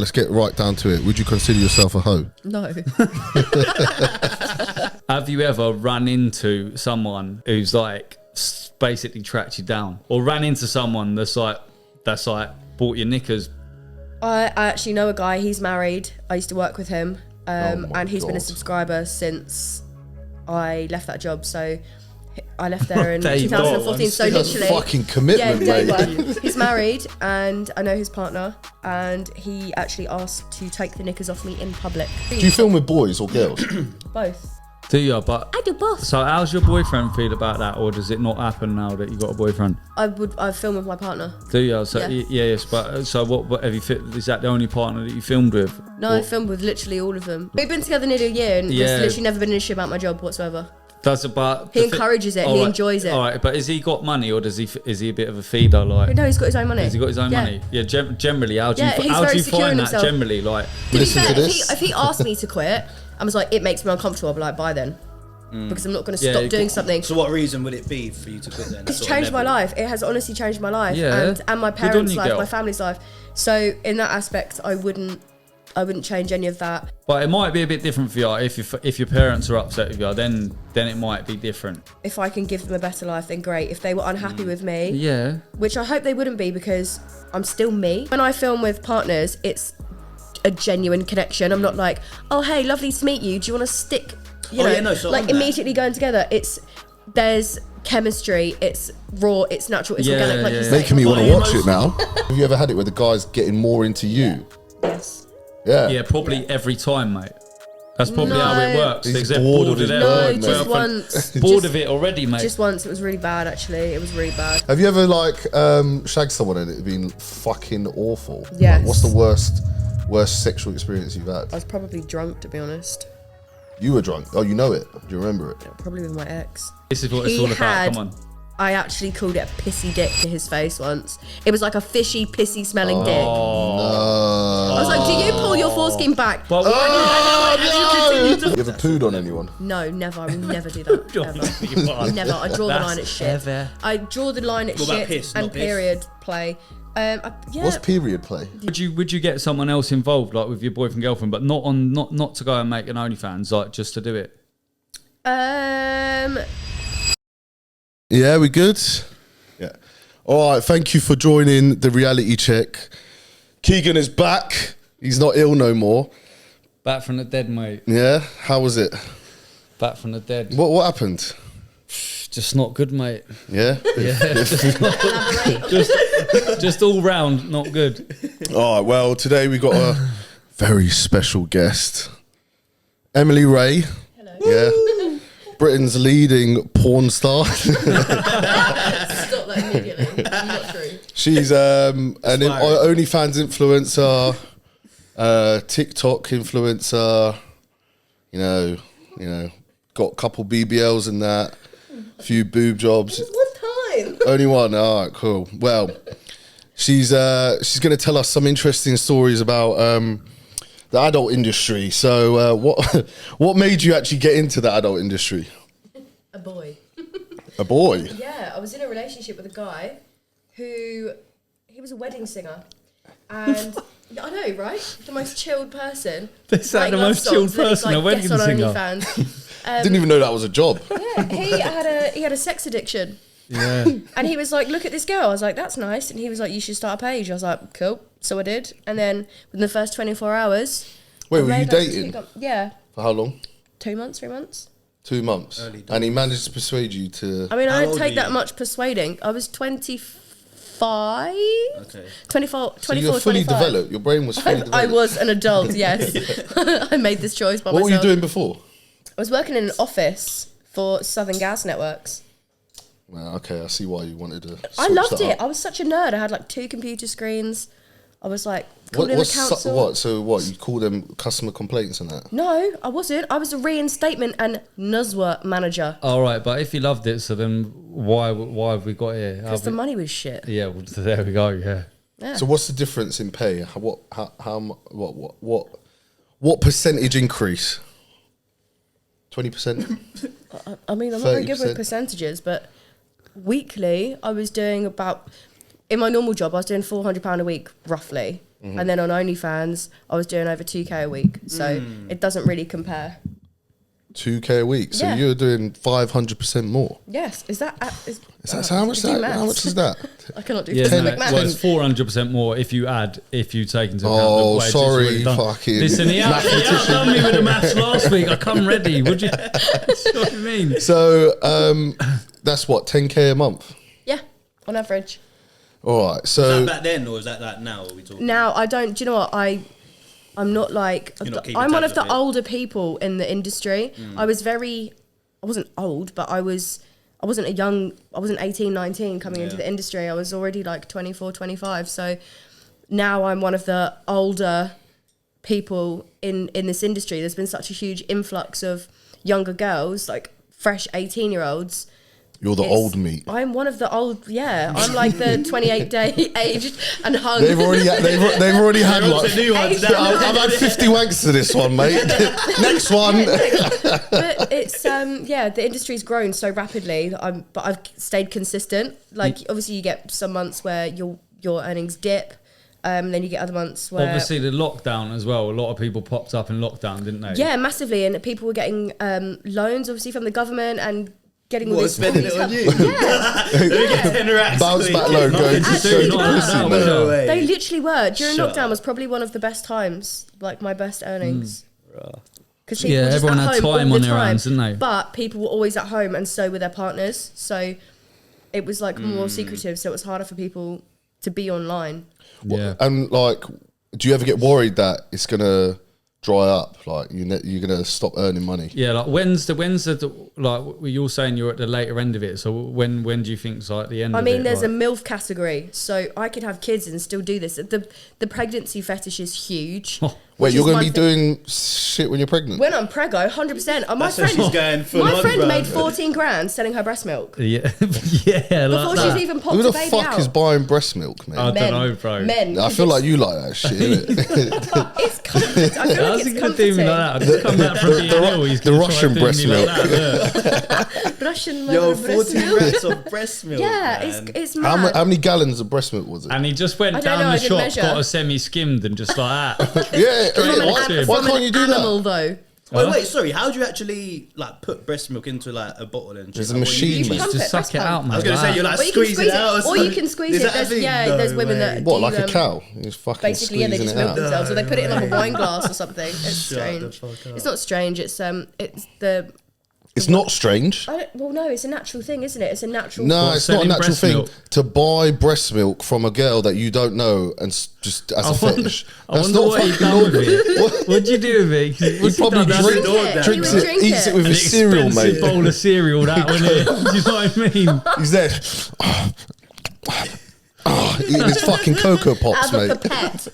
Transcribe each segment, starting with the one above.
Let's get right down to it. Would you consider yourself a hoe? No. Have you ever run into someone who's like basically tracked you down, or ran into someone that's like bought your knickers? I actually know a guy. He's married. I used to work with him, and he's been a subscriber since I left that job. So I left there in 2014. So literally, fucking commitment, mate. He's married, and I know his partner, and he actually asked to take the knickers off me in public. Do you film with boys or girls? Both. Do you? But I do both. So how's your boyfriend feel about that, or does it not happen now that you got a boyfriend? I film with my partner. Do you? So yes, but so what have you? Is that the only partner that you filmed with? No, I filmed with literally all of them. We've been together nearly a year, and there's literally never been an issue about my job whatsoever. That's about. He encourages it. He enjoys it. All right, but has he got money, or is he a bit of a feeder? Like, no, he's got his own money. Has he got his own money? Yeah. Generally, how do you find that? Himself. Generally, like, listen to this. If he asked me to quit, I was like, it makes me uncomfortable. I'd be like, bye then. Because I'm not going to stop doing something. So what reason would it be for you to quit then? It's changed my life. It has honestly changed my life, yeah. and my parents' life, my family's life. So in that aspect, I wouldn't change any of that. But it might be a bit different for you if your parents are upset with you. Then it might be different. If I can give them a better life, then great. If they were unhappy with me, which I hope they wouldn't be, because I'm still me. When I film with partners, it's a genuine connection. I'm not like, oh hey, lovely to meet you. Do you want to stick? Immediately going together. There's chemistry. It's raw. It's natural. It's organic. Like you say. Making me want to watch it now. Have you ever had it where the guy's getting more into you? Yes. Yeah. Yeah, probably every time, mate. That's probably how it works. He's bored of it. No, just once. Bored of it already, mate. Just once. It was really bad, actually. It was really bad. Have you ever shagged someone and it been fucking awful? Yes. Like, what's the worst sexual experience you've had? I was probably drunk, to be honest. You were drunk. Oh, you know it. Do you remember it? Probably with my ex. This is what it's all about. Come on. I actually called it a pissy dick to his face once. It was like a fishy, pissy smelling dick. No. I was like, do you pull your foreskin back? No. You ever pooed on anyone? No, never. I will never do that. Ever. Never. I draw the line at shit. I draw the line at shit and period play. What's period play? Would you get someone else involved, like with your boyfriend, girlfriend, but not to go and make an OnlyFans, like just to do it? Yeah, we good? Yeah. All right, thank you for joining the Reality Check. Keegan is back. He's not ill no more. Back from the dead, mate. Yeah? How was it? Back from the dead. What happened? Just not good, mate. Yeah? Yeah. just all round, not good. All right, well, today we got a very special guest. Emily Ray. Hello. Yeah. Britain's leading porn star. Stop that immediately. Not true. She's an OnlyFans influencer, TikTok influencer. You know, got a couple BBLs and that, a few boob jobs. Just one time. Only one. All right, cool. Well, she's going to tell us some interesting stories about the adult industry. So what made you actually get into the adult industry? A boy. A boy? Yeah, I was in a relationship with a guy he was a wedding singer. And I know, right? The most chilled person. That's like the most chilled person, a wedding singer. Didn't even know that was a job. Yeah, he had a sex addiction. Yeah. And he was like, look at this girl. I was like, that's nice. And he was like, you should start a page. I was like, cool. So I did. And then within the first 24 hours. Wait, were you dating? Yeah. For how long? 2 months, 3 months. 2 months. And he managed to persuade you to... I mean, I didn't take that much persuading. I was 25? Okay. 24, so you're fully 25. developed. Your brain was fully developed. I was an adult, yes. I made this choice by myself. What were you doing before? I was working in an office for Southern Gas Networks. Well, okay, I see why you wanted to. I loved it. I was such a nerd. I had like 2 computer screens. I was like, called in the council. So what? You call them customer complaints and that? No, I wasn't. I was a reinstatement and NUSWA manager. All right, but if you loved it, so then why have we got here? Because the money was shit. Yeah, well, there we go. Yeah. So what's the difference in pay? What percentage increase? 20%? I mean, I'm not very good with percentages, but weekly I was doing about in my normal job, I was doing £400 a week, roughly. And then on OnlyFans, I was doing over 2k a week. So it doesn't really compare. 2k a week. So you're doing 500% more. Yes. Is that How much is that? I cannot do well, it's 400% more if you take into account the wages sorry, fucking. Listen, he outdone me with the maths last week. I come ready. Would you? That's what I mean. So that's what, 10k a month? Yeah, on average. All right. So is that back then, or is that like now? Are we talking? Now I don't. Do you know what I'm not like. I'm one of the older people in the industry. I wasn't old, but I wasn't 18, 19 coming into the industry. I was already like 24, 25. So now I'm one of the older people in this industry. There's been such a huge influx of younger girls, like fresh 18-year-olds. You're the old meat. I'm one of the old, I'm like the 28-day aged and hung. They've already had like. I've had 50 wanks to this one, mate. Next one. But it's the industry's grown so rapidly that but I've stayed consistent. Like obviously you get some months where your earnings dip. Then you get other months where obviously the lockdown as well. A lot of people popped up in lockdown, didn't they? Yeah, massively, and people were getting loans obviously from the government and getting all this spending it on you. Bounce back loan going to They literally were. During lockdown was probably one of the best times, like my best earnings. Because people were just everyone at had home time all on the their time. hands, didn't they? But people were always at home, and so were their partners. So it was like more secretive. So it was harder for people to be online. Yeah. And like, do you ever get worried that it's gonna dry up? Like you're gonna stop earning money? Yeah. Like when's the like you're saying you're at the later end of it. So when do you think's like the end? I mean, there's like? a MILF category, so I could have kids and still do this. The pregnancy fetish is huge. Wait, you're going to be doing shit when you're pregnant? When I'm preggo, 100%. My friend made 14 grand selling her breast milk. Yeah, Before she's even popped Who a the baby fuck out. is buying breast milk, man? I don't know, bro. Men. I feel like you like that shit, innit? It's comforting. I feel like it's comforting. Like that. I just come back from being ill. He's the Russian breast milk. Russian Yo, breast 14 milk. rats of breast milk. Yeah, man. it's mad. How many gallons of breast milk was it? And he just went down the shop, got a semi-skimmed and just like that. Yeah, why can't you do animal, that? Though. Wait, sorry. How do you actually like put breast milk into like a bottle and there's a machine, man. Just suck it out, man. I was going to say you're like squeeze it out, or you can squeeze it. There's women that what, do, like a cow? It's fucking basically, yeah, they just milk themselves, or they put it in like a wine glass or something. It's strange. It's not strange. It's not strange. Well, no, it's a natural thing, isn't it? It's a natural. No, it's not a natural thing to buy breast milk from a girl that you don't know and just as a fetish. I wonder what he's done with it. What'd you do with it? He probably drinks it, eats it with his cereal, mate. An bowl of cereal, that wasn't it? Do you know what I mean? He's there. Eating his fucking Cocoa Pops, Out of mate. the pet.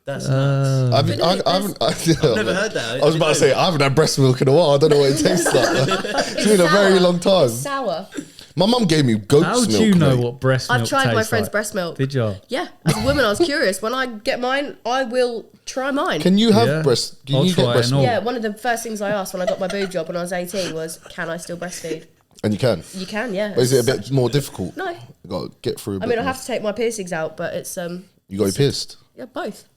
That's nuts. I've never heard that. I was about to say, I haven't had breast milk in a while. I don't know what it tastes like. It's been a very long time. It's sour. My mum gave me goat's milk. How do you know what breast milk I've tried my friend's like? breast milk. Did you? Yeah. As a woman, I was curious. When I get mine, I will try mine. Can you have breast? Can you get breast milk? Yeah, one of the first things I asked when I got my boob job when I was 18 was, can I still breastfeed? And you can? You can, yeah. But is it a bit more difficult? No. You got to get through a bit. I mean, I have to take my piercings out, but it's... You got your pierced? Yeah, both.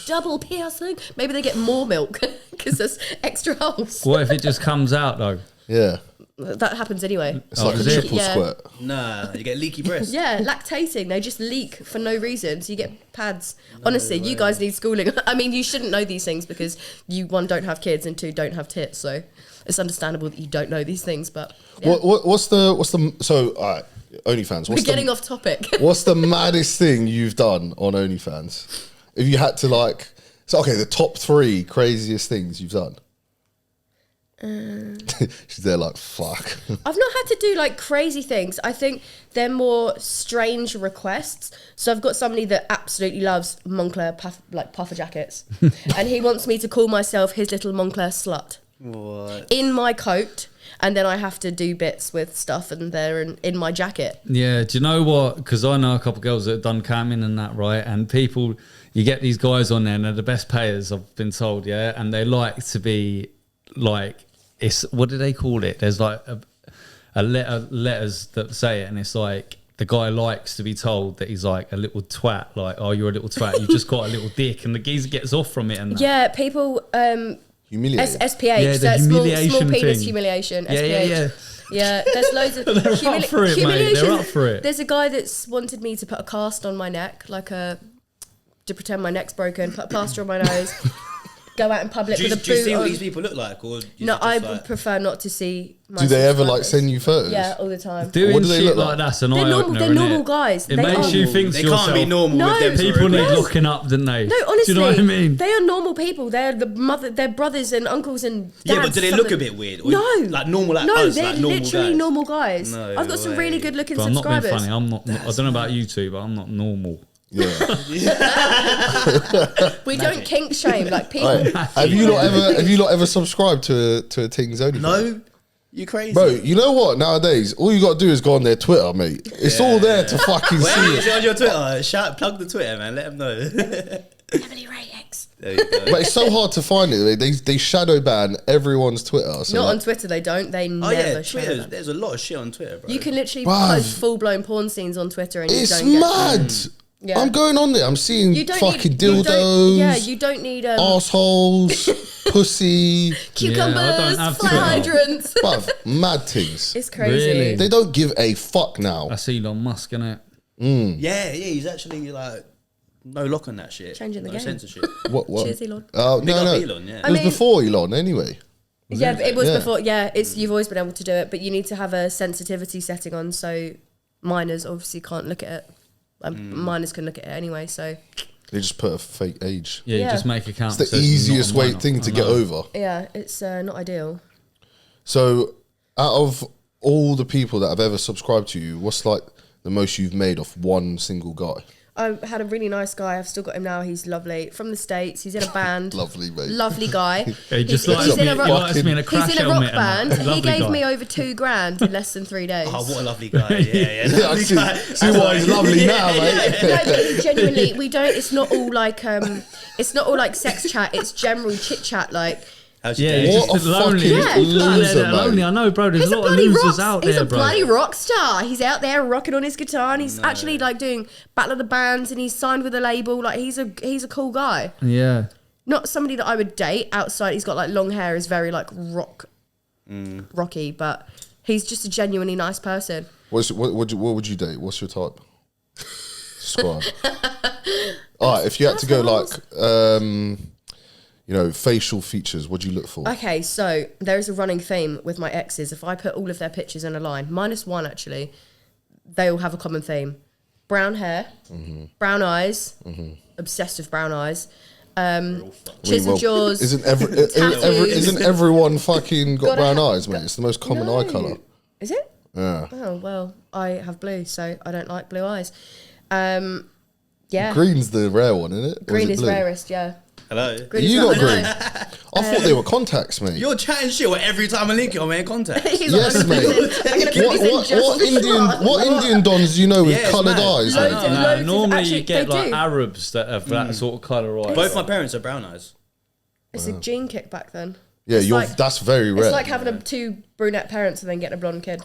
Double piercing. Maybe they get more milk because there's extra holes. What if it just comes out, though? Yeah. That happens anyway. It's like a triple squirt. Nah, you get leaky breasts. Yeah, lactating. They just leak for no reason. So you get pads. Honestly, you guys need schooling. I mean, you shouldn't know these things because you, one, don't have kids and two, don't have tits. So it's understandable that you don't know these things. But yeah. What's the so all right, OnlyFans. We're getting off topic. What's the maddest thing you've done on OnlyFans? If you had to the top 3 craziest things you've done. She's there like, fuck. I've not had to do like crazy things. I think they're more strange requests. So I've got somebody that absolutely loves Moncler puffer jackets. And he wants me to call myself his little Moncler slut. What? In my coat. And then I have to do bits with stuff and they're in my jacket. Yeah, do you know what? Because I know a couple of girls that have done camming and that, right? And people, you get these guys on there and they're the best payers, I've been told, yeah? And they like to be like, what do they call it? There's like a letters that say it, and it's like the guy likes to be told that he's like a little twat, like, oh, you're a little twat, you just got a little dick, and the geezer gets off from it. And yeah, people humiliate. SPH, yeah, so small penis thing. humiliation. Yeah, SPH. Yeah, there's loads of They're up for it, mate. They're up for it. There's a guy that's wanted me to put a cast on my neck, to pretend my neck's broken, put a plaster on my nose, go out in public with a boot Do you see what on. these people look like? Or No, I would prefer not to see my Do they ever like subscribers. send you photos? Yeah, all the time. Doing What do they shit look like like? that's an They're eye normal, opener. they're normal guys. It They makes are. you think They to can't be yourself, normal No. with them. people sort of need thing. looking up, don't they? No, honestly, do you know what I mean? they are normal people. They're their brothers and uncles and dads. Yeah, but do they some look of a them- bit weird? Or No, like normal, like no, us, they're like normal literally guys? normal guys. No I've got some way. really good looking But I'm not being subscribers. funny. I'm not. I don't know about you two, but I'm not normal. Yeah. We don't kink shame like people. Right. Have you not ever subscribed to a Ting's OnlyFans? No, you crazy, Bro, you know what? Nowadays, all you got to do is go on their Twitter, mate. It's all there to fucking Where see is it. it on your Twitter? Plug the Twitter, man. Let them know. Emily Ray X. There you go. But it's so hard to find it. They shadow ban everyone's Twitter. So Not like, on Twitter, they don't. They Oh never yeah, show Twitter. them. There's a lot of shit on Twitter, bro. You can literally Bruv. post full blown porn scenes on Twitter and you it's don't get. mad. Yeah. I'm going on there. I'm seeing You don't fucking need, you don't- dildos. Yeah, you don't need assholes, pussy, cucumbers, Yeah, I don't have fire Twitter. hydrants. bruv, mad things. It's crazy. Really? They don't give a fuck now. That's Elon Musk, innit? Yeah, he's actually like no lock on that shit. Changing the no game. censorship. What? Cheers, Elon. No, Big up no. Elon, yeah. It was mean- before Elon, anyway. Yeah, but it was Yeah. before. Yeah, you've always been able to do it, but you need to have a sensitivity setting on, so minors obviously can't look at it. Minors can look at it anyway, so They just put a fake age. Yeah, you Yeah. just make accounts. It's the easiest thing to get over. yeah, it's not ideal. So, out of all the people that have ever subscribed to you, what's like the most you've made off one single guy? I had a really nice guy. I've still got him now. He's lovely. From the States. He's in a band. Lovely, mate. Lovely guy. He just He's likes in me. a He rock- likes me in a crash He's in a rock helmet. and band. that. He Lovely gave guy. me over $2,000 in less than 3 days. Oh, what a lovely guy. Yeah. Yeah, I see why he's lovely now, mate. No, but genuinely, we don't. It's not all like sex chat. It's general chit chat. Like How's your Yeah, day? he's What just a lonely. fucking Yeah. loser, lonely. mate. I know, bro. There's he's a a lot of bloody losers rock. out He's there, a bro. bloody rock star. He's out there rocking on his guitar, and he's actually like doing Battle of the Bands, and he's signed with a label. Like he's a cool guy. Yeah. Not somebody that I would date outside. He's got like long hair. Is very like rocky, but he's just a genuinely nice person. What would you date? What's your type? Describe. All right, if you had to go like, facial features, what do you look for? Okay, so there is a running theme with my exes. If I put all of their pictures in a line, minus one actually, they all have a common theme: brown hair, brown eyes, obsessed with brown eyes, chiseled jaws. Isn't tattoos. isn't everyone fucking got Gotta brown have- eyes, mate? It's the most common eye colour. Is it? Yeah. Oh well, I have blue, so I don't like blue eyes. Yeah, Green's the rare one, isn't it? Or green it is blue? rarest. Yeah, Hello. green is You got not- green. I thought they were contacts, mate. You're chatting shit every time I link you, I'm in contact. He's Yes, like, mate. I'm gonna put these in just for What fun. Indian dons do you know with Yeah, it's coloured mad. eyes, Loads mate? of- No, loads of- normally actually, you get they like do. Arabs that have that sort of colour eyes. Both my parents are brown eyes. It's a gene kickback then. Yeah, It's like- that's very rare. It's like having two brunette parents and then getting a blonde kid.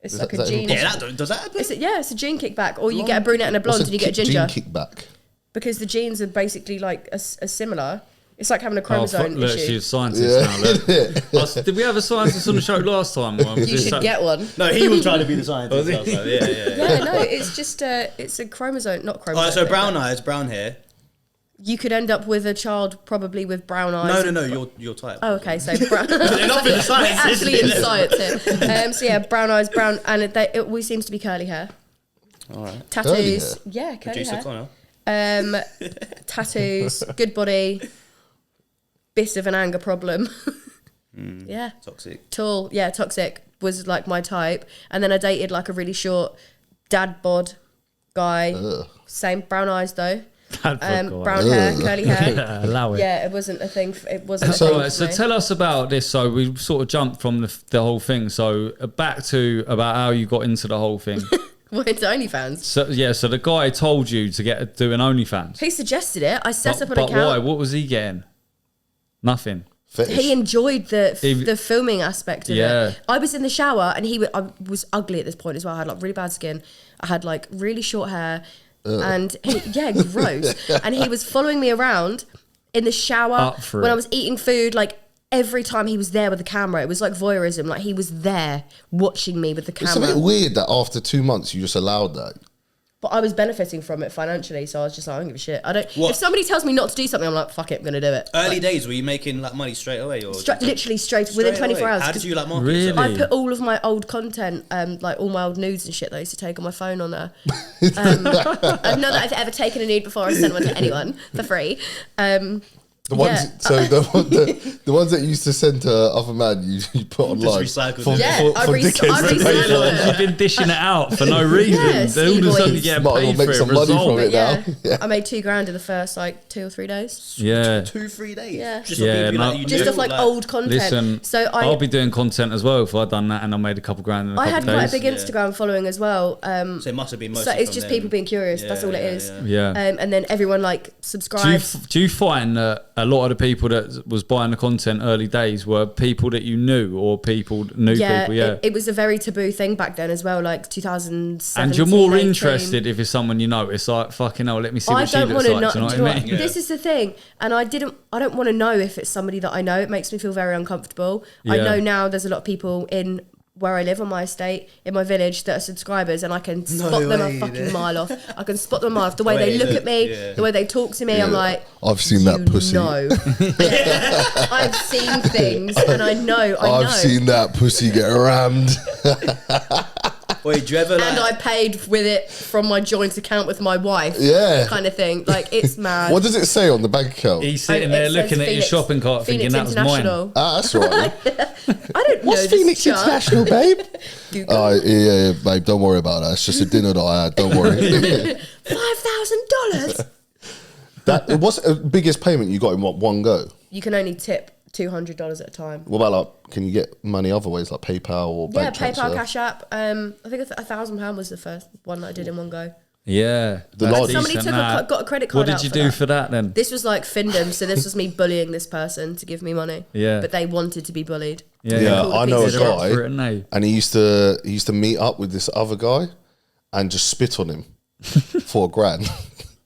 It's like is a that gene. even Yeah, does that happen? It's a gene kickback, or you get a brunette and a blonde, and you get a ginger, gene kickback? because the genes are basically like a similar. It's like having a Oh, chromosome look, issue. she's a scientist now. Look. Did we have a scientist on the show last time? Or was You this should some- get one. No, he was trying to be the scientist. Was I was he? like, yeah. Yeah, no, it's just it's a chromosome, not chromosome. Alright, so brown eyes, brown hair. You could end up with a child probably with brown eyes. No, your type. Oh, okay, so brown. They're not in the We're science. actually in science here. So yeah, brown eyes, brown, and we seems to be curly hair. Alright. Tattoos, Curly hair? yeah, curly Producer hair. Connor. Tattoos, good body, bit of an anger problem. Yeah, Toxic. tall, yeah, toxic was like my type, and then I dated like a really short dad bod guy. Same brown eyes though. Dad bod guy. Brown hair, curly hair. Yeah, allow it. Yeah, it wasn't a thing. It wasn't a So, thing. so for me. tell us about this. So we sort of jumped from the whole thing. So back to about how you got into the whole thing. Well, it's OnlyFans. So yeah, so the guy told you to do an OnlyFans. He suggested it. I set up an but account. why? What was he getting? Nothing. fetish. He enjoyed the filming aspect of it. I was in the shower and I was ugly at this point as well. I had like really bad skin. I had like really short hair. And gross. And he was following me around in the shower when I was eating food. Like every time he was there with the camera, it was like voyeurism. Like he was there watching me with the camera. It's a bit weird that after 2 months you just allowed that. But I was benefiting from it financially, so I was just like, I don't give a shit. If somebody tells me not to do something, I'm like, fuck it, I'm gonna do it. Early days, were you making like money straight away, or literally straight within 24 hours? How did you like market yourself? I put all of my old content, like all my old nudes and shit that I used to take on my phone on there. Not that I've ever taken a nude before or sent one to anyone for free. The ones that you used to send to other man, you put online. Just recycled for, it. I dickheads. recycled it. You've been dishing it out for no reason. Then all of a sudden you get Might as well paid make for it. some money from it now. Yeah. I made $2,000 in the first like 2 or 3 days. Yeah. 2-3 days. Yeah. Just off like old content. Listen, so I'll be doing content as well if I'd done that and I made a couple grand in a couple I had days. quite a big Instagram following as well. So it must have been mostly So it's just people being curious. That's all it is. Yeah. And then everyone like subscribes. Do you find that a lot of the people that was buying the content early days were people that you knew or people knew people? Yeah. It was a very taboo thing back then as well, like 2007. And you're more 18. interested if it's someone you know. It's like, fucking hell, let me see I what she don't looks want to like. know. Do you know what I mean? This is the thing, and I don't want to know if it's somebody that I know. It makes me feel very uncomfortable. I know now there's a lot of people in where I live on my estate, in my village, that are subscribers, and I can spot them a fucking mile off. I can spot them a mile off. The way they look at me, the way they talk to me, I'm like, I've seen that pussy. I've seen things, and I know. I've seen that pussy get rammed. Wait, do you ever like... And I paid with it from my joint account with my wife. Yeah. Kind of thing. Like, it's mad. What does it say on the bank account? He's sitting there looking at your shopping cart thinking that was mine. That's right. I don't know. What's Phoenix International, babe? Yeah, babe, don't worry about that. It's just a dinner that I had. Don't worry. $5,000. What's the biggest payment you got in one go? You can only tip $200 at a time. What about, like, can you get money other ways, like PayPal or bank transfer? PayPal, Cash App. I think £1,000 was the first one that I did in one go. Yeah. Somebody got a credit card. What did you do for that then? This was like Findom, so this was me bullying this person to give me money. Yeah. But they wanted to be bullied. Yeah, I know a guy, and he used to meet up with this other guy and just spit on him for $1,000.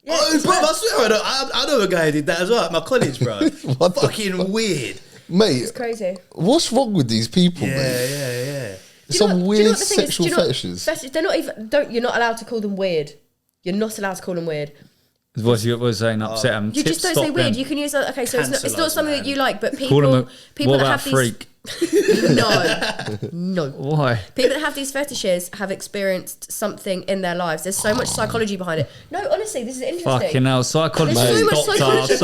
Yeah, bro, I swear I know a guy who did that as well at my college, bro. Fucking weird. Mate, it's crazy. What's wrong with these people, mate? Yeah. Some weird sexual fetishes. They're not even. You're not allowed to call them weird. You're not allowed to call them weird. What you were saying upset them. You just don't say weird. You can use that. Okay, so it's not something that you like, but people what that about have freak? These. No. Why? People that have these fetishes have experienced something in their lives. There's so much psychology behind it. No, honestly, this is interesting. Fucking hell, psychology. There's so much psychology.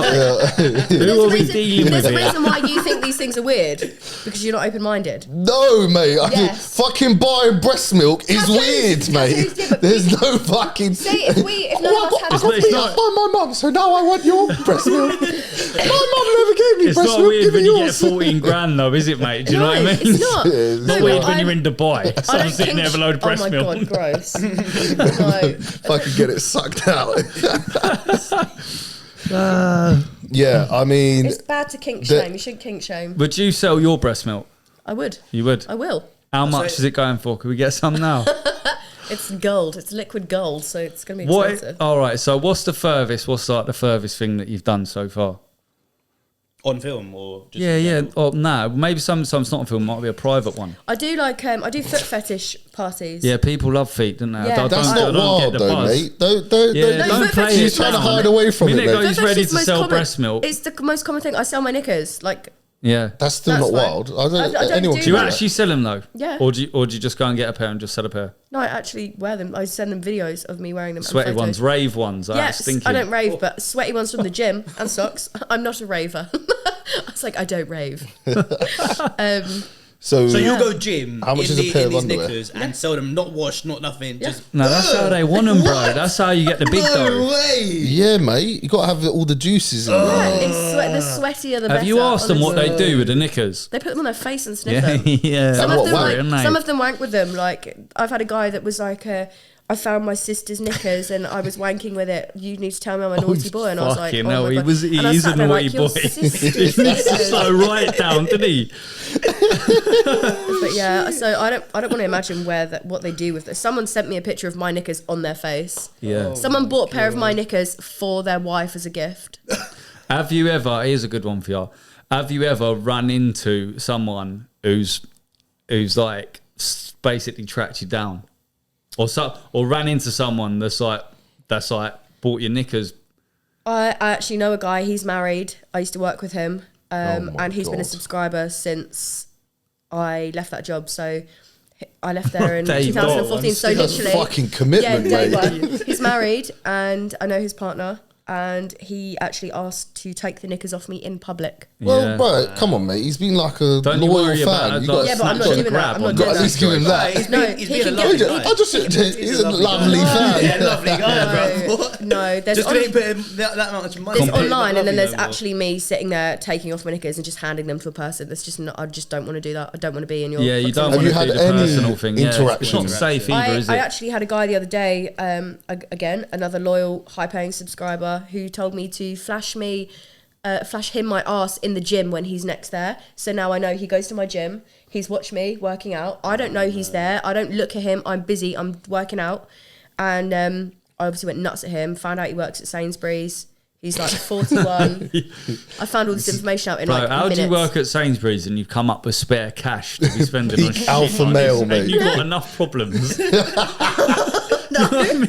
Who are we dealing with? There's a reason why you think these things are weird, because you're not open-minded. No, mate. Yes. Fucking buying breast milk is weird, mate. There's no fucking... See, if none of us had... I got beat up by my mum, so now I want your breast milk. My mum never gave me breast milk. It's not weird when you get 14 grand though, is it, mate? Do you know what I mean? It's not. It's not weird when you're in Dubai. Someone's sitting there with a load of breast milk. Oh my God, gross. No. If I could get it sucked out. Yeah, I mean... It's bad to kink shame. You shouldn't kink shame. Would you sell your breast milk? I would. You would? I will. How much is it going for? Can we get some now? It's gold. It's liquid gold, so it's going to be expensive. All right, so what's the furthest thing that you've done so far? On film or just yeah. Or no, maybe some it's not on film. Might be a private one. I do I do foot fetish parties. Yeah, people love feet, don't they? Yeah. That's not wild though, mate. Don't play She's trying to hide away from it, mate. He's ready to sell breast milk. It's the most common thing. I sell my knickers. Like, yeah, that's still not wild. Do you actually sell them though? Yeah. Or do you just go and get a pair and just sell a pair? No, I actually wear them. I send them videos of me wearing them. Sweaty ones, rave ones. Yes, I don't rave, but sweaty ones from the gym and socks. I'm not a raver. I was like, I don't rave. So you'll go gym how much is a pair of underwear? knickers and sell them not washed, not nothing. Yeah. Just no, that's how they want them, bro. That's how you get the big dough. No way. Yeah, mate. You got to have all the juices in Yeah, the sweatier the better. Have you asked them what they do with the knickers? They put them on their face and sniff them. Yeah. Some of them wank with them. Like, I've had a guy that was like I found my sister's knickers and I was wanking with it. You need to tell me I'm a naughty boy. And I was like, fucking oh hell, my he God. was. He And I is sat a there naughty like, your boy. sister's He needs to knickers. slow right down, didn't he? But yeah, so I don't want to imagine what they do with this. Someone sent me a picture of my knickers on their face. Yeah. Someone bought a pair of my knickers for their wife as a gift. Have you ever? Here's a good one for you. Have you ever run into someone who's like basically tracked you down, or ran into someone that's like bought your knickers? I actually know a guy. He's married. I used to work with him, and he's been a God. subscriber since I left that job. So I left there in Day 2014. So That's literally, fucking commitment, day mate. one. He's married, and I know his partner. And he actually asked to take the knickers off me in public. Well, Yeah. bro, come on, mate. He's been like a Don't you loyal worry about fan. it, You like, got Yeah, but I'm not snapshot doing that. grab I'm on not got doing at least that. give him that. No, He's he been a can lovely get. guy. I just he's a lovely fan. Yeah, lovely guy, bro. No, there's Just on- couldn't put him that much money. There's Completely online, and then lovely there's no more. actually me sitting there taking off my knickers and just handing them to a person. That's just not. I just don't want to do that. I don't want to be in your. Yeah, you don't Have want you to had do the any personal thing. Yeah, it's interaction? not safe either, is I it? actually had a guy the other day, again, another loyal, high-paying subscriber who told me to flash him my arse in the gym when he's next there. So now I know he goes to my gym. He's watched me working out. I don't know he's there. I don't look at him. I'm busy. I'm working out. And I obviously went nuts at him. Found out he works at Sainsbury's. He's like 41. I found all this information out in Bro, like how minutes. do you work at Sainsbury's and you come up with spare cash to be spending on Peak shit alpha like male, this, mate. and you've got enough problems. Is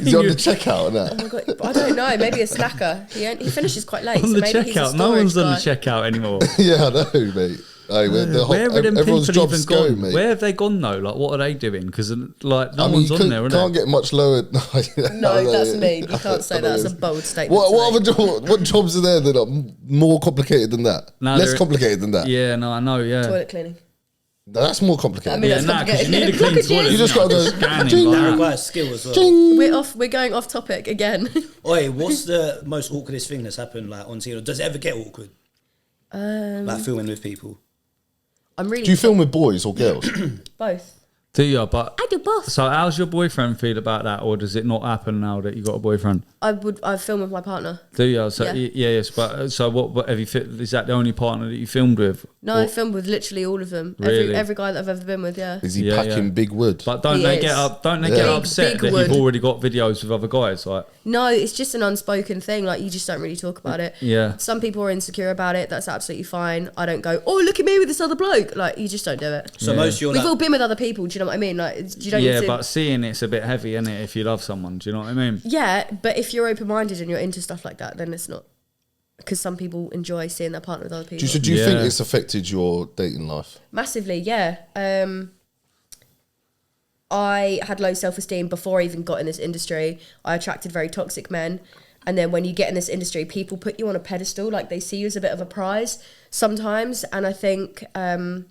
he on the checkout and that? Oh my God, I don't know. Maybe a snacker. He finishes quite late. On so the maybe he's a checkout, no one's on the storage guy. checkout anymore. Yeah, I know, mate. Hey, Where are them everyone's people job's even going, gone? mate. Where have they gone though? Like, what are they doing? Because like, no I mean, one's you on there, can't is get much lower. No, that's me. You can't say that. That's a bold statement. What jobs are there that are more complicated than that? No, Less they're- complicated than that? Yeah, no, I know. Yeah. Toilet cleaning. No, that's more complicated. I mean, Yeah, that's nah, 'cause you need a complicated. clean Look at toilet. you. You just gotta go, scanning "Ding." like That that. requires skill as well. We're going off topic again. Oi, what's the most awkwardest thing that's happened like on TV? Does it ever get awkward? Like filming with people? I'm really Do you film with boys or girls? both. Do you? But I do both. so, how's your boyfriend feel about that, or does it not happen now that you got a boyfriend? I film with my partner. Do you? So Yeah. yes, but so what have you? Is that the only partner that you filmed with? No, I filmed with literally all of them. Really? Every guy that I've ever been with. Yeah. Is he Yeah, packing yeah. big wood? But don't He they is. get up? Don't they Yeah. get Big- upset big that wood. you've already got videos with other guys? Like, No, it's just an unspoken thing. Like you just don't really talk about it. yeah. Some people are insecure about it. That's absolutely fine. I don't go, oh, look at me with this other bloke. Like you just don't do it. So Yeah. most of your We've like, all been with other people. Do you know what I mean? Like you don't Yeah, need to. but seeing it's a bit heavy, isn't it? If you love someone, do you know what I mean? Yeah, but if you're open-minded and you're into stuff like that, then it's not. Because some people enjoy seeing their partner with other people. Do you think Yeah. it's affected your dating life? Massively, yeah. I had low self-esteem before I even got in this industry. I attracted very toxic men. And then when you get in this industry, people put you on a pedestal. Like they see you as a bit of a prize sometimes. And I think then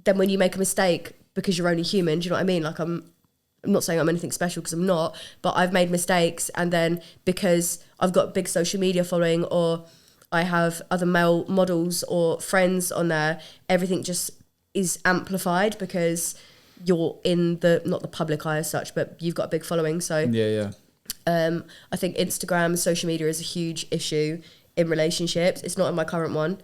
when you make a mistake, because you're only human, do you know what I mean? Like I'm not saying I'm anything special because I'm not, but I've made mistakes. And then because I've got a big social media following or I have other male models or friends on there, everything just is amplified because you're in the, not the public eye as such, but you've got a big following. So Yeah. I think Instagram, social media is a huge issue in relationships. It's not in my current one.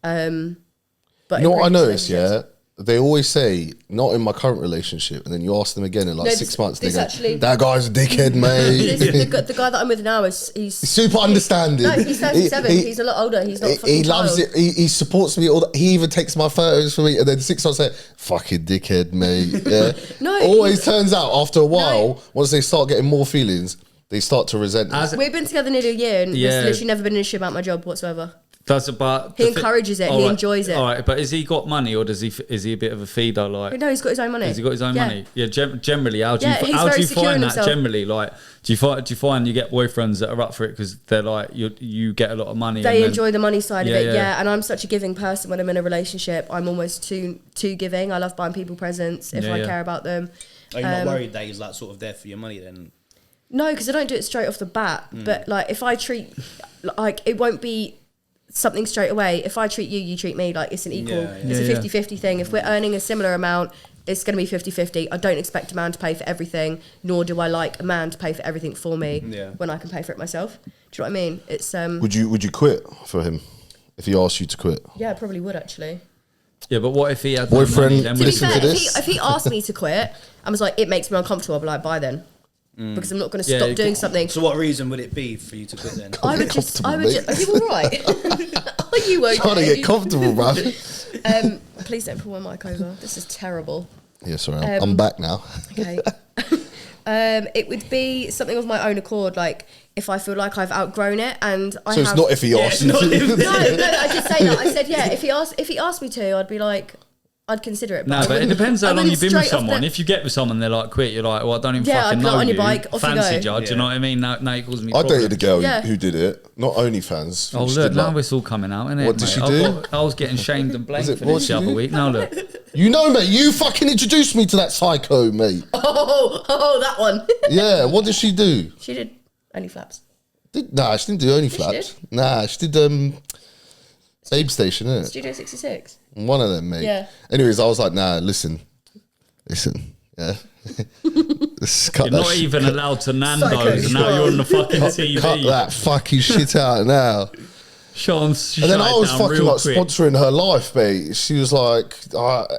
But You in know what I previous noticed, relationships- yeah? They always say, not in my current relationship. And then you ask them again in like No, 6 months, they this go, actually- that guy's a dickhead, mate. the guy that I'm with now is he's Super understanding. no, he's 37. He's a lot older. He's not. a fucking He loves child. it. He supports me. He even takes my photos for me. And then 6 months later, fucking dickhead, mate. Yeah. No, Always turns out after a while, once they start getting more feelings, they start to resent it. We've been together nearly a year, and Yeah. there's literally never been an issue about my job whatsoever. That's about. He encourages it. He enjoys it. All right, but has he got money, or is he a bit of a feeder? Like, No, he's got his own money. has he got his own Yeah. money? Yeah. Generally, how do Yeah, he's you very secure find in that? himself. Generally, like, do you find you get boyfriends that are up for it because they're like you get a lot of money? They and then- enjoy the money side Yeah, of it, yeah. yeah. And I'm such a giving person when I'm in a relationship. I'm almost too giving. I love buying people presents if Yeah, I yeah. care about them. are you not worried that he's like sort of there for your money then? No, because I don't do it straight off the bat. But like, if I treat, like, it won't be something straight away. If I treat you, you treat me. Like, it's an equal. Yeah, yeah. It's Yeah, a 50-50 thing. If we're earning a similar amount, it's going to be 50-50. I don't expect a man to pay for everything, nor do I like a man to pay for everything for me when I can pay for it myself. Do you know what I mean? It's Would you quit for him if he asked you to quit? Yeah, I probably would actually. Yeah, but what if he had boyfriend? No money, To be fair, if he asked me to quit, I was like, it makes me uncomfortable. I'd be like, bye then. Because I'm not going to stop doing something. So what reason would it be for you to quit then? I would just. Are you all right? Are you okay? Trying to get comfortable, bro. Please don't pull my mic over. This is terrible. Yeah, sorry, I'm back now. Okay. It would be something of my own accord, like if I feel like I've outgrown it, and I. So it's not if he asked you. No, I did say that. I said yeah. If he asked me to, I'd be like. I'd consider it. But it depends how long you've been with someone. If you get with someone, they're like, quit, you're like, well, I don't even fucking know on you. your bike, off Fancy you go. judge, you know what I mean? Now you're causing me I problems. dated a girl who did it, not OnlyFans. Oh, look, now it's all coming out, isn't it? What did she do? I was getting shamed and blamed for this the other week. Now look. You know, mate, you fucking introduced me to that psycho, mate. Oh, that one. Yeah, what did she do? She did only flaps. Nah, she didn't do only flaps. Nah, she did Babe Station, innit? Studio 66. One of them, mate. Yeah. Anyways, I was like, nah, listen, yeah. You're not even allowed to Nando's, and now you're on the fucking TV. Cut that fucking shit out now. Sean, and then I was fucking like sponsoring her life, mate. She was like,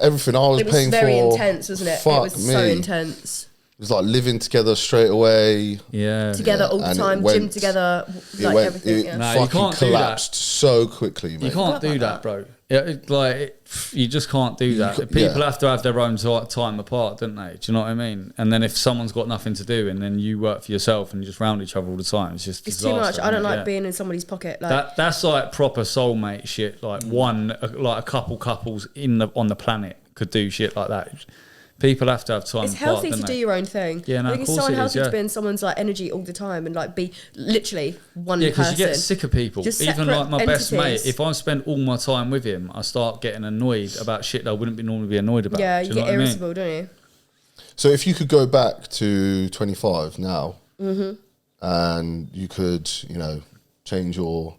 everything I was paying for. It was very intense, wasn't it? Fuck it was me. so intense. It was like living together straight away. Yeah. Together all the time, gym together, like everything. It fucking collapsed so quickly, mate. You can't do that, bro. You just can't do that. People have to have their own time apart, don't they? Do you know what I mean? And then if someone's got nothing to do and then you work for yourself and you just round each other all the time, it's just disaster, too much. I don't like being in somebody's pocket. Like that's like proper soulmate shit. Like a couple couples on the planet could do shit like that. People have to have time. It's healthy to do your own thing. Yeah, no, I think it's so unhealthy to be in someone's like energy all the time and like be literally one person. Yeah, because you get sick of people. Just even like my entities. best mate, if I spend all my time with him, I start getting annoyed about shit that I wouldn't normally be annoyed about. Yeah, you get irritable, don't you? So if you could go back to 25 now, and you could, change your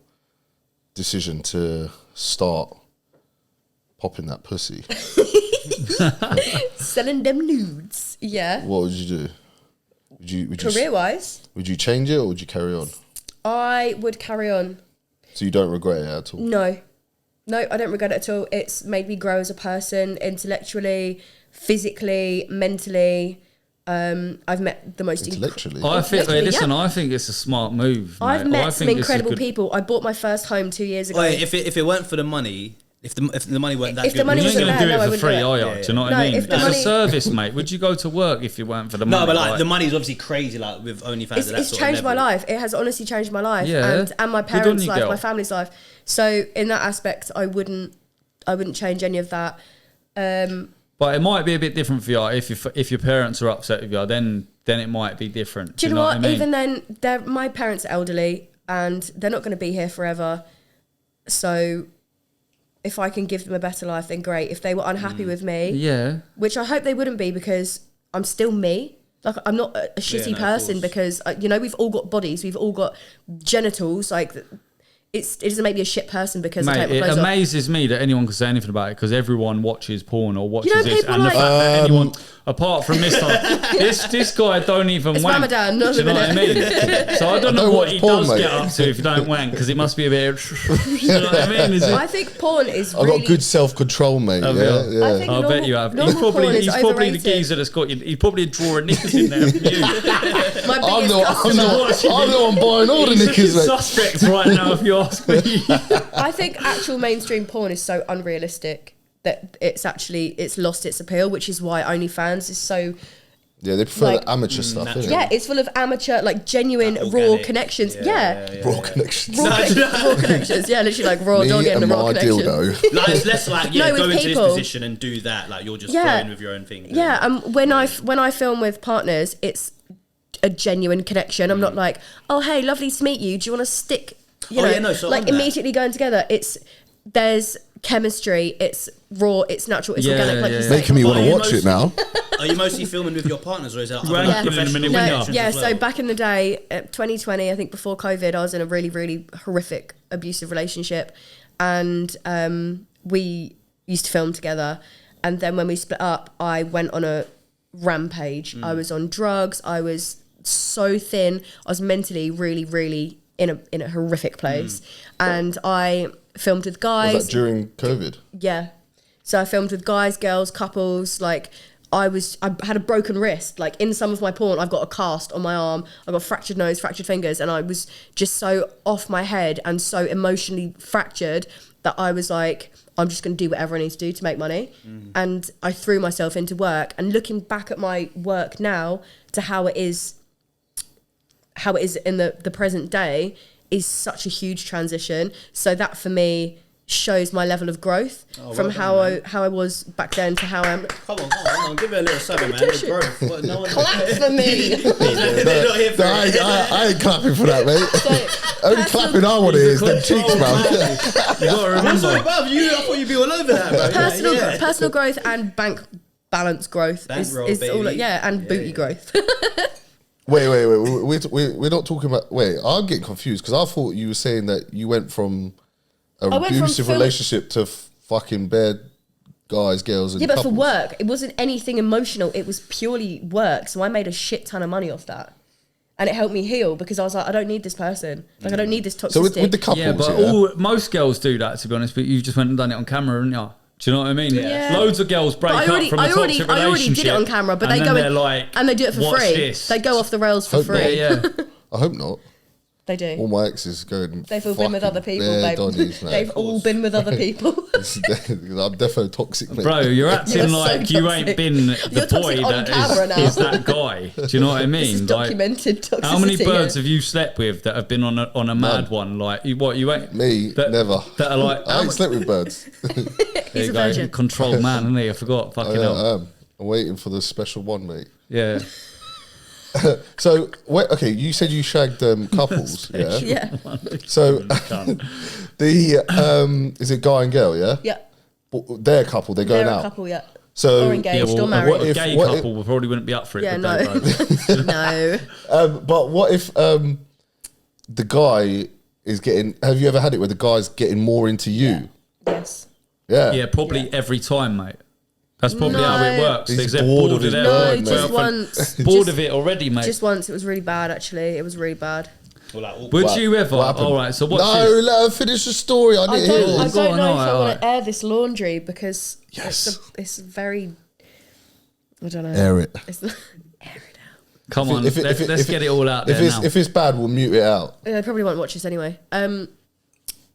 decision to start popping that pussy. Selling them nudes. Yeah. What would you do? Would you career-wise? Would you change it or would you carry on? I would carry on. So you don't regret it at all? No, I don't regret it at all. It's made me grow as a person, intellectually, physically, mentally. I've met the most intellectually. I think it's a smart move. I've met some incredible people. I bought my first home 2 years ago. If it weren't for the money. If the money weren't that if good, the money you ain't wasn't going to there, do it for free, are you? Do you know what I mean? It's a service, mate. Would you go to work if you weren't for the money? No, but the money's obviously crazy. Like with OnlyFans, it's changed my life. It has honestly changed my life, yeah. and my parents' life, my family's life. So in that aspect, I wouldn't change any of that. But it might be a bit different for you if your parents are upset with you. Then it might be different. Do you know what? I mean? Even then, my parents are elderly, and they're not going to be here forever. So if I can give them a better life, then great. If they were unhappy with me, which I hope they wouldn't be, because I'm still me. Like, I'm not a shitty person, because we've all got bodies, we've all got genitals. Like, it doesn't make me a shit person because I take my clothes off. It amazes me that anyone can say anything about it, because everyone watches porn or watches this, and the fact that anyone, apart from this time, this guy don't even it's wank. Ramadan, do you know what I mean? So I don't know what he does get up to if you don't wank, because it must be a bit. You know what I mean? I think porn is. I've got good self-control, mate. I bet you have. He's probably the geezer that's got you. He's probably a drawer of knickers in there. I'm the one buying all the knickers, mate. Suspect right now, if you ask me. I think actual mainstream porn is so unrealistic that it's lost its appeal, which is why OnlyFans is so. Yeah, they prefer the amateur stuff. Yeah, it's full of amateur, like genuine raw connections. Raw connections. Raw connections. Yeah, literally like raw dog and the raw connection. Like, it's less like go into this position and do that. Like, you're just flowing with your own thing. Yeah, when I film with partners, it's a genuine connection. I'm not like, oh hey, lovely to meet you. Do you want to stick? Immediately going together. There's chemistry. It's raw. It's natural. It's organic. Like you say. Making me want to watch it now. Are you mostly filming with your partners, or is that professional? Yeah. So back in the day, 2020, I think before COVID, I was in a really, really horrific abusive relationship, and we used to film together. And then when we split up, I went on a rampage. I was on drugs. I was so thin. I was mentally really, really in a horrific place. And I filmed with guys. Was that during COVID? Yeah. So I filmed with guys, girls, couples. Like I had a broken wrist. Like in some of my porn, I've got a cast on my arm. I've got fractured nose, fractured fingers. And I was just so off my head and so emotionally fractured that I was like, I'm just going to do whatever I need to do to make money. And I threw myself into work. And looking back at my work now to how it is in the present day is such a huge transition. So that for me shows my level of growth from how I was back then to how I am. Come on, give it a little something, man. The growth. What, no one Clap for me. They're not here for it. I ain't clapping for that, mate. Only clapping I want to hear is them cheeks, man. You got to remember. I thought you'd be all over that, bro. Personal growth and bank balance growth is all, and booty growth. Wait. We're not talking about. Wait, I'm getting confused because I thought you were saying that you went from an abusive relationship to fucking bad guys, girls, and couples. But for work, it wasn't anything emotional. It was purely work. So I made a shit ton of money off that. And it helped me heal because I was like, I don't need this person. Like, I don't need this toxicity. So with the couples, yeah, but most girls do that, to be honest, but you've just went and done it on camera, haven't you? Do you know what I mean? Yeah. Loads of girls break up from a toxic relationship. I already did it on camera, but they go in, like, and they do it for free. This. They go off the rails for free. Yeah. I hope not. They do. All my exes go and they've all been with other people, babe. They've all been with other people. I'm definitely toxic, mate. Bro, you're acting like you ain't been the boy that is that guy. Do you know what I mean? This is documented toxicity. How many birds have you slept with that have been on a mad one? Like, you ain't... Me, never. That are like... I ain't slept with birds. He's a virgin. Controlled man, isn't he? I forgot. Fucking hell. I'm waiting for the special one, mate. Yeah. So, okay, you said you shagged couples, yeah? Yeah. So, is it guy and girl, yeah? Yeah. They're a couple, they're going out. They're a couple, yeah. So, or engaged or married. A gay couple we probably wouldn't be up for it. Yeah, no. No. But what if the guy is getting... Have you ever had it where the guy's getting more into you? Yeah. Yes. Yeah. Yeah, probably every time, mate. That's probably how it works. He's They're bored of his bird, just once. Bored of it already, mate. Just once. It was really bad, actually. It was really bad. Would you ever? All right, so what's let her finish the story. I didn't hear I this. don't know if I want to air this laundry because Yes. it's very... I don't know. Air it. Air it out. Come on, let's get it all out there now. If it's bad, we'll mute it out. I probably won't watch this anyway.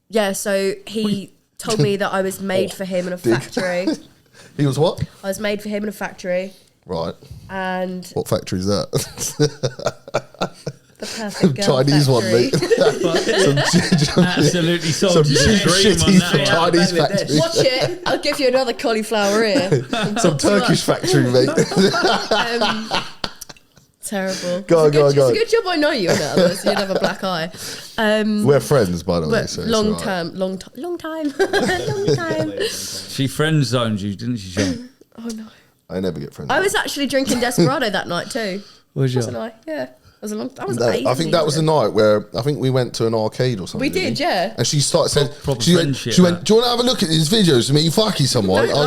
Yeah, so he told me that I was made for him in a factory. He was what? I was made for him in a factory. Right. And what factory is that? The perfect girl Chinese factory. One, mate. Absolutely sold. Some shitty Chinese factory. Watch it. I'll give you another cauliflower ear. Some Turkish factory, mate. Terrible. Go on. It's a good job I know you, otherwise you'd have a black eye. We're friends, by the way. So long time. She friend zoned you, didn't she, Sean? Oh no. I never get friends. I was actually drinking Desperado that night too. Wasn't I? Yeah. I think that was the night where I think we went to an arcade or something. We did, yeah. And she started saying, she went, do you want to have a look at these videos of me fucking someone? I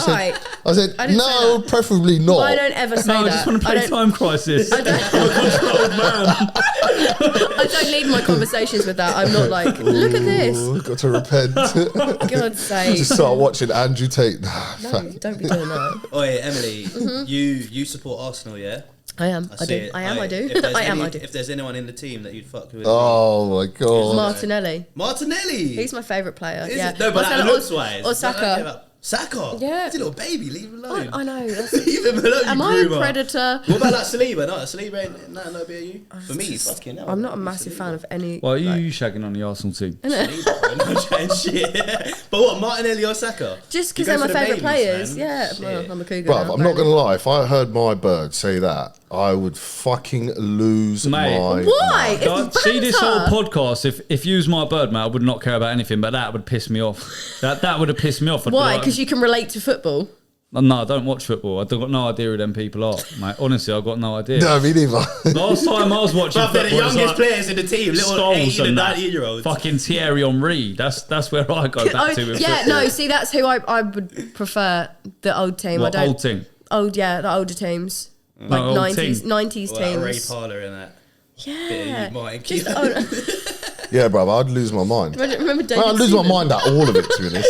said, no, preferably not. I don't ever say that. I just want to play Time Crisis. I'm a controlled man. I don't lead my conversations with that. I'm not like, look at this. Got to repent. God's sake. Just start watching Andrew Tate. No, don't be doing that. Oh yeah, Emily, you support Arsenal, yeah? I am. I do. If there's anyone in the team that you'd fuck with, oh my god, Martinelli. He's my favourite player. Is yeah. it? No, but that looks wise. Or Saka. Saka? Yeah. He's a little baby, leave him alone. I know. Leave him alone, am I a predator? What about like Saliba? No, Saliba ain't no bit of you. For me, fucking hell. I'm not a massive fan of any... Well, you shagging on the Arsenal team? Saliba, no chatting shit. But what, Martinelli or Saka? Just because they're my favourite players. Yeah, well, I'm a cougar. Bruv, I'm not going to lie. If I heard my bird say that, I would fucking lose my... Why? See this whole podcast, if you was my bird, mate, I would not care about anything, but that would piss me off. That would have pissed me off. Why? Because you can relate to football? No, I don't watch football. I've got no idea who them people are, mate. Honestly, I've got no idea. No, me neither. Last time I was watching But they're the football, youngest players in the team, little 18 and 19-year-olds. Fucking Thierry Henry. That's where I go back to. With yeah, football. no, see, that's who I would prefer. The old team. What, I don't. old team? Old, yeah, the older teams, like No, old 90s, team. 90s Well, teams. Ray Parler and that. Yeah, Martin just Keown. Yeah, brother, I'd lose my mind. remember David. I'd lose my mind at all of it, to be honest.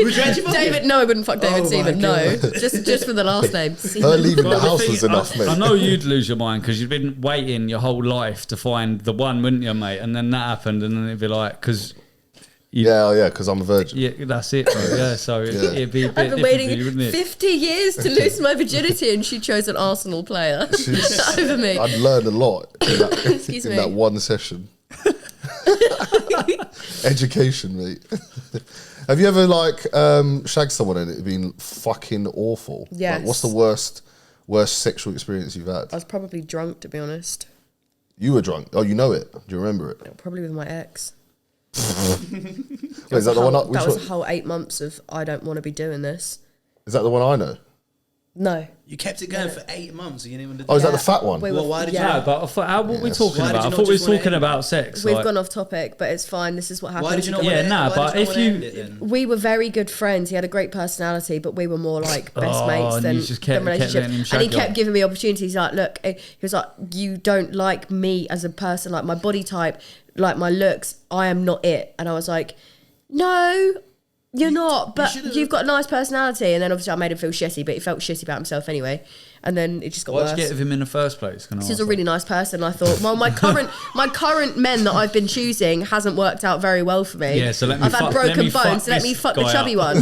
Would you actually fuck David, him? no, I wouldn't fuck David Oh my Seaman. No, God. just for the last name. Her leaving the Well, house thing- was enough, mate. I know you'd lose your mind because you've been waiting your whole life to find the one, wouldn't you, mate? And then that happened, and then it'd be like, because Yeah, because I'm a virgin. yeah, that's it. Mate. Yeah, so it'd be a bit I've been different waiting for you, wouldn't it? 50 years to lose my virginity, and she chose an Arsenal player over me. I'd learn a lot in that, Excuse in me. that one session. Education, mate. Have you ever shagged someone and it been fucking awful? Yes. Like, what's the worst sexual experience you've had? I was probably drunk, to be honest. You were drunk. Oh, you know it. Do you remember it? Probably with my ex. Wait, is that the one? That was a whole 8 months of I don't want to be doing this. Is that the one I know? No. You kept it going for 8 months and you didn't even do Oh, is that Yeah. the fat one? We Well, why did you- Yeah, but I thought, how were we talking Why did about? you I not thought we just was wanna talking end about it? sex. We've like- gone off topic, but it's fine. This is what happened. Why did you not Yeah, want to nah, but if you- We were very good friends. He had a great personality, but we were more like best Oh, mates and than, you just kept than relationship. letting him And shag he you kept off. giving me opportunities. He's like, look, he was like, you don't like me as a person, like my body type, like my looks. I am not it. And I was like, no, you're not. But you've got a nice personality. And then obviously I made him feel shitty, but he felt shitty about himself anyway. And then it just got Why'd worse. you get with him in the first place? Can I He's ask a that? really nice person. I thought, well, my current men that I've been choosing hasn't worked out very well for me. Yeah, so let me I've had fuck- let broken me fuck bones, so let this me fuck the guy chubby up. one.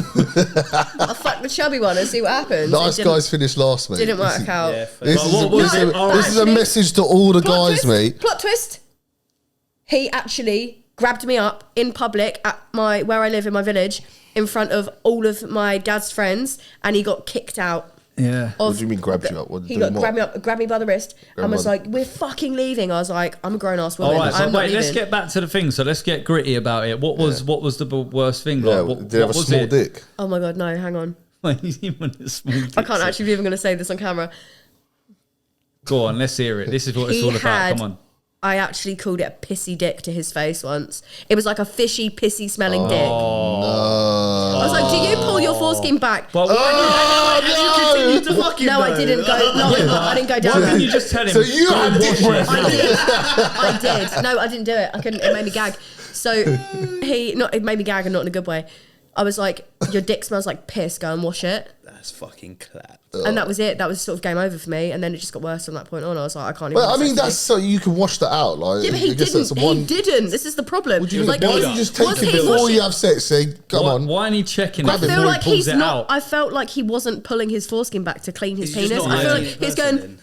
I'll fuck the chubby one and see what happens. Nice It didn't- guys finished last, mate. Didn't This work is- out. Yeah, This, But is, what a, was this, it? is, a, All this is a Actually- message to all the Plot guys, twist, mate. Plot twist. He actually grabbed me up in public at where I live in my village in front of all of my dad's friends, and he got kicked out. Yeah. What do you mean grabbed you up? What, He doing got what? grabbed me by the wrist, and was by like, "We're fucking leaving." I was like, "I'm a grown ass woman. All right, so I'm not wait, let's leaving." get back to the thing. So let's get gritty about it. What was the worst thing? Yeah, Like, what, did he have a was small it? dick? Oh my god, no! Hang on. Even a small dick, I can't so- actually believe I'm going to say this on camera. Go on, let's hear it. This is what it's He all about. had- Come on. I actually called it a pissy dick to his face once. It was like a fishy, pissy smelling dick. I was like, "Do you pull your foreskin back?" But Oh, You to fuck him, No, I though. didn't go. No, I didn't go down why there. didn't you just tell him? So you go had and dick wash it? breath. I did. No, I didn't do it. I couldn't. It made me gag. So it made me gag and not in a good way. I was like, "Your dick smells like piss. Go and wash it." That's fucking clap. And that was it. That was sort of game over for me. And then it just got worse from that point on. I was like, I can't even. Well, I have mean, sex that's so you can wash that out. Like, with you. Yeah, but he I guess that's didn't. the one. He didn't. This is the problem. What do you mean? Like, Why was- don't you just take was it he before washing- you have sex? Say, come on. Why ain't he checking Grab it it I before feel he like pulls he's it not. out? I felt like he wasn't pulling his foreskin back to clean his He's just penis. not I feel a like hygienic he was person going, then.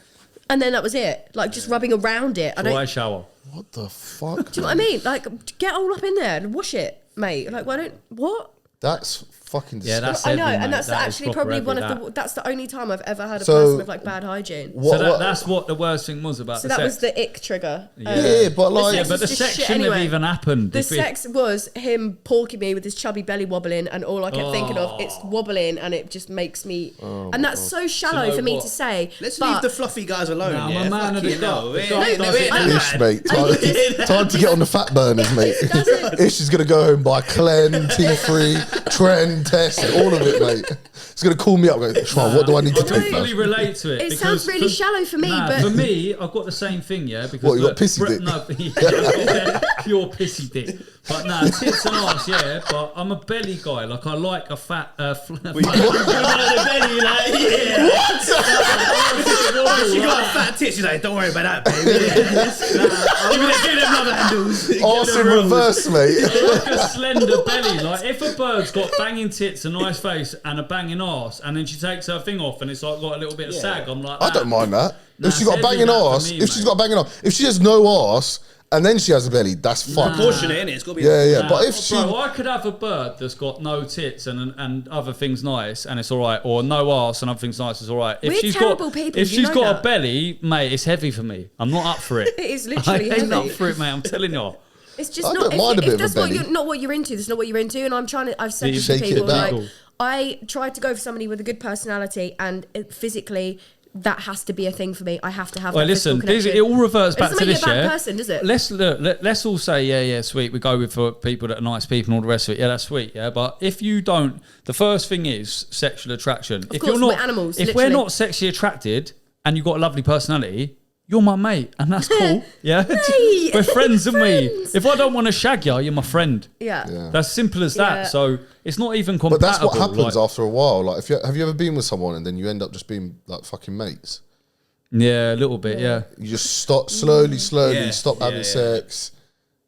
and then that was it. Like just rubbing around it. I don't. Dry Do shower. What the fuck? you know what I mean? Like get all up in there and wash it, mate. Like why don't what? That's fucking Yeah, disgusting. that's I know, heavy, and mate. that's That is actually proper probably heavy, one of that. the. That's the only time I've ever had a So- person with like bad hygiene. What- So what- that's what the worst thing was about So the that was sex. the ick trigger. Yeah, but like, Yeah, sex but the was just sex shit shouldn't have anyway. even happened. The if it- sex was him porking me with his chubby belly wobbling, and all I kept thinking of, it's Oh. wobbling, and it just makes me. and that's so shallow Do you know for me what? to say. Let's but leave the fluffy guys alone. Nah, I'm yeah? a man of the Fucking God. hell. The We're- God we're- does we're it. not Ish, mad. mate. Time to get on the fat burners, mate. Ish is gonna go home buy Clen, T3, Trend, Test, all of it, mate. He's gonna call me up. Go, Sean, what do I need to I can take fully now? relate to it. It because sounds really shallow for me, but- for me, I've got the same thing, yeah. Because What, you got look, pissy dick? No, yeah, pure pissy dick. But no, tits and arse, yeah. But I'm a belly guy. Like I like a fat. belly, like, yeah. She got a fat tit. She's like, don't worry about that, baby. Give me them love handles. Arse in reverse, mate. like a slender belly. Like if a bird's got banging tits, a nice face, and a banging arse, and then she takes her thing off, and it's like got a little bit of sag. I'm like, I don't mind that. Nah, If she's got a it's banging heavy, that for arse, me, if she's mate. got a banging arse, if she has no arse and then she has a belly, that's fine. Proportionate, innit? It's got to be. Yeah. Nah, But if she, bro, I could have a bird that's got no tits and other things nice and it's all right, or no arse and other things nice, it's all right. If We're she's terrible got, people, if you she's know got that. a belly, mate, it's heavy for me. I'm not up for it. It is I literally ain't up heavy. for it, mate. I'm telling you. It's just I not. don't mind a bit If of a that's belly. not what you're into, that's not what you're into. And I'm trying to. I've said this Shake to it people back. like, I tried to go for somebody with a good personality, and physically, that has to be a thing for me. I have to have. Well, that listen, connection. it all reverts back to this. It doesn't make you a bad person, does it? Let's all say, yeah, sweet. We go with for people that are nice people and all the rest of it. Yeah, that's sweet. Yeah, but if you don't, the first thing is sexual attraction. Of course, we're animals. If we're not sexually attracted and you've got a lovely personality, you're my mate, and that's cool. Yeah, Mate, we're friends, aren't we? If I don't want to shag you, you're my friend. Yeah. That's simple as that. Yeah. So it's not even compatible. But that's what happens after a while. Like, have you ever been with someone and then you end up just being like fucking mates? Yeah, a little bit. Yeah. You just stop slowly, stop having sex.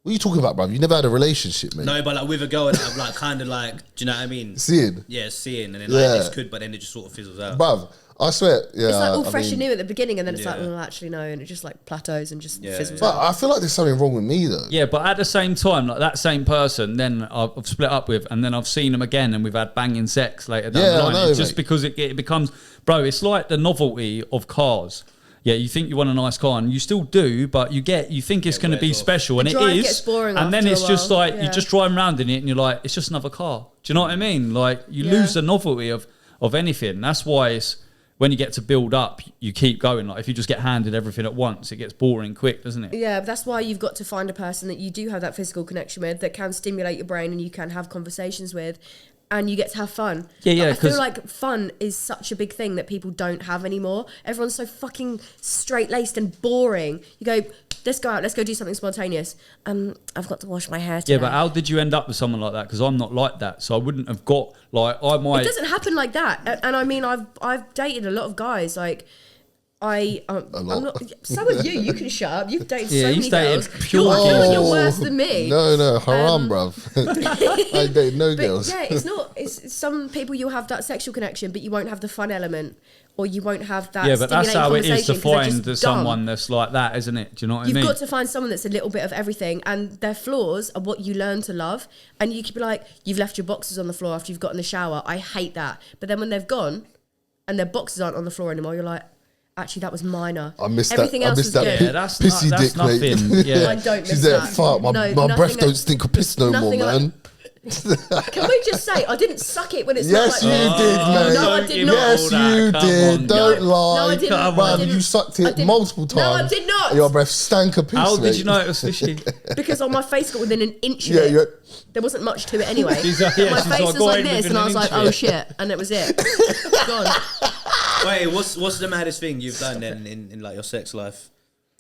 What are you talking about, bruv? You never had a relationship, mate. No, but like with a girl that I'm like kind of like, do you know what I mean? Seeing. Yeah, seeing, and then like it's good, but then it just sort of fizzles out. Bruv, I swear, yeah. It's like all fresh and new at the beginning, and then it's like, well, actually no, and it just like plateaus and just fizzles But out. I feel like there's something wrong with me though. Yeah, but at the same time, like that same person, then I've split up with, and then I've seen them again, and we've had banging sex later down the line. I know, It's just mate. because it becomes, bro. It's like the novelty of cars. Yeah, you think you want a nice car, and you still do, but you think it's going to be special, and The it drive is. gets boring and then after a it's just while, like yeah. you're just driving around in it, and you're like, it's just another car. Do you know what I mean? Like you lose the novelty of anything. That's why it's when you get to build up, you keep going. Like if you just get handed everything at once, it gets boring quick, doesn't it? Yeah, but that's why you've got to find a person that you do have that physical connection with, that can stimulate your brain and you can have conversations with, and you get to have fun. Yeah, I feel like fun is such a big thing that people don't have anymore. Everyone's so fucking straight-laced and boring. You go, let's go out, let's go do something spontaneous. I've got to wash my hair today. Yeah, but how did you end up with someone like that? Because I'm not like that, so I wouldn't have got like I might. It doesn't happen like that. And I mean, I've dated a lot of guys. Like I'm not. So have you. You can shut up. You've dated so many girls. You're worse than me. No, haram, bruv. I date no girls. Yeah, it's not. It's some people you'll have that sexual connection, but you won't have the fun element, or you won't have that. Yeah, but that's how it is to find dumb. someone that's like that, isn't it? Do you know what I mean? You've got to find someone that's a little bit of everything, and their flaws are what you learn to love. And you could be like, you've left your boxes on the floor after you've got in the shower. I hate that. But then when they've gone, and their boxes aren't on the floor anymore, you're like, actually, that was minor. I missed Everything that. I else missed was that good. Yeah, that's pissy not- dick, that's mate. nothing. Yeah. I don't miss She's there. that. Fuck, my No, breath don't stink of piss no more, nothing man. Can we just say I didn't suck it when it's Yes, not you like did, mate. No, I did not. Yes, All you that. did. Come Don't on. lie. No, I didn't. Bruv, I didn't. you sucked I it didn't. multiple times. No, I did not. Your breath stank of piss, How did mate. you know it was fishy? because on my face got within an inch of Yeah, it. yeah. There wasn't much to it anyway. She's like, But yeah, my she's face like, was go like ahead this, with and I an was like, inch of "Oh it." shit!" And it was it. Gone. Wait, what's the maddest thing you've done then in like your sex life?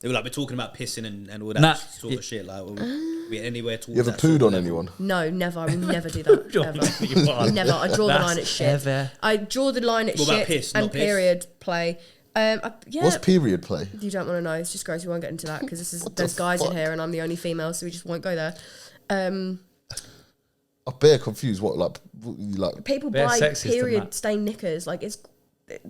They were like, we're talking about pissing and all that Nah. sort of shit. Like, we anywhere towards You ever that sort pooed of on level? anyone? No, never. I will never do that. Ever. Never. I draw the That's line at shit. ever. I draw the line at What about shit piss, and not piss? period play. Yeah. What's period play? You don't want to know. It's just gross. We won't get into that because the there's guys in fuck? here and I'm the only female, so we just won't go there. I'm bare confused. What, like People They're buy sexist and period that. stained knickers. Like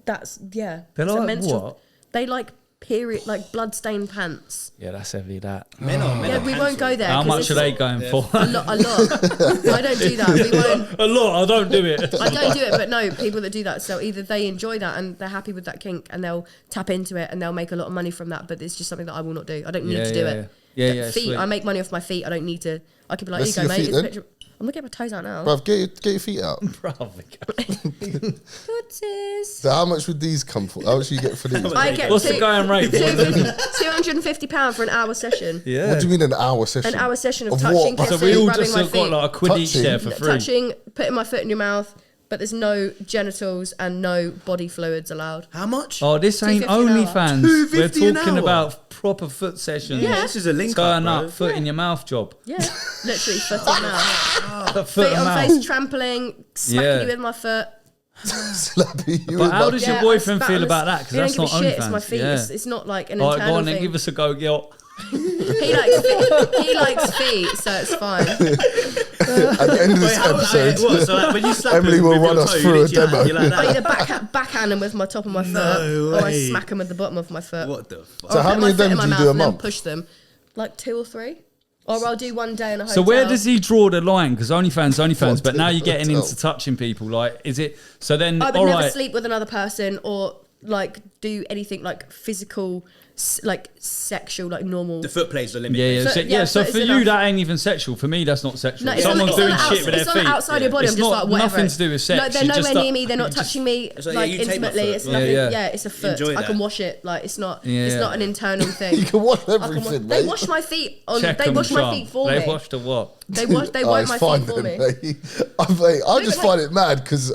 that's yeah. They're It's a like menstrual- what? They like period, like blood stained pants. Yeah, that's heavy. That. Men are Yeah, we won't go there. How 'cause much are it's they going for? A lot. I don't do that. We won't. A lot. I don't do it. I don't do it, but no, people that do that, so either they enjoy that and they're happy with that kink and they'll tap into it and they'll make a lot of money from that, but it's just something that I will not do. I don't need to do it. Yeah, Feet, sweet. I make money off my feet. I don't need to. I could be like, Let's here you go, see mate. your It's a feet picture. I'm gonna get my toes out now. bruv, get your feet out. Footies. So how much would these come for? How much do you get for these? I get What's the going rate? £250 for an hour session. Yeah. What do you mean an hour session? An hour session of Of touching, what? kissing, So we all grabbing just my have got feet, like a quid each Touching. there for free. touching, putting my foot in your mouth, but there's no genitals and no body fluids allowed. How much? Oh, this ain't $2.50 an hour. OnlyFans. We're $2.50 an talking hour. about proper foot sessions. Yeah. This is a link Turn up, up, bro. foot in your mouth job. Yeah, literally foot in mouth. Foot Feet and on mouth. face, trampling, smacking Yeah. you with my foot. Slapping you But with how my- does your boyfriend I spat feel on about his- that? Because he that's don't not give a shit. OnlyFans. It's my feet. Yeah. It's not like an All right, internal go on then, thing. give us a go, girl. He likes feet, so it's fine. At the end of this episode, What, so like, when you slap Emily him will with run your us toe, through you a literally demo. like- you're like I that. either backhand him with my top of my foot, No or I way. smack him with the bottom of my foot. What the fuck? So Or I how put many my of foot them in my do you mouth do a and then month? push them, like 2 or 3. Or I'll do one day in a hotel. So where does he draw the line? Because OnlyFans, What but now you're getting hotel? into touching people. Like, is it? So then, I would all never right. sleep with another person or like do anything like physical, like sexual, like normal. The foot plays the limit. So for you, that ain't even sexual. For me, that's not sexual. No, someone's doing shit with their feet. It's not outside your body. It's I'm just not like, whatever. nothing to do with sex. No, they're nowhere near me. They're not touching me like intimately. It's nothing. Yeah, it's a foot. I can wash it. Like it's not. It's not an internal thing. You can wash everything. They wash my feet. They wash my feet for me. They washed the what? They wipe my feet for me. I just find it mad because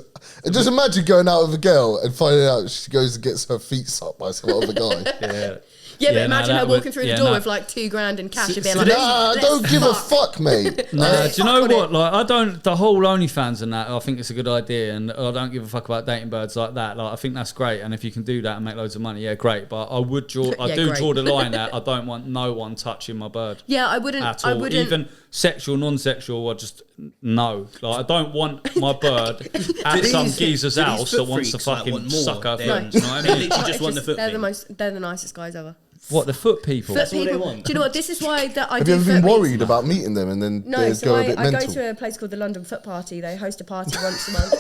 just imagine going out with a girl and finding out she goes and gets her feet sucked by some other guy. Yeah, but imagine her walking through the door with like $2,000 in cash and being like, "Nah, don't give a fuck, mate." Do you know what? Like, I don't. The whole OnlyFans and that, I think it's a good idea, and I don't give a fuck about dating birds like that. Like, I think that's great, and if you can do that and make loads of money, yeah, great. But I would draw. I do draw the line at I don't want no one touching my bird. Yeah, I wouldn't. At all. Even sexual, non-sexual, I just no. Like, I don't want my bird at some geezer's house that wants to fucking suck her. No, you know what I mean? They just want the foot. They're the nicest guys ever. What, the foot people? That's all they want. Do you know what? This is why that I Have do. you ever been foot worried meets. about meeting them and then No, they so go a bit I go mental? to a place called the London Foot Party. They host a party once a month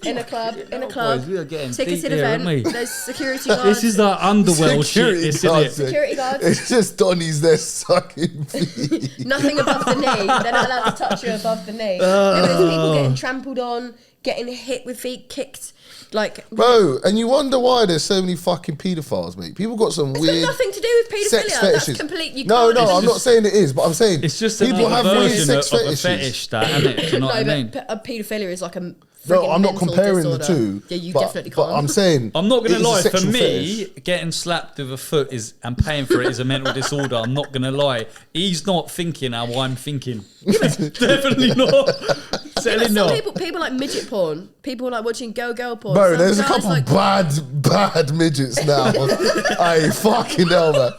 in a club. Boys, we are getting Ticketed deep here, event. aren't we? There's security guards. This is like underworld shit, isn't it? Security guards. It's just Donnie's there sucking feet. Nothing above the knee. They're not allowed to touch you above the knee. There's people getting trampled on, getting hit with feet, kicked. Like, bro, and you wonder why there's so many fucking paedophiles, mate. People got some weird. It's got nothing to do with paedophilia. Sex fetishes. That's complete. No, I'm not saying it is, but I'm saying it's just people have weird sex of fetishes. a fetish, that, isn't it? Do you know what I mean? But a paedophilia is like a. No, I'm not comparing disorder. the two. Yeah, you but, definitely can't. But I'm saying, I'm not going to lie. For me, fetish. getting slapped with a foot and paying for it is a mental disorder. I'm not going to lie. He's not thinking how I'm thinking. Definitely not. People like midget porn. People like watching girl porn. Bro, Some there's a guys couple bad midgets now. Hey, fucking hell, man.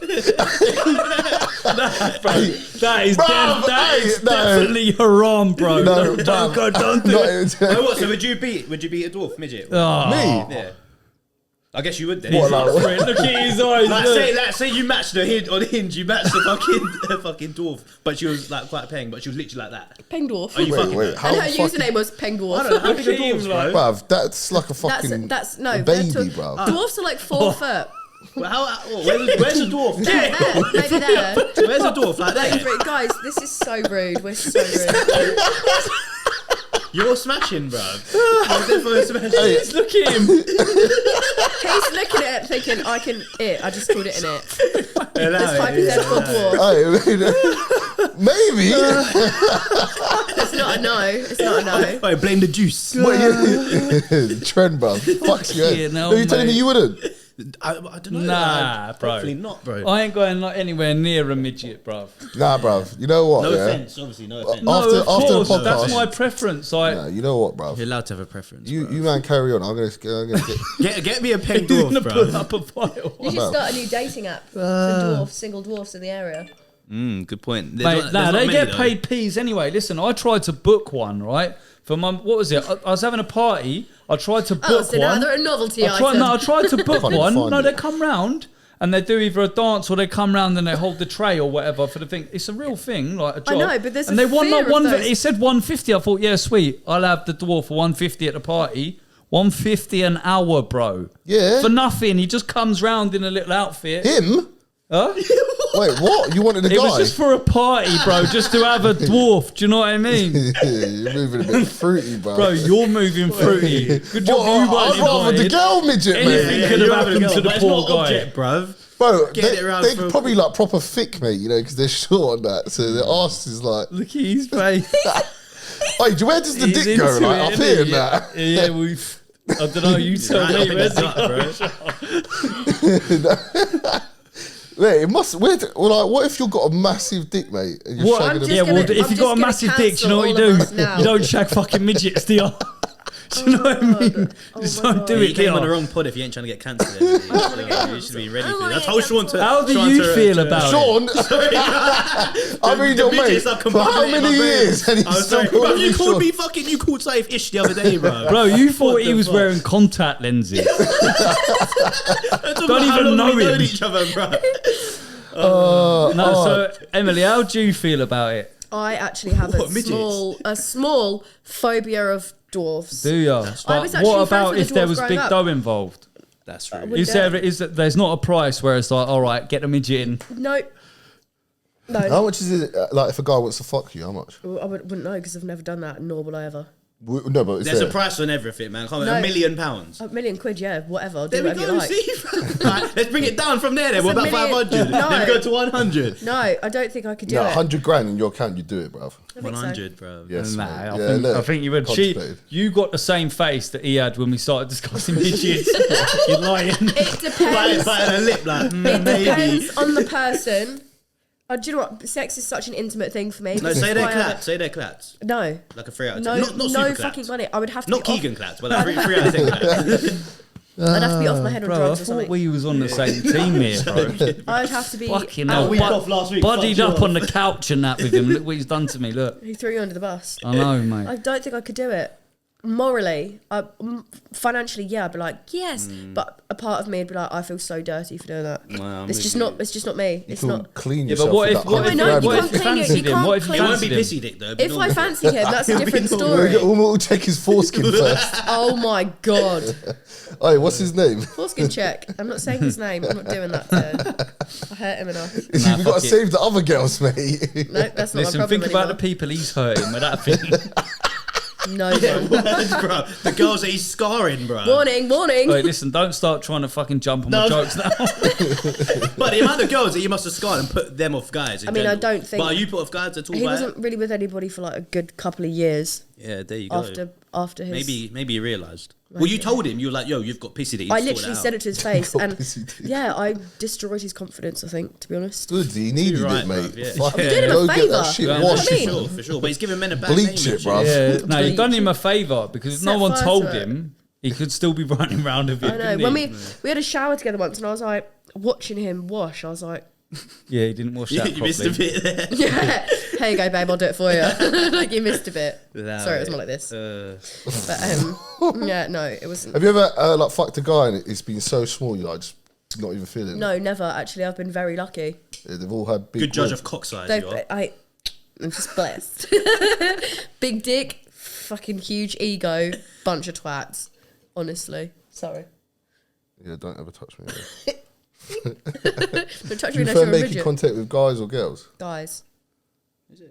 That is definitely haram, bro. No, don't do it. What? So would you beat a dwarf midget? Me? Yeah. I guess you would then. What, like, Look at his eyes. Let's say you matched the Hinge, you matched the fucking dwarf, but she was like quite peng, but she was literally like that. Peng dwarf. Are you fucking? Wait, And her username was Peng dwarf. I don't know. How big are dwarves, bro? Bruv, that's like a fucking That's baby, bruv. Dwarfs are like 4 foot. Well, where's the dwarf? There, maybe there. Where's the dwarf? Like there? Guys, this is so rude. We're so rude. You're smashing, bro. Hey, Look at him. He's looking at it thinking, I just called it an it. This hypothetical dwarf. Hey, maybe. It's not a no. It's not a no. Wait, blame the juice. Trend, bruv. Fuck you. Yeah, no, Are you telling me mate. you wouldn't? I don't know. Nah, bro. Hopefully not, bro. I ain't going like anywhere near a midget, bro. Nah, bruv. You know what? No yeah? offense, obviously, no offense. After of the course, podcast, that's my preference. nah, you know what, bruv? You're allowed to have a preference. You man, carry on. I'm gonna get. get me a peng He's gonna dwarf, put bro. up a file. You should start a new dating app for single dwarfs in the area. Good point. Mate, they get paid peas anyway. Listen, I tried to book one, right? For my, what was it? I was having a party. I tried to book so one. now they're a novelty I item. tried to book Funny, one. funny. No, they come round and they do either a dance or they come round and they hold the tray or whatever for the thing. It's a real thing, like a job. I know, but there's and a they won fear like of one. those. It said 150. I thought, yeah, sweet. I'll have the dwarf for 150 at the party. 150 an hour, bro. Yeah. For nothing. He just comes round in a little outfit. Him? Huh? Wait, what? You wanted a guy? It was just for a party, bro, just to have a dwarf. Do you know what I mean? You're moving a bit fruity, bro. Bro, you're moving fruity. Good job you I'd weren't rather the invited. girl midget, Anything mate. could have happened to the But it's poor not guy. object, bruv. Bro, Get it around they for- probably like proper thick, mate, you know, because they're short on that. So their arse is like. Look at his face. Wait, where does the He's dick go? into Like it, up isn't here he? and that? Yeah, I don't know, you tell Right me. up in Where's the gut, bro. Mate, it must. Like, what if you've got a massive dick, mate? And you're What? shagging just Yeah, gonna- well, if I'm you got a just massive gonna dick, do you know what you cancel all do? of us now. You don't shag fucking midgets, do you? Do you know what I mean? Just don't do You it, came on the Dion. wrong pod if you ain't trying to get cancelled. You should be ready for it. I told Sean to. How do Sean you to- feel to- about it? Sean, I mean, your mate, midgets are for how combined in many my brain. years? And I he's was still sorry, bro, calling you me called Sean. me fucking. You called Saif Ish the other day, bro. Bro, you thought What he the was fuck? wearing contact lenses. Don't even know him. each other, bro. No, so Emily, how do you feel about it? I actually have What, midgets? a small phobia of dwarfs. Do ya? I was But actually what friends about with if the there dwarf was growing big up. dough involved? That's true. Is that there's not a price where it's like, all right, get the midget in? No. No. How much is it? Like, if a guy wants to fuck you, how much? Well, I wouldn't know because I've never done that, nor will I ever. No, but There's a price on everything, man. Come on, No. £1 million. £1 million, yeah, whatever. I'll There do we whatever go, you like. see? Right, let's bring it down from there then. What It's about $1 million. 500? No. Then we go to 100. No, I don't think I could do No, it. 100 grand in your account, you do it, bruv. I think 100, bro. Yes, Nah, mate. I, Yeah, think, look, I think you would. contemplated. You got the same face that he had when we started discussing midgets. You're lying. It depends. Biting a lip like, It maybe. depends on the person. Do you know what? Sex is such an intimate thing for me. No, This say is they're why clats. Say they're clats. No. Like a 3 out of 10. No, Not no super fucking clats. money. I would have to Not be Keegan clats, but like 3 out of 10 clats. I'd have to be off my head on Bro, I drugs or thought something. we was on the same team here, bro. I'd have to be. Fucking out hell. of week my- off last week, Buddied fucked up you on off. the couch and that with him. Look what he's done to me, look. He threw you under the bus. I know, mate. I don't think I could do it. Morally, financially, yeah, I'd be like, yes. But a part of me would be like, I feel so dirty for doing that. Wow, It's just not. It's just not me. It's You not. clean Yeah, but yourself. what with if- that what if- 100 no, grand, you bruv. can't clean it. fancied You him? What can't if you It clean won't be fancied him? pissy dick though. If I fancy him, that's a different We'll story. check his foreskin first. Oh my god. Hey, what's his name? Foreskin check. I'm not saying his name. I'm not doing that to him. I hurt him enough. We've got to fuck it. save the other girls, mate. No, that's not Listen, my problem think about the anymore. people he's hurting with that thing. No, no. bro. The girls that he's scarring, bro. Warning, warning. Wait, listen, don't start trying to fucking jump on my jokes now. But the amount of girls that you must have scarred and put them off guys. I mean, I don't think- But are you put off guys at all? He by wasn't it? really with anybody for like a good couple of years Yeah, there you go. after his. Maybe he realised. Well, you told him. You were like, yo, you've got pissy that you I literally said it to his face, Got and pissy dick. yeah, I destroyed his confidence. I think, to be honest. Good, he needed You're right, it, mate. bruv, yeah. Fucking I'm doing him a go get favour. that shit Yeah, washed. I mean? For sure. But he's giving men a bad Bleach name it, and bruv. shit. Yeah, no, you've done him a favour because Set no one fire told to it. him he could still be running around with it. I know. When we had a shower together once, and I was like watching him wash. I was like, Yeah, he didn't wash that You missed a properly. bit there. yeah, here you go, babe. I'll do it for you. Like you missed a bit. Sorry, it was more like this. But yeah, no, it wasn't. Have you ever like fucked a guy and it's been so small you're like just not even feeling it? No, never. Actually, I've been very lucky. Yeah, they've all had big. Good judge wins. of cock size, They've, you are. I'm just blessed. Big dick, fucking huge ego, bunch of twats. Honestly, sorry. Yeah, don't ever touch me. mate. Don't touch Do me you unless prefer you're a making midget. contact with guys or girls? Guys,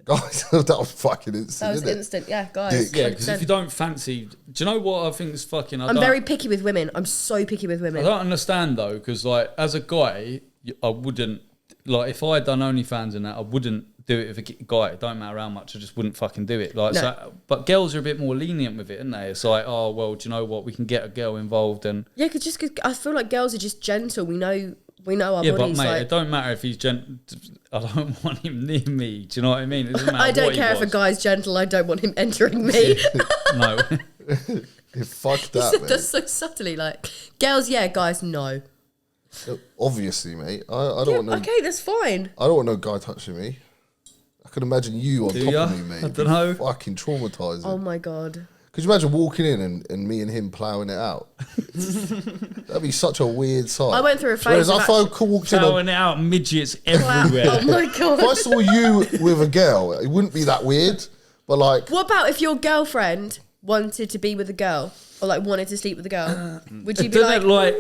Guys, that was fucking instant. that was isn't it? instant. Yeah, guys. Dick. Yeah, because if 100%. you don't fancy, do you know what I think is fucking? I'm very picky with women. I'm so picky with I women. don't understand though, because like as a guy, I wouldn't like if I had done OnlyFans and that, I wouldn't do it with a guy. It don't matter how much, I just wouldn't fucking do it. Like, No. so, but girls are a bit more lenient with it, aren't they? It's like, oh well, do you know what? We can get a girl involved and Yeah, because I feel like girls are just gentle. We know our yeah, but bodies. mate, like, it don't matter if he's I don't want him near me. Do you know what I mean? It doesn't matter I don't what he care if a was. guy's gentle. I don't want him entering me. No. Yeah, fuck He that, said mate. that so subtly. Like girls, yeah, guys, no. Obviously, mate. I don't want no. Okay, that's fine. I don't want no guy touching me. I can imagine you on Do top ya? of me, mate. I It'd be dunno. Fucking traumatizing. Oh my god. Could you imagine walking in and me and him ploughing it out? That'd be such a weird sight. I went through a phase Whereas of if I walked in, Throwing it out midgets Wow. everywhere. Oh my if I god. saw you with a girl, it wouldn't be that weird. But like, What about if your girlfriend wanted to be with a girl or like wanted to sleep with a girl? Would you It be doesn't like,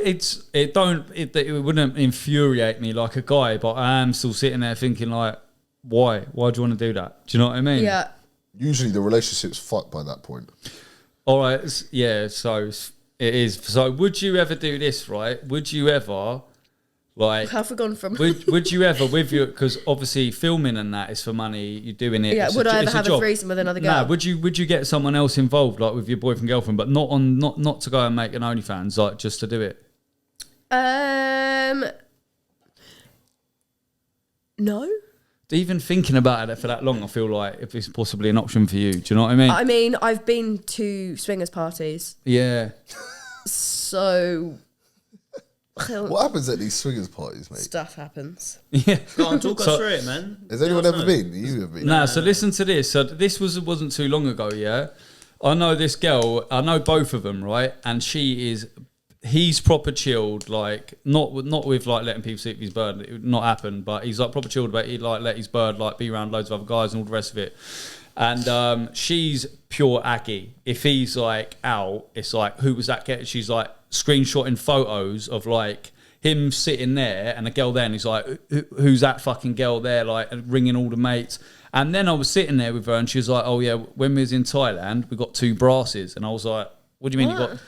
it wouldn't infuriate me like a guy, but I am still sitting there thinking like, why do you want to do that? Do you know what I mean? yeah? usually the relationship's fucked by that point. All right. Yeah. So it is. So would you ever do this? Right? Would you ever like? Have we gone from? Would you ever with your because obviously filming and that is for money. You're doing it. Yeah. it's Would I ever it's have a job. threesome with another Nah, girl? would you get someone else involved, like with your boyfriend, girlfriend, but not to go and make an OnlyFans, like just to do it? No. Even thinking about it for that long, I feel like if it's possibly an option for you, do you know what I mean? I mean, I've been to swingers parties, Yeah. so What happens at these swingers parties, mate? stuff happens. Yeah. Go on, talk us So- through it, man. Has anyone Let us ever know. been? You have been? Nah, so listen to this. So this wasn't too long ago, yeah? I know this girl, I know both of them, right? And he's proper chilled, like not with like letting people sleep with his bird, it would not happen, but he's like proper chilled, but he'd like let his bird like be around loads of other guys and all the rest of it. And she's pure Aggie. If he's like out, it's like, who was that get? She's like, screenshotting photos of like him sitting there and a girl there, and he's like, who's that fucking girl there, like ringing all the mates. And then I was sitting there with her and she was like, oh yeah, when we was in Thailand we got 2 brasses. And I was like, what do you mean you got?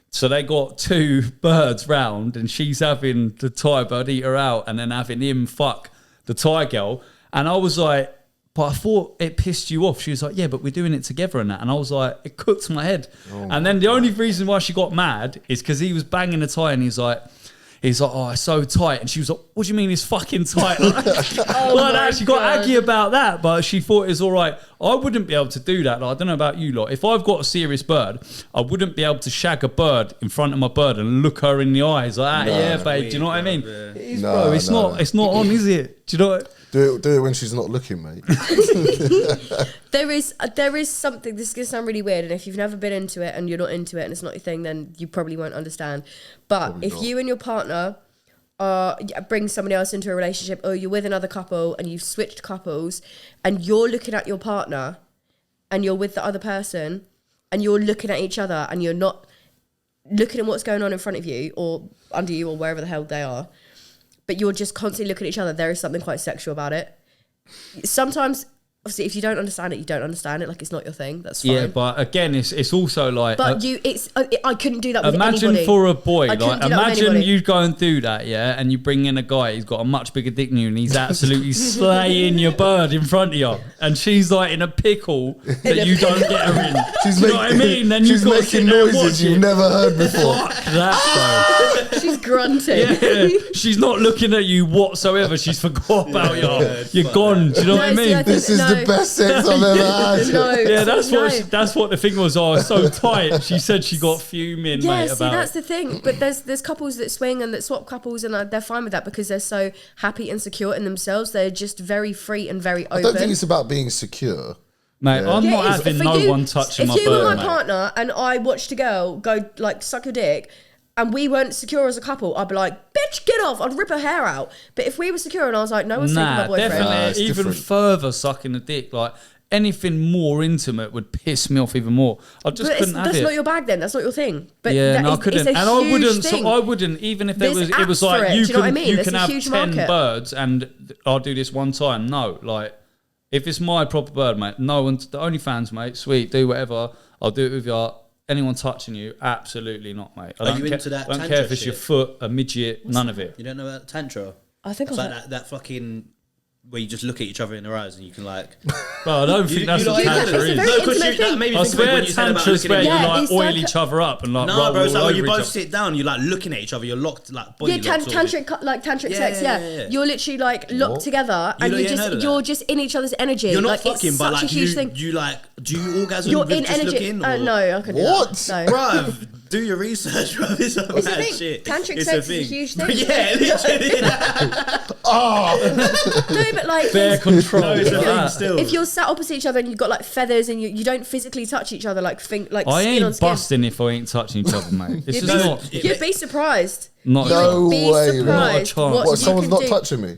So they got 2 birds round and she's having the Thai bird eat her out and then having him fuck the Thai girl. And I was like, but I thought it pissed you off. She was like, yeah, but we're doing it together and that. And I was like, it cooked my head. And then the only reason why she got mad is because he was banging the Thai and he's like, oh, it's so tight. And she was like, what do you mean it's fucking tight? Like that. She got aggy about that, but she thought it was all right. I wouldn't be able to do that. Like, I don't know about you lot. If I've got a serious bird, I wouldn't be able to shag a bird in front of my bird and look her in the eyes like, yeah, babe. Do you know what I mean? It is, bro. It's not on, is it? Do you know what? Do it when she's not looking, mate. There is something, this is going to sound really weird, and if you've never been into it and you're not into it and it's not your thing, then you probably won't understand. But probably if not. You and your partner bring somebody else into a relationship, or you're with another couple and you've switched couples and you're looking at your partner and you're with the other person and you're looking at each other and you're not looking at what's going on in front of you or under you or wherever the hell they are, but you're just constantly looking at each other, there is something quite sexual about it. Sometimes, obviously, if you don't understand it, you don't understand it. Like, it's not your thing. That's fine. Yeah, but again, it's also like. But I couldn't do that with imagine anybody. For a boy, like imagine you go and do that, yeah, and you bring in a guy who's got a much bigger dick than you, and he's absolutely slaying your bird in front of you, and she's like in a pickle that you don't get her in. Do you know what I mean? Then she's making noises you've never heard before. Fuck that, bro. She's grunting. Yeah, she's not looking at you whatsoever. She's forgot about you. You're gone. Do you know what I mean? This is the best sex I've ever had. Yeah, that's what the thing was. Oh, it's so tight. She said she got fuming, mate. Yeah, see, that's the thing. But there's couples that swing and that swap couples, and they're fine with that because they're so happy and secure in themselves. They're just very free and very open. I don't think it's about being secure. Mate, I'm not having no one touching my bird. If you were my partner and I watched a girl go like suck your dick, and we weren't secure as a couple, I'd be like, bitch, get off. I'd rip her hair out. But if we were secure and I was like, no one's taking my boyfriend. Definitely even further sucking the dick. Like, anything more intimate would piss me off even more. I just couldn't have it. That's not your bag then. That's not your thing. But yeah, no, I couldn't. And I wouldn't. So I wouldn't, even if there was, it was like, you can have 10 birds and I'll do this one time. No, like, if it's my proper bird, mate, no one, the OnlyFans, mate, sweet, do whatever. I'll do it with you. Anyone touching you, absolutely not, mate. I don't care if it's your foot, a midget, none of it. You don't know about tantra? I think it's like that fucking where you just look at each other in the eyes and you can like. Bro, I don't think that's what tantra is. No, because maybe I swear tantra's where you like oil each other up and like. No, bro, it's like when you both sit down, you're like looking at each other, you're locked like body locks. Yeah, tantric sex. Yeah, you're literally like locked together and you're just in each other's energy. You're not fucking, but like you like. Do you orgasm? You're in energy. No, I couldn't. What, bruv? Do your research, bro. It's a mad shit. Tantric sex is a huge thing. Yeah, literally. No, but like bare control. No, it's a thing still. If you're sat opposite each other and you've got like feathers and you don't physically touch each other, like I ain't busting if I ain't touching each other, mate. It's just not. You'd be surprised. No way. Surprised what someone's not touching me?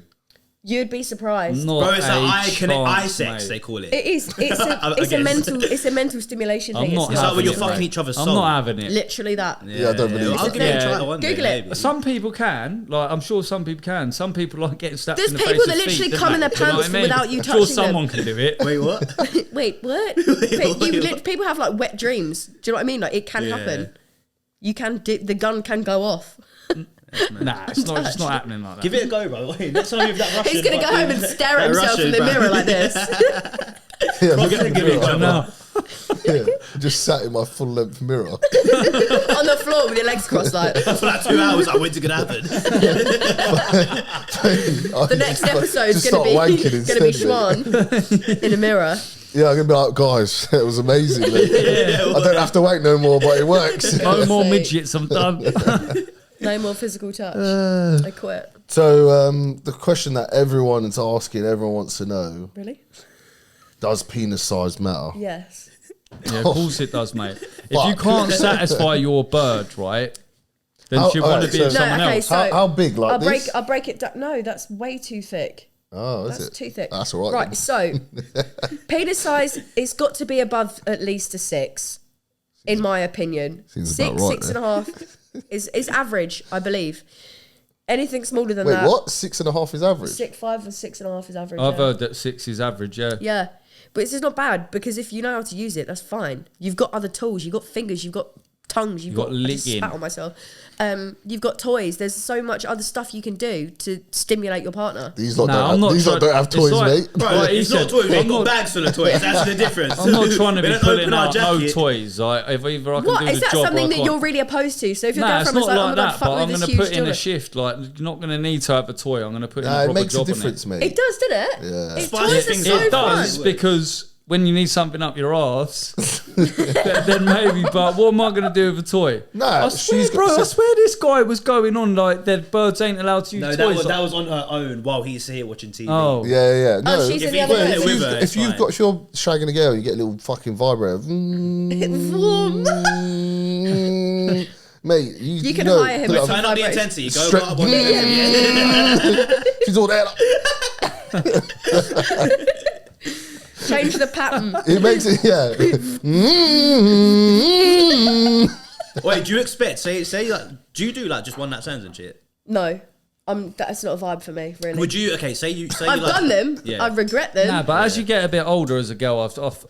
You'd be surprised. Bro, it's like eye sex, they call it. It is. It's a mental stimulation thing. It's like when you're fucking each other's soul. I'm not having it. Literally that. Yeah, I don't believe it. I'll give it a try one day. Google it. Some people can. Like, I'm sure some people can. Some people like getting slapped in the face. There's people that literally come in their pants without you touching them. I'm sure someone can do it. Wait, what? Wait, what? People have like wet dreams. Do you know what I mean? Like, it can happen. You can. The gun can go off. Nah, it's not happening like that. Give it a go, bro. Wait, next time you have that Russian. He's gonna go home and stare at himself in the mirror like this. Yeah, I'm gonna give it a go now. Yeah, just sat in my full length mirror on the floor with your legs crossed, like for like 2 hours. Like, when's it gonna happen? The next episode's gonna be Schwan in a mirror. Yeah, I'm gonna be like, guys, it was amazing. I don't have to wank no more, but it works. No more midgets, I'm done. No more physical touch. I quit. So the question that everyone is asking, everyone wants to know. Really? Does penis size matter? Yes. Yeah, of course it does, mate. If you can't satisfy your bird, right, then she want to be with someone else. So how big? Like this? I'll break it down. No, that's way too thick. Oh, that's too thick. That's all right. Right, so penis size, it's got to be above at least a 6, in my opinion. Seems 6, about right, 6.5. is average, I believe. Anything smaller than Wait, that. what? 6.5 is average? 5 or 6.5 is average. I've heard that 6 is average, yeah. Yeah. But it's just not bad because if you know how to use it, that's fine. You've got other tools. You've got fingers. You've got tongues. You've got I just spat on myself. You've got toys. There's so much other stuff you can do to stimulate your partner. These lot don't have toys, mate. Bro, it's not toys. We've got bags full of toys. That's the difference. I'm not trying to be pulling out no toys. If either I can do the job. What is that something that you're really opposed to? So if your girlfriend was like, "Oh my god, fuck I'm with going this to huge put in a door." shift. Like, you're not going to need to have a toy. I'm going to put in a proper It makes job a difference, mate. It does, doesn't it? Yeah. Toys are so It fun. does because when you need something up your arse, then maybe. But what am I going to do with a toy? Nah, I swear this guy was going on like that. Birds ain't allowed to use toys. No, that was on her own while he's here watching TV. Oh, Yeah. No, she's in the other room. if you're shagging a girl, you get a little fucking vibrator. Mate, you can know, hire him. Turn up the intensity. Go Straight- up one. She's all there. Change the pattern. It makes it, yeah. Wait, do you expect? Say, like, do you do like just one night stands and shit? No, that's not a vibe for me. Really. Would you? Okay, I've done them. Yeah. I regret them. Nah, but as you get a bit older as a girl,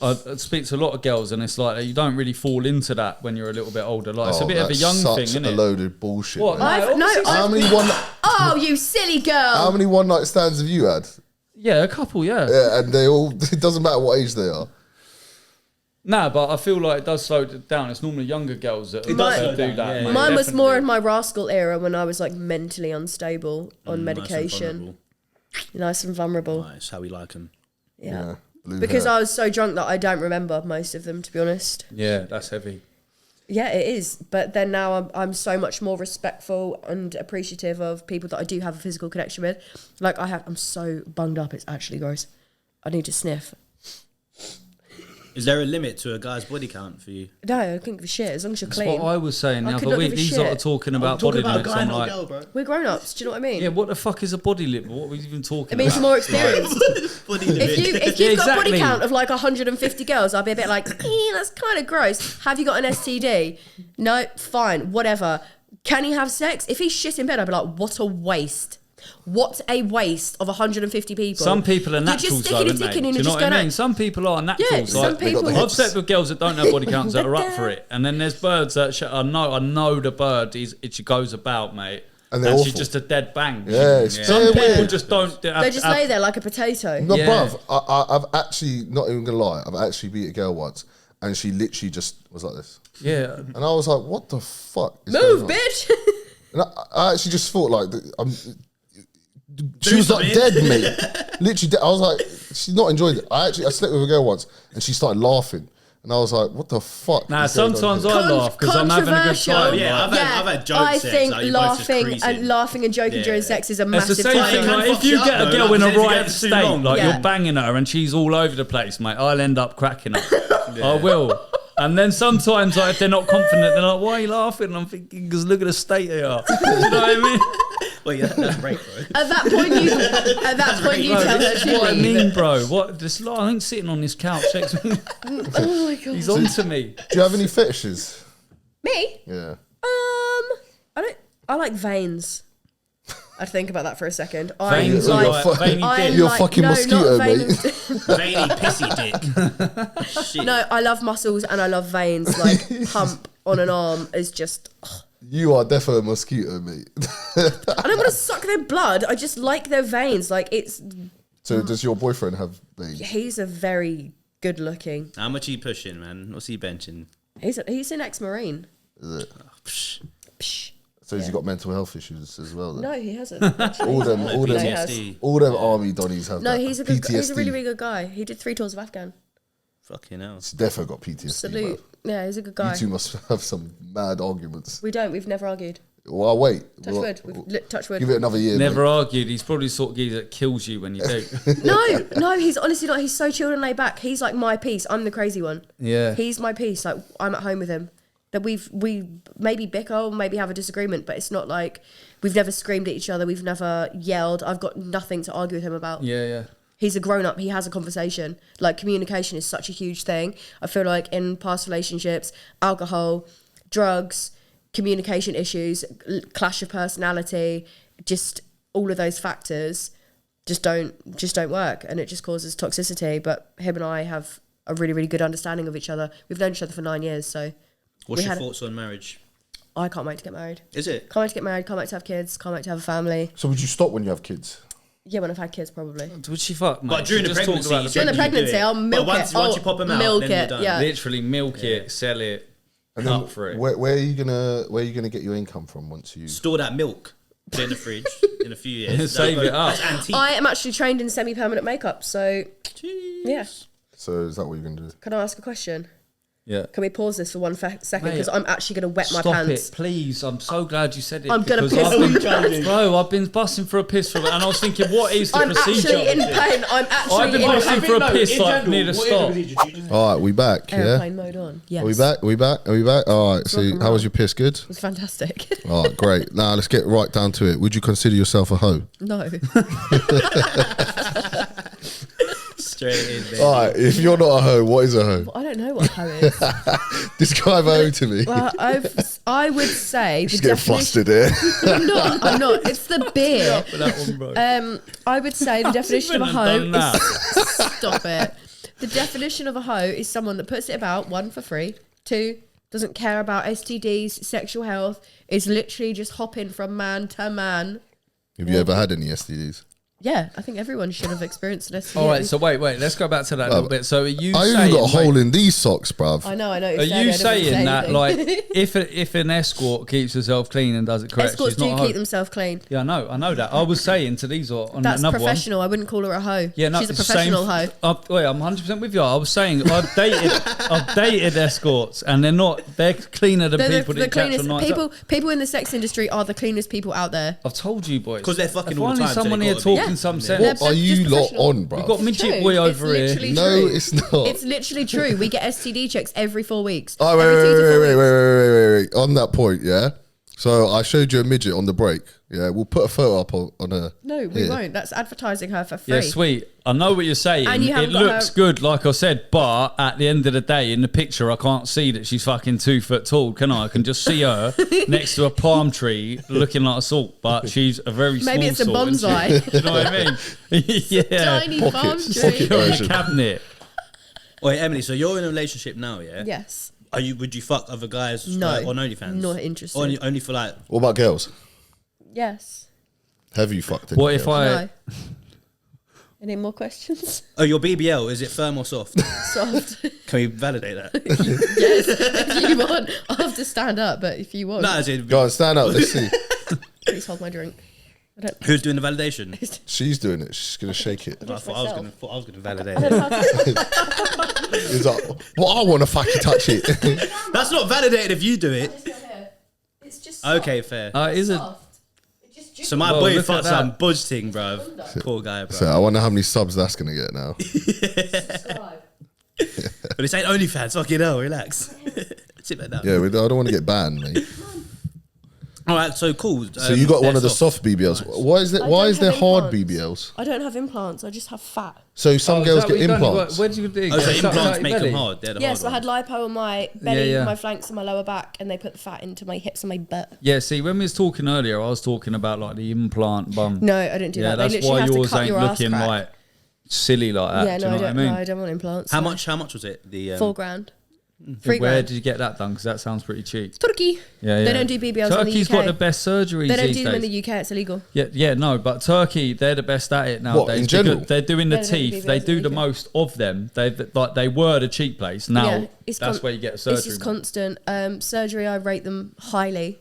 I speak to a lot of girls, and it's like you don't really fall into that when you're a little bit older. Like it's a bit of a young thing, isn't it? A load of bullshit. What? Mate. Oh, you silly girl! How many one night stands have you had? Yeah, a couple, yeah. Yeah, and they all. It doesn't matter what age they are. Nah, but I feel like it does slow it down. It's normally younger girls that do that. Yeah, mate, Mine was definitely. more in my rascal era when I was like mentally unstable on medication. Nice and vulnerable. Nice, how we like them. Yeah. Blue Because hair. I was so drunk that I don't remember most of them, to be honest. Yeah, that's heavy. Yeah, it is. But then now I'm so much more respectful and appreciative of people that I do have a physical connection with. Like I'm so bunged up, it's actually gross. I need to sniff. Is there a limit to a guy's body count for you? No, I couldn't give a shit as long as you're That's clean. what I was saying the I could other not week. give a These lot are shit. talking about Talking body about a limits. guy, I'm not a like, girl, bro. We're grown ups. Do you know what I mean? yeah, what the fuck is a body limit? What are we even talking It means about? more experience. Body limit. If you've got a body exactly. count of like 150 girls, I'll be a bit like, that's kind of gross. Have you got an STD? No, fine, whatever. Can he have sex? If he's shit in bed, I'd be like, what a waste. What a waste of 150 people. Some people are You're naturals, just though, sticking a aren't dick they? in Do and you you're know just what I going mean? Some people are naturals. Yeah, some people. I've slept with girls that don't have body counts that are up for it, and then there's birds that I know the bird it goes about, mate. And they're she's awful. just a dead bang. Yeah, it's Some very people weird. just don't. They just lay there like a potato. No, Yeah. bruv, I've actually, not even gonna lie, I've actually beat a girl once, and she literally just was like this. Yeah. And I was like, what the fuck is Move, going on? bitch. And I actually just thought, like, she was like dead, mate. Literally dead. I was like, she's not enjoying it. I slept with a girl once, and she started laughing. And I was like, what the fuck? Nah, is going on sometimes here? I laugh because I'm having a good Controversial. time. Yeah, like- I've had joke I sex, think like, you're both just laughing and joking Yeah. during sex is a It's massive the same time. thing. Can Like, fuck if you you up, get a though, girl like, in a if you get right it too state, long. like Yeah. you're banging her and she's all over the place, mate, I'll end up cracking up. I will. And then sometimes, like, if they're not confident, they're like, "Why are you laughing?" And I'm thinking, "Because look at the state they are." Do you know what I mean? Well, yeah, that's great, bro. At that point, you tell her This is to what I leave. mean, bro. What? This I ain't sitting on this couch. Oh my god. He's on to me. Do you have any fetishes? Me? Yeah. I like veins. I'd think about that for a second. Veins You're or like veiny I dick? You're like- fucking no, mosquito, not mate. Veiny pissy dick. Shit. No, I love muscles and I love veins. Like pump on an arm is just. You are definitely a mosquito, mate. I don't want to suck their blood. I just like their veins. Like it's. So does your boyfriend have veins? He's a very good looking. How much are you pushing, man? What's he benching? He's an ex-marine. Is it? Psh. So has he got mental health issues as well? Then? No, he hasn't. All them PTSD. all them army donnies have No, that. he's a good. PTSD. He's a really, really good guy. He did 3 tours of Afghan. Fucking hell. He's definitely got PTSD. Salute. Bro. Yeah, he's a good guy. You two must have some mad arguments. We don't. We've never argued. Well, I'll wait. Touch wood. Touch wood. Give it another year. Never mate. argued. He's probably the sort of geezer that kills you when you do. No, he's honestly not. He's so chilled and laid back. He's like my piece. I'm the crazy one. Yeah. He's my piece. Like I'm at home with him. That we maybe bicker or maybe have a disagreement, but it's not like we've never screamed at each other. We've never yelled. I've got nothing to argue with him about. Yeah. He's a grown up. He has a conversation. Like communication is such a huge thing. I feel like in past relationships, alcohol, drugs, communication issues, clash of personality, just all of those factors just don't work, and it just causes toxicity. But him and I have a really, really good understanding of each other. We've known each other for 9 years, so. What's your thoughts on marriage? I can't wait to get married. Is it? Can't wait to get married, can't wait to have kids, can't wait to have a family. So would you stop when you have kids? Yeah, when I've had kids, probably. Would she fuck, mate? But during the pregnancy, during the pregnancy, I'll milk it. Once you pop them out, milk then it. you're done. Yeah. Literally milk it, sell it, And cut for it. Where are you gonna get your income from once you Store that milk, put it in the fridge in a few years. Save it up. That's antique. I am actually trained in semi-permanent makeup, so yeah. So is that what you're gonna do? Can I ask a question? Yeah. Can we pause this for 1 second? Mate, Because I'm actually going to wet my Stop pants. it, please. I'm so glad you said it. I'm gonna because piss I've on been, Bro, I've been busting for a piss for it, and I was thinking, what is the I'm procedure? actually in pain. I'm actually I've been in busting pain. for a piss like near the stop. All right, we back. Yeah. Airplane mode on. Yes. Are we back? Are we back? Are we back? All right. So rock and how was roll. your piss? Good. It was fantastic. All right, great. Now let's get right down to it. Would you consider yourself a hoe? No. Straight in, baby. All right. If you're not a hoe, what is a hoe? I don't know what hoe is. Describe a hoe to me. Well, I would say Just the get definition. flustered here. I'm not. It's the beer. For that one, bro. I would say the definition of a even hoe done that. is stop it. The definition of a hoe is someone that puts it about, 1, for free, 2, doesn't care about STDs, sexual health, is literally just hopping from man to man. Have you ever had any STDs? Yeah, I think everyone should have experienced an STD. All right, so wait, let's go back to that a little bit. So are you I saying... even got a hole wait, in these socks, bruv. I know. Are you saying that, like, if an escort keeps herself clean and does it correct, escorts she's not do a hoe? keep themselves clean? Yeah, I know that. I was saying to these on That's another professional. I wouldn't call her a hoe. Yeah, no, She's a it's the professional same, hoe. Wait, I'm 100% with you. I was saying I've dated escorts, and they're cleaner than They're people the that catch on cleanest nights. people in the sex industry are the cleanest people out there. I've told you, boys. 'Cause they're fucking if all the only time, so someone they here gotta be. talking Yeah. some What sense. What are just you lot professional. on, bruv? We've got midget True. boy It's over here. literally No, true. it's not. It's literally true. We get STD checks every 4 weeks. Oh, wait, Every 2 to 4 weeks. wait. On that point, yeah. So I showed you a midget on the break. Yeah, we'll put a photo up on her. No, we here. won't. That's advertising her for free. Yeah, sweet. I know what you're saying. And you It haven't got looks her- good, like I said, but at the end of the day, in the picture, I can't see that she's fucking 2 foot tall, can I? I can just see her next to a palm tree looking like a salt, but she's a very small Maybe it's a salt, isn't she? bonsai. You know what I mean? yeah. Tiny palm Pockets. tree. Pocket You're in the version. cabinet. Wait, Emily, so you're in a relationship now, yeah? Yes. Would you fuck other guys No. on OnlyFans? Not interested. Only for like... What about girls? Yes. Have you fucked any What if girls? I... No. Any more questions? Oh, your BBL, is it firm or soft? Soft. Can we validate that? Yes. If you want, I'll have to stand up, but if you want, No, as in, Go on, stand up. Let's see. please hold my drink. I don't. who's doing the validation? She's doing it. She's gonna shake it. I thought I was gonna validate I don't it. know how to- He's like, well, I want to fucking touch it. That's not validated if you do it. It's just Okay, fair. is it... So my Well, boy look fucked at some that. budge thing, bruv. Poor guy, So bruv. I wonder how many subs that's gonna get now. But this ain't OnlyFans, fucking hell, relax. Sit back down. Yeah, I don't want to get banned, mate. Alright, so cool. So you got one of the soft BBLs. Why is there? I Why don't is there have hard implants. BBLs? I don't have implants. I just have fat. So some Oh, girls is that get what you've done? implants. Where did you do? Oh, so Get implants that make belly? them hard. They're the Yes, I hard had ones. lipo on my belly, Yeah. my flanks, and my lower back, and they put the fat into my hips and my butt. Yeah, see, when we was talking earlier, I was talking about like the implant bum. No, I didn't do Yeah, that. They that's literally why have to yours cut ain't your ass looking crack. like silly like that. Yeah, do no, you I know don't. what I mean? No, I don't want implants. How no. much was it? The $4,000. Where $3,000. did you get that done? Because that sounds pretty cheap. Turkey. Yeah. They don't do BBLs in the Turkey's UK. got the best surgeries They don't these do them in days. the UK. It's illegal. Yeah, no, but Turkey, they're the best at it nowadays. in general? because they're doing the They don't do teeth. They BBLs do in the the UK. most of them. They were the cheap place. Now Yeah, it's that's con- where you get a surgery. It's just now. constant. Surgery, I rate them highly.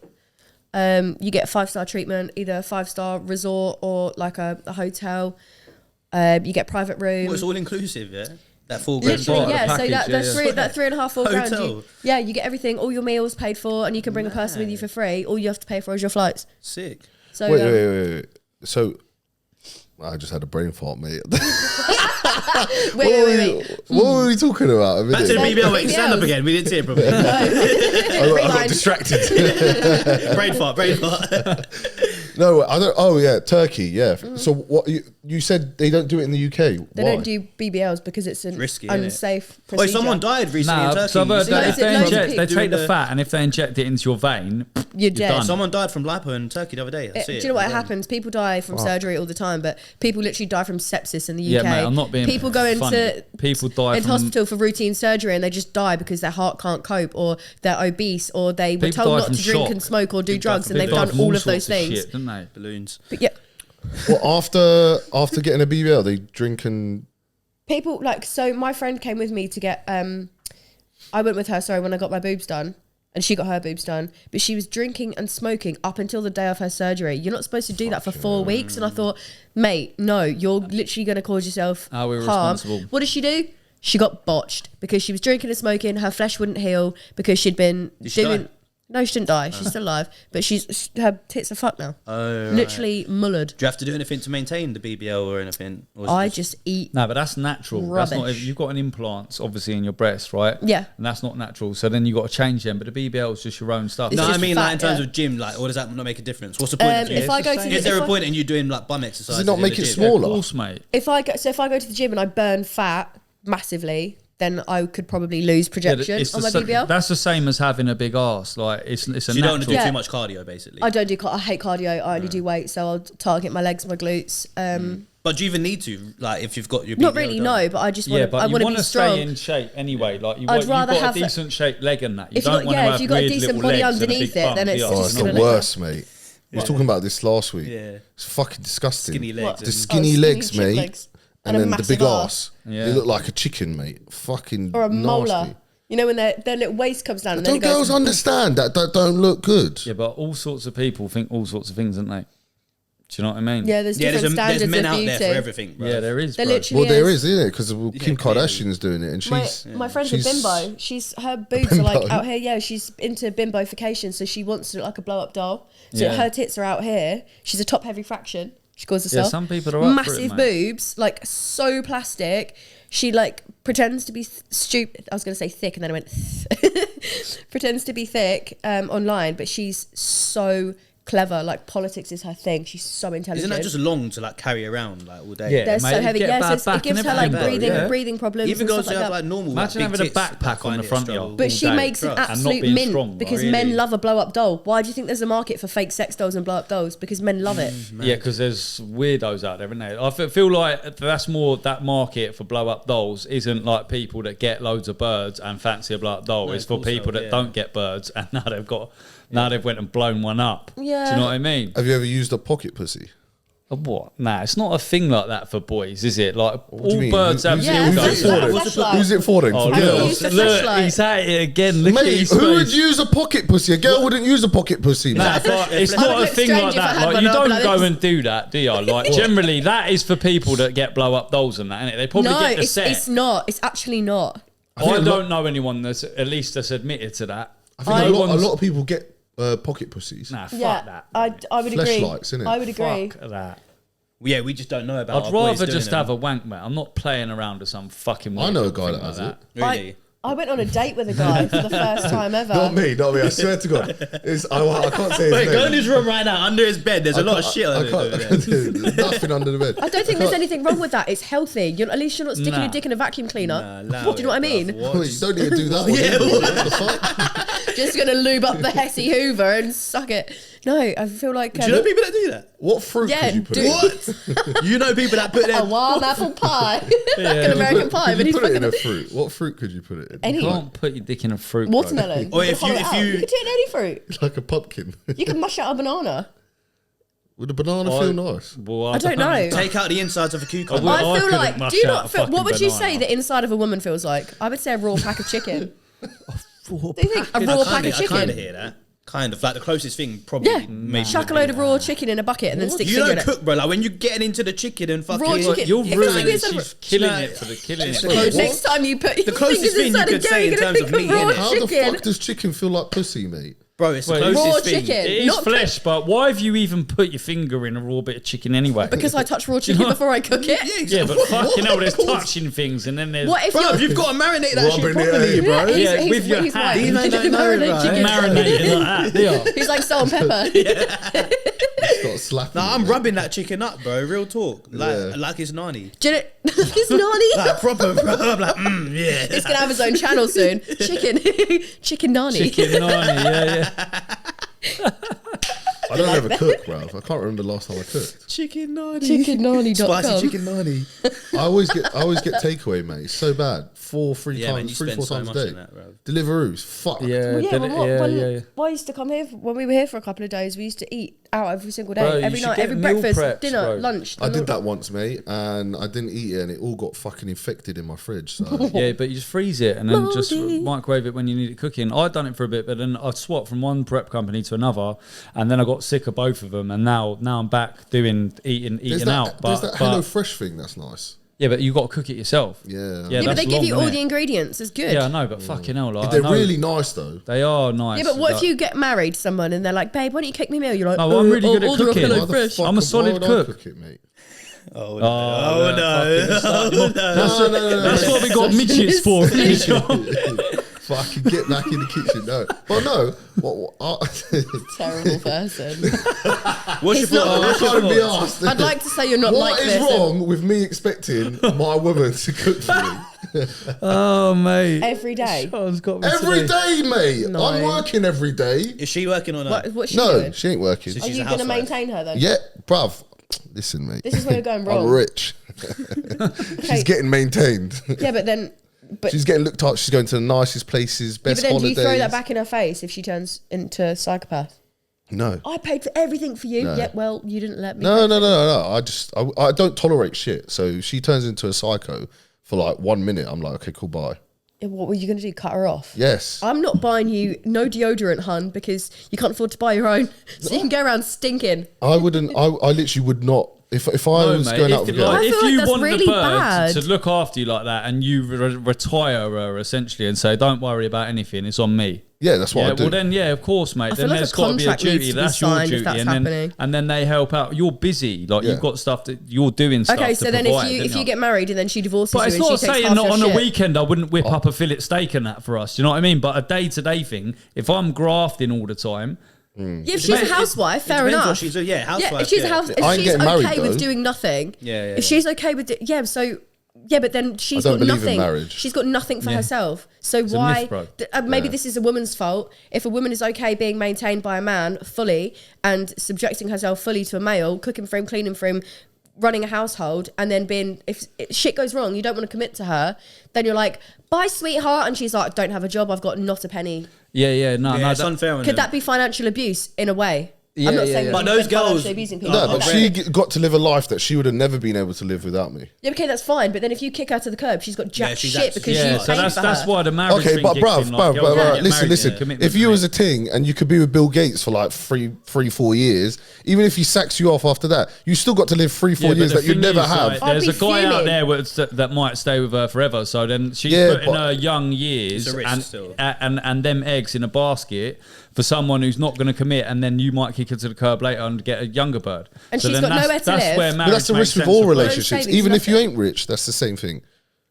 You get a 5-star treatment, either a 5-star resort or like a hotel. You get private room. Well, it's all inclusive, yeah? That $4,000. Literally, part of the yeah. So package, that's yeah. that $3.5, $4,000. Hotel. You get everything, all your meals paid for, and you can bring a person with you for free. All you have to pay for is your flights. Sick. So Wait. So I just had a brain fart, mate. wait. What were we talking about? A Back to the minute? BBL, wait, stand up again. We didn't see it properly. I got Rewind. distracted. brain fart. No, I don't. Oh yeah, Turkey. Yeah. So what? you said they don't do it in the UK. They don't do BBLs because it's an risky, unsafe procedure. Wait, someone died recently in Turkey. So they take the the fat, and if they inject it into your vein, you're dead. done. Someone died from lipo in Turkey the other day. Do you know what happens? People die from surgery all the time, but people literally die from sepsis in the UK. Yeah, mate, I'm not being People go into people die in from hospital for routine surgery and they just die because their heart can't cope, or they're obese, or they were told not to drink and smoke or do drugs, and they've done all of those things. Shit, didn't they? Balloons. But yeah. Well, after getting a BBL, they drink and... People, like, so my friend came with me to get, I went with her, when I got my boobs done, and she got her boobs done, but she was drinking and smoking up until the day of her surgery. You're not supposed to do that for 4 weeks, and I thought, mate, no, you're literally going to cause yourself we're harm. responsible. What did she do? She got botched because she was drinking and smoking, her flesh wouldn't heal because she'd been doing... No, she didn't die. She's still alive, but her tits are fucked now. Oh, right. Literally mullered. Do you have to do anything to maintain the BBL or anything? Or I just eat. No, but that's natural. Rubbish. That's not. You've got an implant, obviously, in your breast, right? Yeah. And that's not natural. So then you got to change them. But the BBL is just your own stuff. It's No, just I mean, fat, like in terms yeah. of gym, like, or does that not make a difference? What's the point of gym? If I go to the, Is there if a I- point in you doing like bum exercise? Does it not make it smaller? Of course, mate. If I go to the gym and I burn fat massively, then I could probably lose projection on my BBL. That's the same as having a big arse. Like it's a So you don't want to do Yeah. too much cardio, basically. I don't do. I hate cardio. I only do weight, so I'll target my legs, my glutes. But do you even need to, like, if you've got your BBL Not really, done? no. But I just Yeah, want. but I you want to want be to strong. stay in shape anyway. Like you've I'd rather got have a decent shaped leg and that. You If you don't got- want yeah, to if have you got a weird decent little body legs and a underneath big it, bum, then do it's you? Oh, just it's gonna the look worst, mate. We was talking about this last week. Yeah. It's fucking disgusting. Skinny legs. The and- skinny legs, chip mate. legs. And a then the massive big arse. arse. Yeah. They look like a chicken, mate. Fucking Or a nasty. molar. You know when their little waist comes down and then Don't it goes. girls understand that don't look good? Yeah, but all sorts of people think all sorts of things, don't they? Do you know what I mean? Yeah, there's Yeah, different standards there's men of out beauty. there for everything, bro. Yeah, there is. There bro. literally Well, there is. is, isn't it? Because Kim clearly. Kardashian's doing it, and she's My friend's a she's- bimbo. Her boobs are like bimbo? out here. Yeah, she's into bimbofication, so she wants to look like a blow up doll. So Yeah. her tits are out here. She's a top heavy fraction. She calls herself. some people are up for it, massive mate. boobs, like so plastic. She like pretends to be stupid. I was going to say thick, and then I went pretends to be thick online, but she's so clever. Like politics is her thing. She's so intelligent. Isn't that just long to like carry around like all day? Yeah. They're Mate, so you heavy. get Yeah, bad so it back gives and her like everything, breathing bro, yeah. breathing problems. Even and girls stuff who like have that. like normal. Imagine like, big having a tits, backpack on find the it front of struggle you. But all she day. makes an And not absolute being mint strong, because really? men love a blow up doll. Why do you think there's a market for fake sex dolls and blow up dolls? Because men love it. Yeah, because there's weirdos out there, isn't there? I feel like that's more that market for blow up dolls isn't like people that get loads of birds and fancy a blow up doll. No, It's of for course people not, that yeah. don't get birds and now they've went and blown one up. Yeah. Do you know what I mean? Have you ever used a pocket pussy? What? Nah, it's not a thing like that for boys, is it? Like do you all mean? birds have Who's Yeah, it dildos. for then? flashlight. Who's it for then? Oh, For Have you girls? used a look, flashlight? he's at it again. Look at Mate, his who would face. use a pocket pussy? A girl wouldn't use a pocket pussy. Nah, mate. but it's I not would a look thing strange like if I that. had Like one you up don't like go this. and do that, do you? Like generally, that is for people that get blow up dolls and that, innit? They probably No, get the it's set. not. It's actually not. I don't know anyone that's at least that's admitted to that. I think a lot of people get pocket pussies. Nah, fuck Yeah, that. I would agree. Fleshlights, innit? I would agree. Fuck that. Yeah, we just don't know about. I'd our boys rather doing just them. have a wank, mate. I'm not playing around with some fucking. I know a weirdo guy thing that has like it. Really? I went on a date with a guy for the first time ever. Not me. I swear to God. I can't say his Wait, name. go in his room right now. Under his bed, there's a lot of shit I on it. can't- There's nothing under the bed. I don't think there's anything wrong with that. It's healthy. At least you're not sticking Nah. your dick in a vacuum cleaner. Allow Do you know what I mean? it, bruv. Well, What? you don't need to do that one. Yeah, either. what? What the fuck? Just gonna lube up the Hessie Hoover and suck it. No, I feel like. Do you know people that do that? What fruit Yeah, could you put do it in? You know people that put a their wild apple pie, like an American pie, Could but you he's put it in fucking a fruit? What fruit could you put it in? Any- You can't put your dick in a fruit. bro. watermelon. Or You if can you- hollow it if out. you- You can do it in any fruit. Like a pumpkin. You can mush out a banana. Would a banana feel nice? Well, I don't know. take out the insides of a cucumber. I I feel couldn't like. mush Do you out not a feel? What fucking would you banana. say the inside of a woman feels like? I would say a raw pack of chicken. Do you think a I raw pack kinda- of I kind of chicken? hear that. Kind of like the closest thing probably. Yeah, maybe chuck a would load be- of raw chicken in a bucket and then stick You finger in don't it. cook, bro. Like when you're getting into the chicken and fucking. Raw chicken. You're If it's ruining like it. it's a- She's killing No. it for the killing It's it. the closest- Next time you put your closest fingers thing you inside a could girl, say you're in gonna terms think of meat, raw innit? How the chicken. fuck does chicken feel like pussy, mate? Bro, it's the Well, closest raw thing. chicken. It is Not flesh, but why have you even put your finger in a raw bit of chicken anyway? Because I touch raw chicken before I cook it. Yeah, but fucking hell, there's touching things, and then there's What if Bro, you've got to marinate that shit Rubbing it properly, in. bro. Yeah, with your he's hand. white. You don't know, Marinate right? chicken. marinated like that. They are. He's like salt and pepper. Start slapping. Nah, I'm it. rubbing that chicken up, bro. Real talk. Like it's nani. Do you know, it's Nani. Like proper, bro. I'm like, yeah. He's gonna have his own channel soon. Chicken Nani. Chicken nani, yeah. I don't ever cook, bruv. I can't remember the last time I cooked. Chicken nani. ChickenNani.com. Spicy chicken nani. I always get takeaway, mate. It's so bad. Four Man, you 4 spend so times much a day. on that, bro. Deliveroo's fuck. Yeah, Well, yeah, but yeah. I used to come here when we were here for a couple of days. We used to eat out every single day, Bro, you every should night, get every meal breakfast, preps, dinner, bro. lunch. I did that once, mate, and I didn't eat it, and it all got fucking infected in my fridge. So. Yeah, but you just freeze it and then just Moldy. microwave it when you need it cooking. I'd done it for a bit, but then I swapped from one prep company to another, and then I got sick of both of them, and now I'm back eating There's out. there's But that Hello Fresh thing that's nice. yeah, but you got to cook it yourself. Yeah. Yeah, but that's they give long, you all innit? the ingredients. It's good. Yeah, I know, but fucking hell, like, They're I know really nice though. They are nice. Yeah, but what if like- you get married to someone and they're like, babe, why don't you cook me a meal? You're like, Oh, I'm really good at order a cooking. Hello Why the Fresh. Fuck, I'm a why solid would I cook. cook it, mate. Oh, no. Oh, Oh, no. That's what we got midgets for. Fucking get back in the kitchen. No, well, no. Terrible person. What's your It's not- I thought? can't be asked. I'd like to say you're not What like is this. wrong with me expecting my woman to cook for me Oh, mate. Every day. Sean's got me every today. day, mate? No. I'm working every day. Is she working on that? What's she No, doing? she ain't working. Are She's you a going to housewife. maintain her then? Yeah, bruv. Listen, mate. This is where you're going wrong. I'm rich. She's getting maintained. Yeah, but then... But, She's getting looked at. She's going to the nicest places, yeah, but best then do holidays. you throw that back in her face if she turns into a psychopath? No. I paid for everything for you. No. Yeah, well, you didn't let me. No. I don't tolerate shit. So she turns into a psycho for like 1 minute. I'm like, okay, cool, bye. What were you going to do? Cut her off? Yes. I'm not buying you no deodorant, hun, because you can't afford to buy your own. So you can go around stinking. I wouldn't. I literally would not. If I was mate, going out with a girl, I if feel like you that's want really the bird bad. to look after you like that, and you retire her essentially and say, "Don't worry about anything, it's on me." yeah, that's what Yeah, I do. well then, yeah, of course, mate. I feel Then like there's a got to be a contract needs duty. to be That's your signed if duty, that's and happening. then they help out. You're busy, like Yeah. you've got stuff that you're doing. Stuff Okay, to so then provide, if don't you get married and then she divorces But you it's and not she takes saying half that your on a shit. weekend I wouldn't whip up a fillet steak and that for us. Do you know what I mean? But a day-to-day thing, if I'm grafting all the time, Yeah, if she's Mate, a housewife, fair Depends what enough. she's a housewife. Yeah, if she's a house, I if ain't she's getting married, okay with though. doing nothing, Yeah. if she's okay with but then she's don't got believe in nothing. marriage. She's got nothing for Yeah. herself. So a why? myth, bro. Maybe this is a woman's fault. If a woman is okay being maintained by a man fully and subjecting herself fully to a male, cooking for him, cleaning for him, running a household, and then if shit goes wrong, you don't want to commit to her, then you're like, bye, sweetheart, and she's like, don't have a job, I've got not a penny. no, It's unfair on Could them. that be financial abuse in a way? Yeah, I'm not yeah, saying yeah. that But you've those been girls- financially abusing people. No, but Okay. she got to live a life that she would have never been able to live without me. Yeah, okay, that's fine. But then if you kick her to the curb, she's got jack she's shit because Yeah, you so paid that's for that's her. why the marriage Okay, thing but kicks bruv, in, like, bruv, yeah, get listen, married, listen. yeah, commitment, If you was mate. a ting and you could be with Bill Gates for like 3-4 years, even if he sacks you off after that, you still got to live 3-4 Yeah, but years the that you'd thing never is, have. like, I'd there's be a guy out fuming. there that might stay with her forever. So then she's Yeah, putting but- her young years It's a risk still. and them eggs in a basket for someone who's not going to commit, and then you might kick her to the curb later and get a younger bird. And so she's then got nowhere to that's live. where But marriage But that's the makes risk with sense all of- relationships. savings, Even if you nothing. ain't rich, that's the same thing.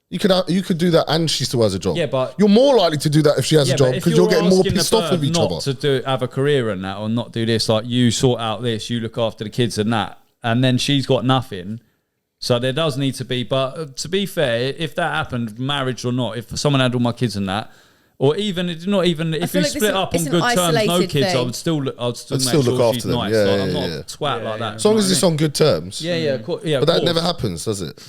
You could do that and she still has a job. Yeah, but- you're more likely to do that if she has a but job if because you're getting more asking the pissed off bird with each not other. to have a career and that, or not do this, like you sort out this, you look after the kids and that, and then she's got nothing. So there does need to be, but to be fair, if that happened, marriage or not, if someone had all my kids and that, or even not even if feel we like split up it's on an good terms, no isolated kids, I thing. would still make still sure look she's after them. nice. Yeah, Like, yeah, I'm not yeah. a twat like that. As long as it's on good terms. Yeah, of course. Yeah, But of that never course. happens, does it?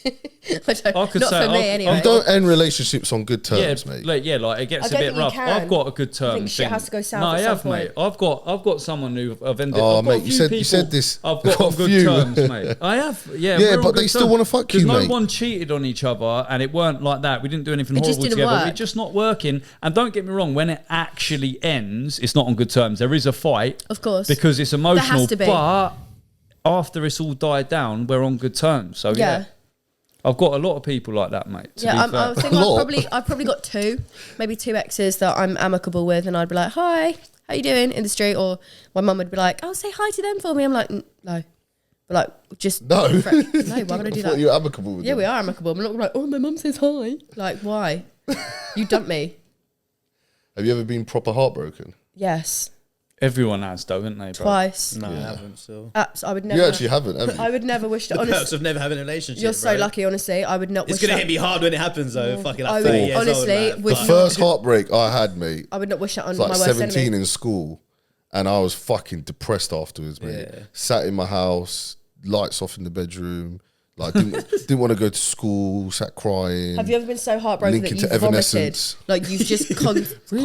I don't- I could not say for me I- anyway. You don't end relationships on good Yeah, terms, mate. like it gets I a don't bit think you rough. can. I've got a good term. I think shit has to go south No, at I some have, mate. I've got someone who I've ended. Oh, I've got a mate, you few said- you people said this. I've got Got on a good few. terms, mate. I have, yeah. Yeah, we're on but they good still terms. wanna fuck 'Cause you, no mate. one cheated on each other, and it weren't like that. We didn't do anything It just horrible didn't together. work. It's just not working. And don't get me wrong, when it actually ends, it's not on good terms. There is a fight, Of course. because it's emotional. to be. But after it's all died down, we're on good terms. So Yeah. I've got a lot of people like that, mate. Yeah, I think I've probably got maybe two exes that I'm amicable with, and I'd be like, "Hi, how you doing?" in the street, or my mum would be like, "Oh, say hi to them for me." I'm like, "No," but like just no. No, why would I do that? You're amicable with Yeah, them. we are amicable. I'm not like, "Oh, my mum says hi." Like, why? You dumped me. Have you ever been proper heartbroken? Yes. Everyone has, though, haven't they, bro? Twice. No, I haven't. So I would never. You actually haven't, have you? I would never wish to. the Honestly, perks of never having a relationship. you're so bro. lucky. Honestly, I would not. It's gonna hit me hard when it happens, though. Fucking I like would 30 years honestly old, would The not- first heartbreak I had, mate, I would not wish that on was like my worst 17 enemy. in school, and I was fucking depressed afterwards, mate. Yeah. Sat in my house, lights off in the bedroom, like didn't want to go to school, sat crying. Have you ever been so heartbroken Linking that to you've vomited? Evanescence. Like you've just Bring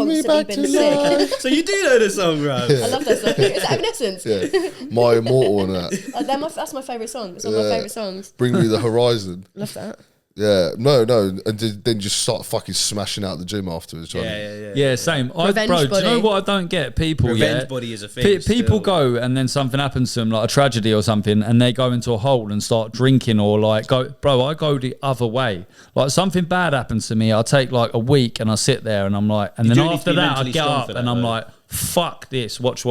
me constantly back been to sick. life. So you do know the song, bro. I love that song. Is that Evanescence? Yeah, my immortal and that. That's my favourite song. It's one of my favourite songs. Bring me the horizon. Love that. Yeah, no, and then just start fucking smashing out the gym afterwards. Johnny. Yeah, same. Revenge Bro, do you know body. what I don't get? People, Revenge body is a thing. People still. go and then something happens to them, like a tragedy or something, and they go into a hole and start drinking or like go. Bro, I go the other way. Like something bad happens to me, I take like a week and I sit there and I'm like, and You then do need to after be that I mentally get strong up for that, and I'm though. like, fuck this. Watch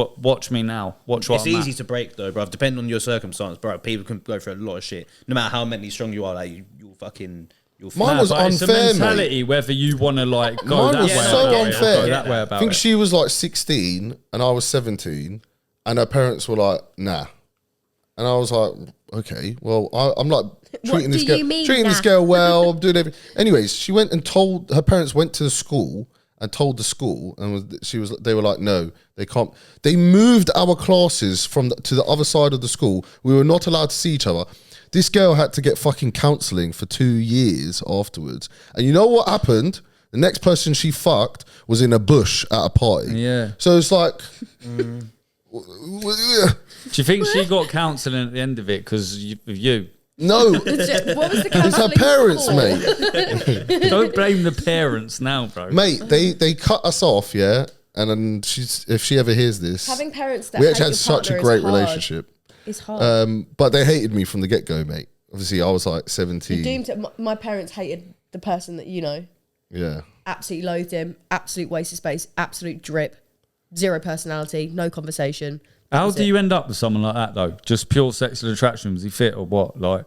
me now. Watch what It's I'm easy at. to break though, bro. Depending on your circumstance, bro. People can go through a lot of shit. No matter how mentally strong you are, like you'll fucking. Mine was but it's a unfair, mentality mate. whether you want to like go Mine that was way so about it or unfair. go that way about I think it. she was like 16 and I was 17, and her parents were like, "Nah," and I was like, "Okay, well, I'm like treating do this girl, you mean, this nah? girl well. I'm doing everything." Anyways, she went and told her parents. Went to the school and told the school, and they were like, "No, they can't." They moved our classes to the other side of the school. We were not allowed to see each other. This girl had to get fucking counselling for 2 years afterwards. And you know what happened? The next person she fucked was in a bush at a party. Yeah. So it's like... Do you think she got counselling at the end of it because of you? No. What was the It's her counselling parents, for? mate. Don't blame the parents now, bro. Mate, they cut us off, yeah? And then if she ever hears this... Having parents that we hate actually your had such a partner great is hard. relationship. It's hard. But they hated me from the get-go, mate. Obviously, I was like You're 17. doomed to, my parents hated the person that you know. Yeah. Absolutely loathed him. Absolute waste of space. Absolute drip. Zero personality. No conversation. How do you end up with someone like that though? Just pure sexual attraction? Was he fit or what? Like,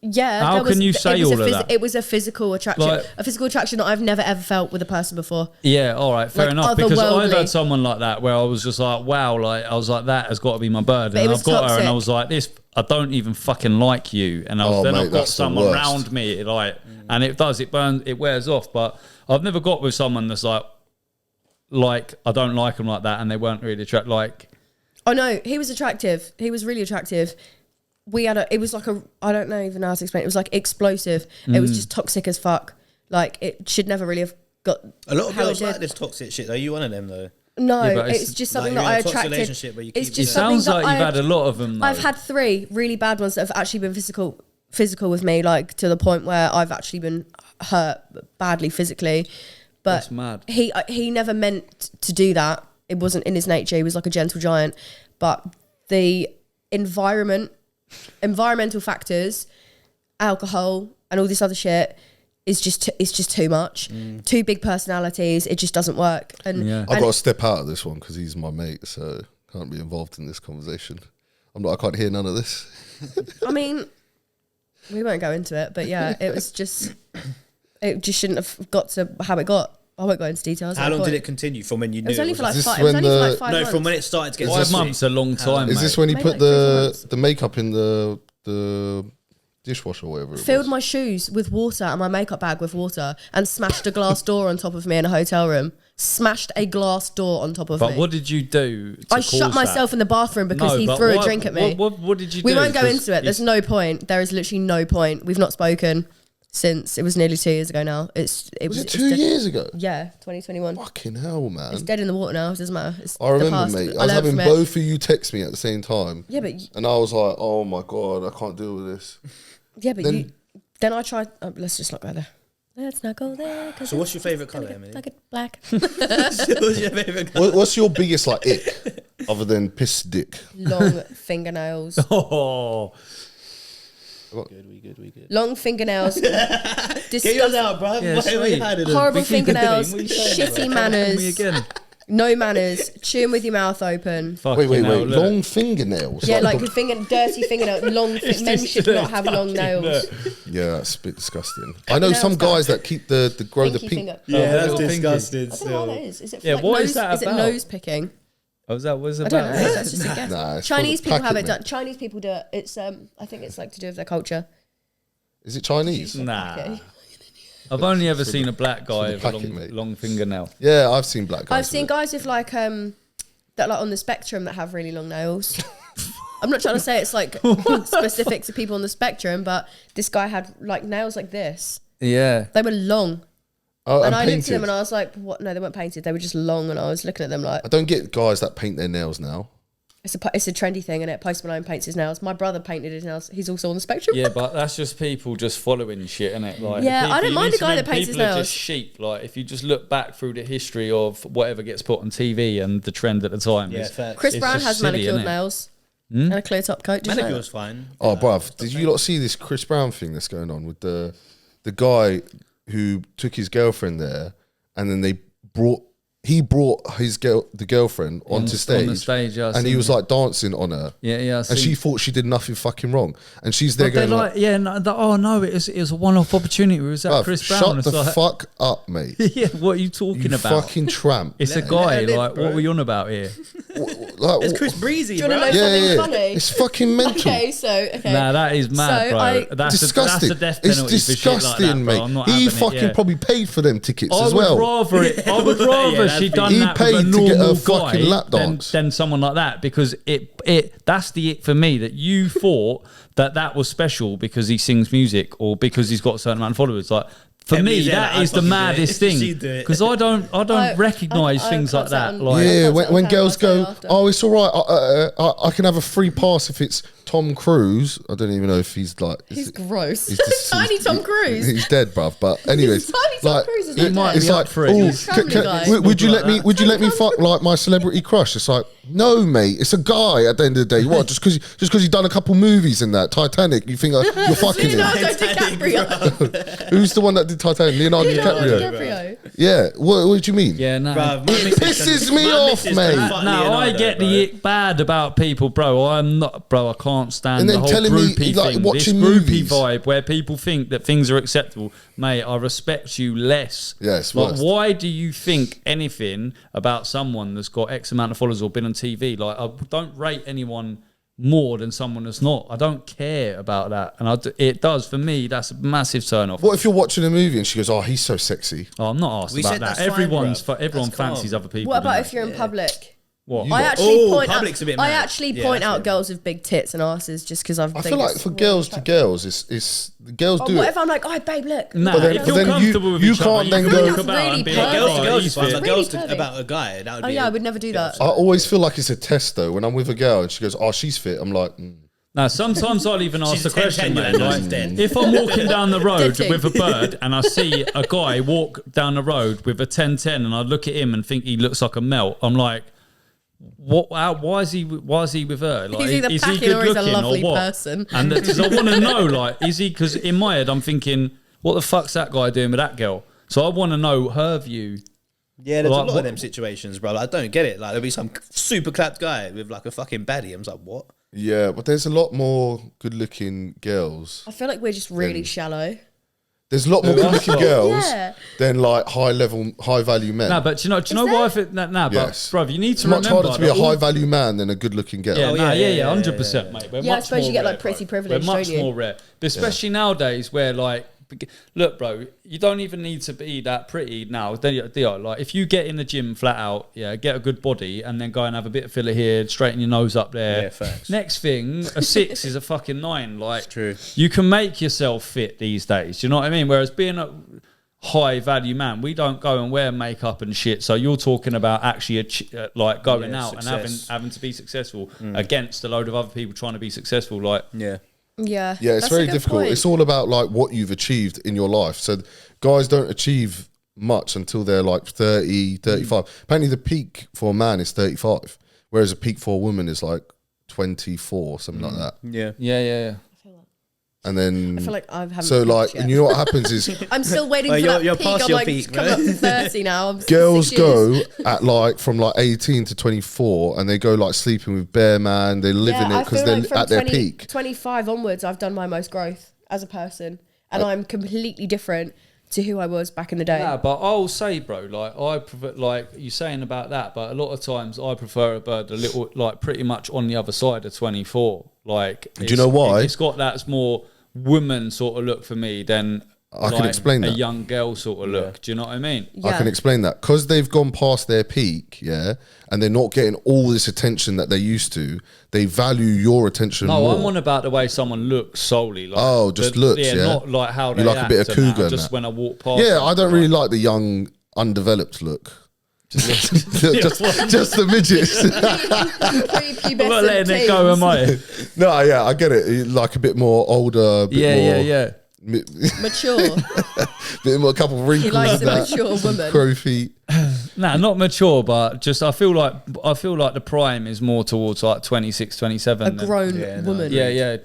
Yeah. How there was- can you it say was all of that? It was a physical attraction. Like- a physical attraction that I've never ever felt with a person before. yeah, all right, fair Like enough. Because I've otherworldly. had someone like that where I was just like, wow, like I was like, that has got to be my bird, But it and was I've got her, and I toxic. was like, this, I don't even fucking like you, and Oh, then mate, I've got that's the someone worst. around me, like, and it does, it burns, it wears off. But I've never got with someone that's like I don't like them like that, and they weren't really attracted. Like, Oh no, he was attractive. He was really attractive. It was like I don't know even how to explain it. It was like explosive. It was just toxic as fuck. Like it should never really have got A lot of how it girls like did. this toxic shit. Are you one of them though? No, Yeah, but it's just something like that you're I in a toxic attracted. relationship where you It's keep- it just something sounds like that you've had a lot of them. Though. I've had 3 really bad ones that have actually been physical with me, like to the point where I've actually been hurt badly physically. But That's mad. he never meant to do that. It wasn't in his nature. He was like a gentle giant. But the environmental factors, alcohol, and all this other shit is just too much. Too big personalities. It just doesn't work. And Yeah. I've got to step out of this one because he's my mate, so can't be involved in this conversation. I can't hear none of this. I mean, we won't go into it, but yeah, it just shouldn't have got to how it got. I won't go into details. How long did it continue from when you It knew? was only for like Is this 5. It was when only for the- like 5 no, months. from when it started to get 5 toxic. months, a long time. Is mate. this when he Maybe put like 3 or 4 months. the makeup in the dishwasher or whatever it Filled was? my shoes with water and my makeup bag with water and smashed a glass door on top of me in a hotel room. Smashed a glass door on top of But me. what did you do? To I cause shut myself that? in the bathroom because No, he but threw a what- drink at me. What did you do? We won't go 'Cause into it. There's it's- no point. There is literally no point. We've not spoken since it was nearly 2 years ago now. Was it 2 years ago? Yeah, 2021. Fucking hell, man. It's dead in the water now. It doesn't matter. It's I remember, the past. mate. I was learned having from it. both of you text me at the same time. Yeah, but And I was like, oh my God, I can't deal with this. then I tried. Let's just not go there. Let's not go there. 'Cause So what's your it's favourite gonna colour, get Emily? Like it black. What's your favourite colour? What's your biggest like ick other than piss dick? Long fingernails. Oh, We good. Long fingernails. Get yours out, bro. Yeah, Horrible fingernails. Shitty Me manners. again. No manners. Chewing with your mouth open. Wait. Long fingernails. Yeah, like dirty fingernails. Men should not have long nails. Yeah, that's a bit disgusting. I know some guys that keep grow the pink. Finger. Yeah, that's little disgusting. I don't know what that is. Is it Yeah, like what nose, is that Is it about? nose picking? Oh, is that what it's I about? don't know. That's just a guess. Nah, it's Chinese for the people have it packet, done. Chinese people do it. It's I think it's like to do with their culture. Is it Chinese? Nah. Okay. I've only ever seen a black guy with a packet, mate. long fingernail. Yeah, I've seen black guys. I've seen guys with like that like on the spectrum that have really long nails. I'm not trying to say it's like specific to people on the spectrum, but this guy had like nails like this. Yeah. They were long. Oh, And I looked painted. at them and I was like, what? No, they weren't painted. They were just long. And I was looking at them like, I don't get guys that paint their nails now. it's a trendy thing, and it Post Malone paints his nails. My brother painted his nails. He's also on the spectrum. Yeah, but that's just people just following shit, innit? Like, Yeah, people, I don't you mind need a guy to that know paints his people are nails. just sheep. Like, if you just look back through the history of whatever gets put on TV and the trend at the time, Yeah, it's- facts. Chris It's Brown just has silly, manicured innit? nails and a clear top coat. Did you know Manicure's that? fine. Oh, bruv, did you not see this Chris Brown thing that's going on with the guy who took his girlfriend there, and then he brought the girlfriend onto stage, on the stage, yeah, I and he seen was it. like dancing on her. Yeah, I And seen she it. thought she did nothing fucking wrong, and she's there But they're going like, yeah, no, oh no, it was a one-off opportunity. It was at "Bruv, Chris Brown. shut It's the like, fuck up, mate. yeah, what are you talking You about? fucking tramp." It's a guy. let her live, Like, bro. what were you on about here? Like, It's Chris Breezy, Do you bro. want to know something funny? It's fucking mental. Okay. Nah, that is mad, So bro. That's Disgusting. a death It's penalty for shit like disgusting, that, bro. mate. I'm not He having fucking it, yeah. probably paid for them tickets I as would well. rather it. I would rather that's she the- done He that with paid a to get normal a fucking guy lap than, dance. than someone like that, because that's the it for me, that you thought that was special because he sings music or because he's got a certain amount of followers. Like, for Everybody's me, there that like, is I'd the fucking do it. maddest thing, She'd do it. because I don't recognise I things like can't say that. on- Like, Yeah, I'll when tell girls you go, after. "Oh, it's all right. I can have a free pass if it's Tom Cruise." I don't even know if he's like. He's gross. he's just- Tiny he's- Tom Cruise. He's dead, bruv. But anyways, Tiny Tom like, Cruise is it- not dead. it's He might like, be up for it. "Oh, He's a family guy. would you Like let me? that. Would you let me fuck like my celebrity crush?" It's like, no, mate. It's a guy. At the end of the day, what? Just because he's done a couple movies in that Titanic, you think you're fucking him? Leonardo DiCaprio. Who's the one that did Titanic? Leonardo DiCaprio. DiCaprio. Yeah. What do you mean? yeah, no. Bruv, my It missus pisses can- me my off, missus mate. can fuck No, I Leonardo, get bro. the ick bad about people, bro. I'm not, bro. I can't stand And the then whole telling me, groupie like, thing. watching This groupie movies. vibe where people think that things are acceptable, mate. I respect you less. Yeah, it's like, worst. why do you think anything about someone that's got X amount of followers or been on TV? Like, I don't rate anyone more than someone that's not. I don't care about that, and it does for me. That's a massive turn off. What if you're watching a movie and she goes, "Oh, he's so sexy"? Oh, I'm not asked We about said that. that's fine, Everyone bruv. fancies That's other people. What about don't if you're in public? What? You I got- actually Oh, point public's a bit out. I mad. actually Yeah, point that's out it. girls with big tits and asses just because I feel like for girls to girls, it's the girls Oh, do what it. if I'm like, oh, babe, look. Nah, But then- if but you're then comfortable with you each can't other, then you go- can That's talk about really and be pervy. like, Girls oh, to girls he's is fine, fit. but Really girls pervy. about a guy, that would Oh, be. yeah, I would never do that. I always feel like it's a test though. When I'm with a girl and she goes, "Oh, she's fit," I'm like, Now, sometimes I'll even ask She's the 10, question, 10, mate. you know, Like, she's 10. if I'm walking down the road Dead with a team. bird and I see a guy walk down the road with a 10-10 and I look at him and think he looks like a melt, I'm like, what? Why is he with her? Like, He's either is packing he good or he's a looking lovely or what? person. And because I want to know, like, is he? Because in my head, I'm thinking, what the fuck's that guy doing with that girl? So I want to know her view. Yeah, there's Like, a lot what- of them situations, bro. Like, I don't get it. Like, there'll be some super clapped guy with like a fucking baddie. I'm just like, what? yeah, but there's a lot more good-looking girls. I feel like we're just really shallow. There's a lot more good-looking girls Yeah. than like high-value men. No, but do you know why? Yes. But bruv, you need it's to much remember harder to be a that all- high-value man than a good-looking girl. Yeah, Oh, nah, yeah, yeah, yeah, 100%, mate. We're Yeah, I much suppose you more get, like, rare, pretty bro. privilege, We're much don't you? more rare, especially nowadays where, like, look, bro, you don't even need to be that pretty now. Like, if you get in the gym flat out, yeah, get a good body, and then go and have a bit of filler here, straighten your nose up there. Yeah, facts. Next thing, a 6 is a fucking 9. Like, true. You can make yourself fit these days. Do you know what I mean? Whereas being a high value man, we don't go and wear makeup and shit. So you're talking about actually like going Yeah, out and success. having to be successful against a load of other people trying to be successful. Like, Yeah. Yeah. Yeah, it's that's a very good difficult. point. It's all about like what you've achieved in your life. So guys don't achieve much until they're like 30, 35. Apparently the peak for a man is 35, whereas a peak for a woman is like 24, something like that. Yeah. yeah. And then I feel like I haven't. So like, yet. and you know what happens is I'm still waiting for that you're peak. past I'm your like peak, coming up right? to 30 now. I'm girls 6 years. go at like from like 18 to 24, and they go like sleeping with bare man. They're living it because they're from at their peak. 25 onwards, I've done my most growth as a person, and I'm completely different to who I was back in the day. Yeah, but I'll say, bro, like I prefer, like you're saying about that, but a lot of times I prefer a bird a little, like pretty much on the other side of 24. Like, do you know why? It's got that more woman sort of look for me than I can explain a that. young girl sort of look. Do you know what I mean? Yeah. I can explain that because they've gone past their peak, yeah, and they're not getting all this attention that they used to. They value your attention No, more. I'm on about the way someone looks solely. Like, Oh, just looks, yeah? not like how they You like a act bit of and cougar that, and just that. when I walk past. Yeah, them, I don't really like the young, undeveloped look. just the midgets. I'm not letting it go, am I? No, yeah, I get it. Like a bit more older. Bit more, Mature. bit more, a couple of wrinkles. He likes a that. mature woman. Crow feet. Nah, not mature, but just I feel like the prime is more towards like 26, 27. A grown woman. Yeah.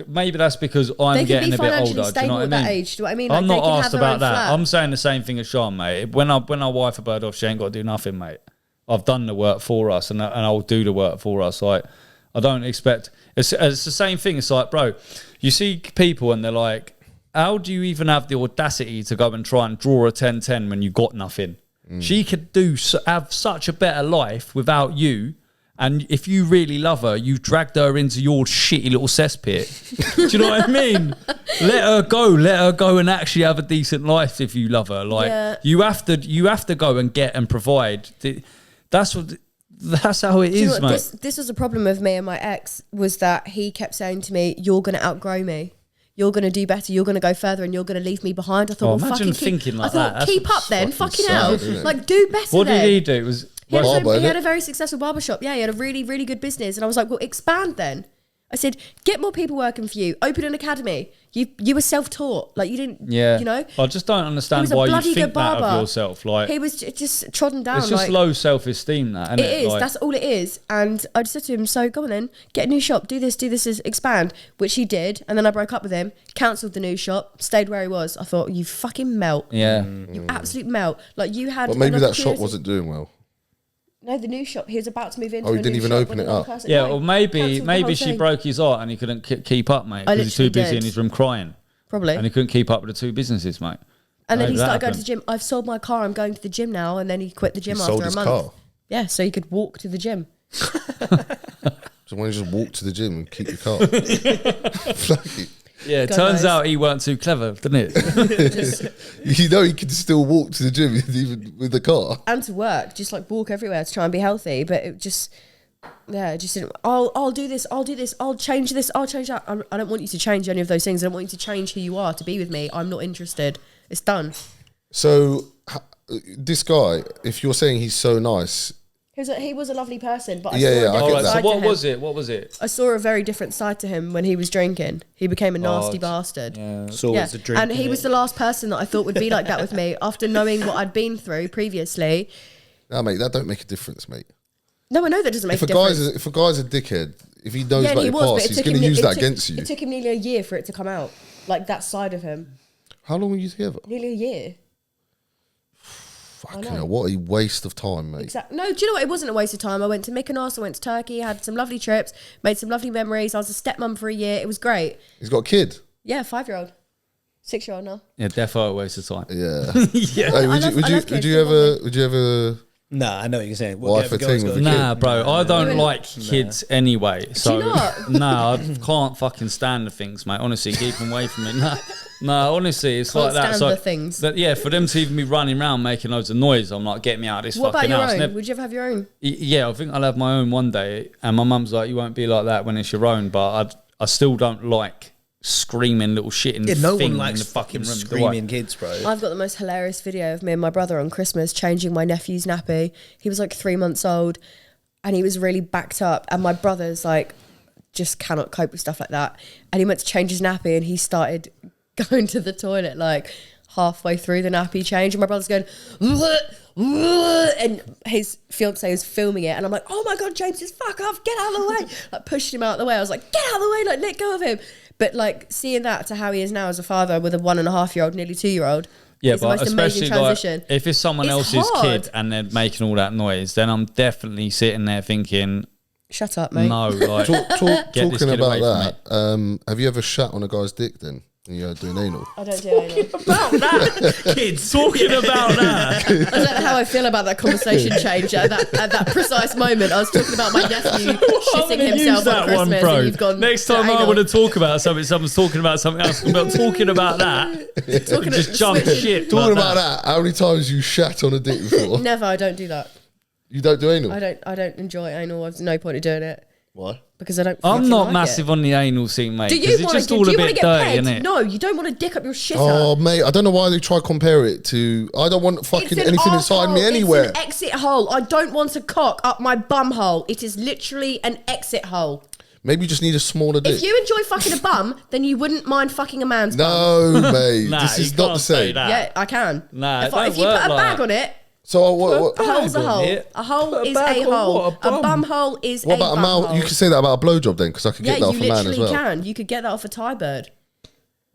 Maybe that's because I'm They can getting be a bit financially older. Do you know stable what I at mean? that age. Do you know what I mean? I'm Like, not they can asked have their about own that. flat. I'm saying the same thing as Sean, mate. When I wife a bird off, she ain't got to do nothing, mate. I've done the work for us, and I'll do the work for us. Like, I don't expect. It's the same thing. It's like, bro, you see people and they're like, how do you even have the audacity to go and try and draw a 10-10 when you got nothing? She could have such a better life without you. And if you really love her, you dragged her into your shitty little cesspit. Do you know what I mean? Let her go and actually have a decent life if you love her. Like, you have to go and get and provide. That's how it is, mate. This was a problem with me and my ex, was that he kept saying to me, "You're going to outgrow me. You're going to do better. You're going to go further, and you're going to leave me behind." I thought, well, imagine fucking thinking like I thought, that. keep up then, fucking hell. sad, Like, do better. What then. did he do? It was He had a very successful barbershop. Yeah, he had a really, really good business. And I was like, well, expand then. I said, get more people working for you. Open an academy. You were self-taught. Like, you didn't, you know. I just don't understand why you think that of yourself. Like, he was just trodden down. it's just low self-esteem, that, isn't it? It is. Like, That's all it is. And I just said to him, so go on then, get a new shop, do this, expand, which he did. And then I broke up with him, cancelled the new shop, stayed where he was. I thought, you fucking melt. Yeah. You absolute melt. Like, you had. But maybe an that shop opportunity- wasn't doing well. No, the new shop. He was about to move into. Oh, he a didn't new even shop open with it another up. person. Yeah, No, or maybe cancelled the whole she thing. broke his heart and he couldn't keep up, mate, I because he's too literally busy in did. his room crying. Probably. And he couldn't keep up with the two businesses, mate. And then Maybe he that started going to the happened. gym. I've sold my car. I'm going to the gym now. And then he quit the gym He after sold a his month. car. Yeah, so he could walk to the gym. So why don't you just walk to the gym and keep your car? Fuck it. Yeah, God turns knows. out he weren't too clever, didn't it? You know he could still walk to the gym even with the car. And to work, just like walk everywhere to try and be healthy. But it just, it just didn't. I'll do this. I'll do this. I'll change this. I'll change that. I don't want you to change any of those things. I don't want you to change who you are to be with me. I'm not interested. It's done. So this guy, if you're saying he's so nice, He was a lovely person, but I Yeah, saw yeah, a I different get Alright, that. so side what to him. was it? What was it? I saw a very different side to him when he was drinking. He became a nasty bastard. Yeah. So Yeah, it's the drink. and he was the last person that I thought would be like that with me after knowing what I'd been through previously. nah, mate, that don't make a difference, mate. No, I know that doesn't make If a a difference. guy's a dickhead, if he knows Yeah, about he your was, but past, it he's took going to him. use It that took- against you. It took him nearly a year for it to come out, like that side of him. How long were you together? Nearly a year. Fucking hell, what a waste of time, mate. Exactly. No, do you know what? It wasn't a waste of time. I went to Mykonos, I went to Turkey, had some lovely trips, made some lovely memories. I was a stepmom for a year. It was great. He's got a kid. Yeah, 5-year-old, 6-year-old now. Yeah, definitely a waste of time. Yeah. Yeah. Hey, I love would kids, you they're ever? Nah, I know what you're saying. Wife Whatever a girl's thing got with a a kid. Nah, bro, I don't Even- like kids anyway. So you not? nah, I can't fucking stand the things, mate. Honestly, keep them away from me. Nah, honestly, it's Can't like that. stand So the things. that, yeah, for them to even be running around making loads of noise, I'm like, get me out of this What about fucking your house. own? Would you ever have your own? Yeah, I think I'll have my own one day. And my mum's like, you won't be like that when it's your own. But I still don't like screaming little shit in Yeah, no thing one likes in the fucking room. do I? screaming kids, bro. I've got the most hilarious video of me and my brother on Christmas changing my nephew's nappy. He was like 3 months old and he was really backed up. And my brother's like, just cannot cope with stuff like that. And he went to change his nappy and he started going to the toilet like halfway through the nappy change. And my brother's going, and his fiance is filming it. And I'm like, oh my God, James, just fuck off, get out of the way. Like pushed him out of the way. I was like, get out of the way, like let go of him. But like seeing that to how he is now as a father with a 1.5-year-old, nearly 2-year-old. Yeah, it's the but most amazing especially transition. like if it's someone else's hard. kid and they're making all that noise, then I'm definitely sitting there thinking, shut up, mate. no, like talking about that. Have you ever shat on a guy's dick then? And you're doing anal. I don't do anal. About that, kids talking about that. I don't know how I feel about that conversation change at that precise moment. I was talking about my nephew shitting himself on Christmas, and you've gone. Next time I want to talk about something, someone's talking about something else. I'm talking about that. Just jump shit. Talking about that. How many times you shat on a dick before? Never. I don't do that. You don't do anal? I don't enjoy anal. There's no point in doing it. Why? Because I don't. I'm not like massive on the anal scene, mate. Do you want to get dirty, pegged? No, you don't want to dick up your shit Oh, up. mate, I don't know why they try to compare it to. I don't want fucking anything inside me anywhere. It's an exit hole. I don't want a cock up my bum hole. It is literally an exit hole. Maybe you just need a smaller dick. If you enjoy fucking a bum, then you wouldn't mind fucking a man's bum. No, mate. Nah, this is you not can't the say same. that. Yeah, I can. Nah, if you put a bag on it. So what? A hole's a hole. A hole is a hole. A bum hole is a bum hole. What about a mouth? You can say that about a blowjob then, because I could get that off a man as well. Yeah, you literally can. You could get that off a Thai bird.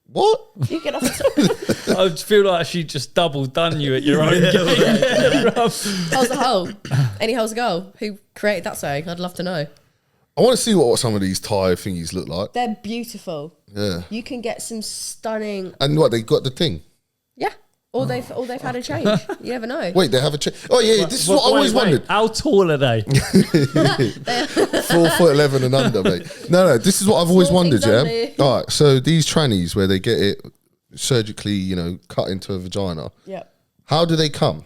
What? You get off a I feel like she just double done you at your own game. Hole's a hole. Any hole's a goal. Who created that saying? I'd love to know. I want to see what some of these Thai thingies look like. They're beautiful. Yeah. You can get some stunning. And what, they got the thing? Yeah. Or they've had a change. You never know. Wait, they have a change. Oh yeah, this is what I always wondered. How tall are they? 4'11" and under, mate. No, this is what I've always wondered. Yeah. All right, so these trannies where they get it surgically, cut into a vagina. Yeah. How do they come?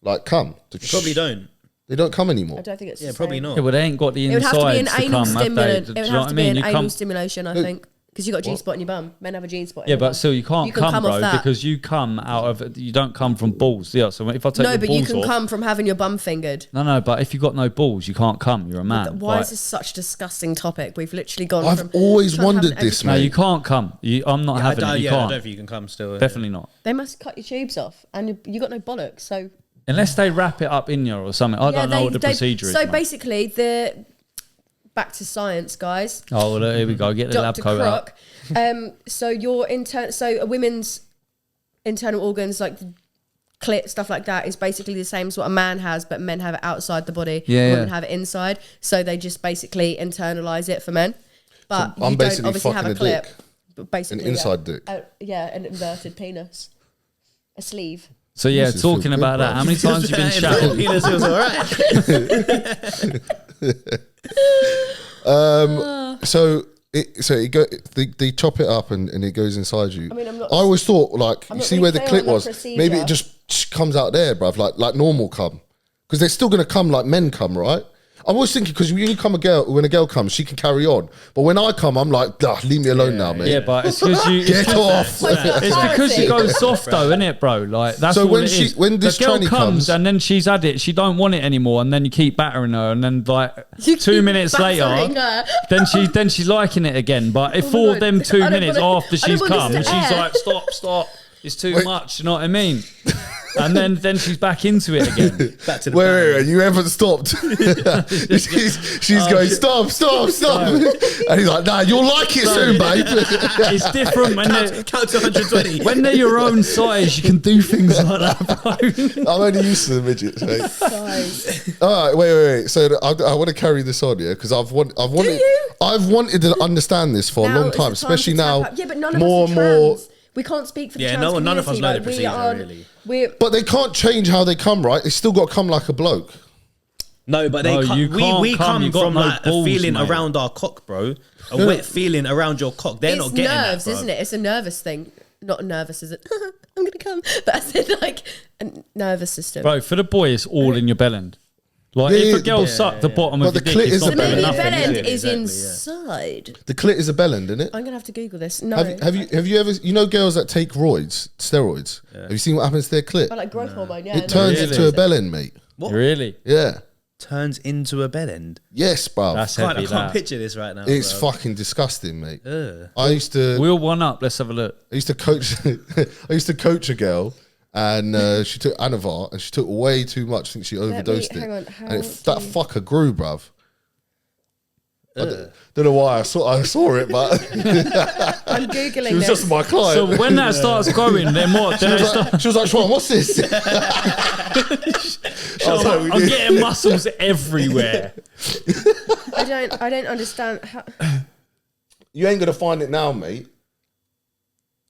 Like come? Probably don't. They don't come anymore. I don't think it's. Yeah, probably not. Yeah, well, they ain't got the It would have to be an insides to anal come, have they? stimulant. Do It would you know have what to I be mean? an You anal come, stimulation, I think. Because you got a G spot in your bum. Men have a G spot. yeah, but still, you can't come, off bro, that. because you come out of. You don't come from balls. Yeah, so if I take No, your but balls you can off, come from having your bum fingered. No, but if you got no balls, you can't come. You're a man. Why is this such a disgusting topic? We've literally gone. I've always wondered this, No, mate. you can't come. I'm not having it. You can't. I don't think you can come still. Definitely not. They must cut your tubes off, and you got no bollocks. So unless they wrap it up in you or something, I don't know what the procedure is. So man. basically, back to science, guys. Oh, well, here we go. Get the lab Dr. coat out. So a women's internal organs like the clit, stuff like that, is basically the same as what a man has, but men have it outside the body. Women have it inside. So they just basically internalize it for men. But So I'm you don't basically obviously have a fucking a clip. dick. But basically, An inside dick. An inverted penis, a sleeve. So yeah, This is talking good, about bro. that, how many times you been shouting? Penis feels alright. So they chop it up and it goes inside you. I mean, I always thought, like, you not see really where the clear clit on the was, procedure. maybe it just comes out there, bruv, like normal cum, because they're still gonna come like men come, right? I'm always thinking, because when a girl comes, she can carry on, but when I come, I'm like, leave me alone now, mate. Yeah, but it's because you Get off. It's because you go soft though, isn't it, bro? Like that's So all when it she- is. when this the girl tranny comes comes- and then she's had it, she don't want it anymore, and then you keep battering her, and then like You 2 keep minutes later, battering her. then she's liking it again. But if Oh my for God. them 2 I don't minutes wanna- after I don't she's want come, this she's to air. like, stop, it's too Wait. much. You know what I mean? And then she's back into it again. Back to the Wait, you haven't stopped. she's going, stop. And he's like, nah, you'll like it soon, babe. It's different when they're, count to 120. when they're your own size. You can do things like that, bro. I'm only used to the midgets, mate. Guys. All right, wait. So I want to carry this on, yeah, because I've wanted to understand this for a Now long is time, the especially to now. tap out. Yeah, but none of more us and are more. trans. We can't speak for the Yeah, trans none of us community. know the Like, procedure, really. But they can't change how they come, right? They still got to come like a bloke. No, but they No, can't, you can't we come, come you got from no like balls, a feeling mate. around our cock, bro. A wet feeling around your cock. They're It's not getting nerves, that, isn't it? It's a nervous thing. Not nervous, is it? I'm gonna come, but as in like a nervous system. Bro, for the boy, it's all in your bellend. Like, Yeah, if yeah, a girl sucked the bottom But of the your clit dick, it's is not a The doing belly. belly nothing. bellend is it? is Exactly, inside. The clit is a bellend, isn't it? I'm gonna have to Google this. No, Have you ever, girls that take steroids? Have you seen what happens to their clit? I like growth hormone. Yeah, It turns Really? into a bellend, mate. What? Really? Yeah. Turns into a bed end. Yes, bruv. That's I heavy, can't that. picture this right now. It's bro. fucking disgusting, mate. Ugh. I used to We'll one up. Let's have a look. coach. I used to coach a girl, and she took Anavar, and she took way too much. I think she overdosed hang on, it, how and do that you- fucker grew, bruv. Don't know why I saw it, but I'm googling. She was just my client. So when that starts going, then what? Then she was like, Sean, what's this? I'm getting muscles everywhere. I don't understand. You ain't gonna find it now, mate.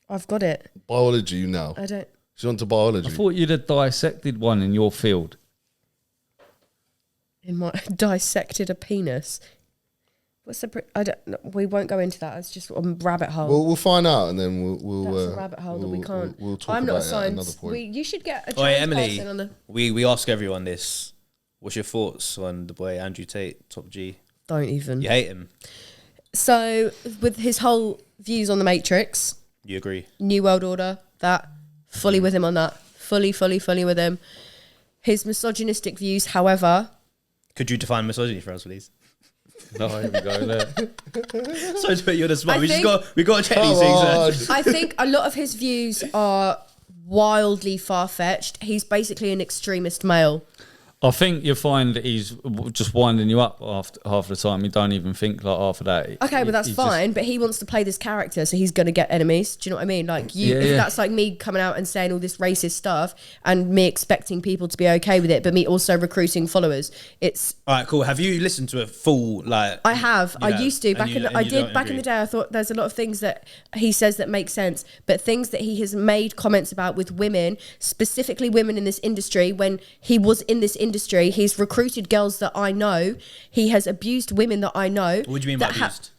I've got it. Biology now. I don't. She's on to biology. I thought you'd have dissected one in your field. In my dissected a penis. What's the? I don't. We won't go into that. It's just a rabbit hole. We'll find out, and then we'll. That's a rabbit hole that we can't. We'll talk I'm about not a it at science. another point. You should get a Oh, trans Emily, person on the. we ask everyone this. What's your thoughts on the boy Andrew Tate, Top G? Don't even. You hate him. So with his whole views on the Matrix, You agree? New World Order, that fully with him on that, fully with him. His misogynistic views, however. Could you define misogyny for us, please? No, here we go. There. Sorry to put you on the spot. I We think- got to check these things. I think a lot of his views are wildly far-fetched. He's basically an extremist male. I think you'll find that he's just winding you up after half the time. You don't even think like half of that. Okay, but that's fine. But he wants to play this character, so he's going to get enemies. Do you know what I mean? Like, if that's like me coming out and saying all this racist stuff and me expecting people to be okay with it, but me also recruiting followers. It's All right, cool. Have you listened to a full I have. I used to back in. I did back in agree? the day. I thought there's a lot of things that he says that make sense, but things that he has made comments about with women, specifically women in this industry. When he was in this industry, he's recruited girls that I know. He has abused women that I know. What do you mean by abused?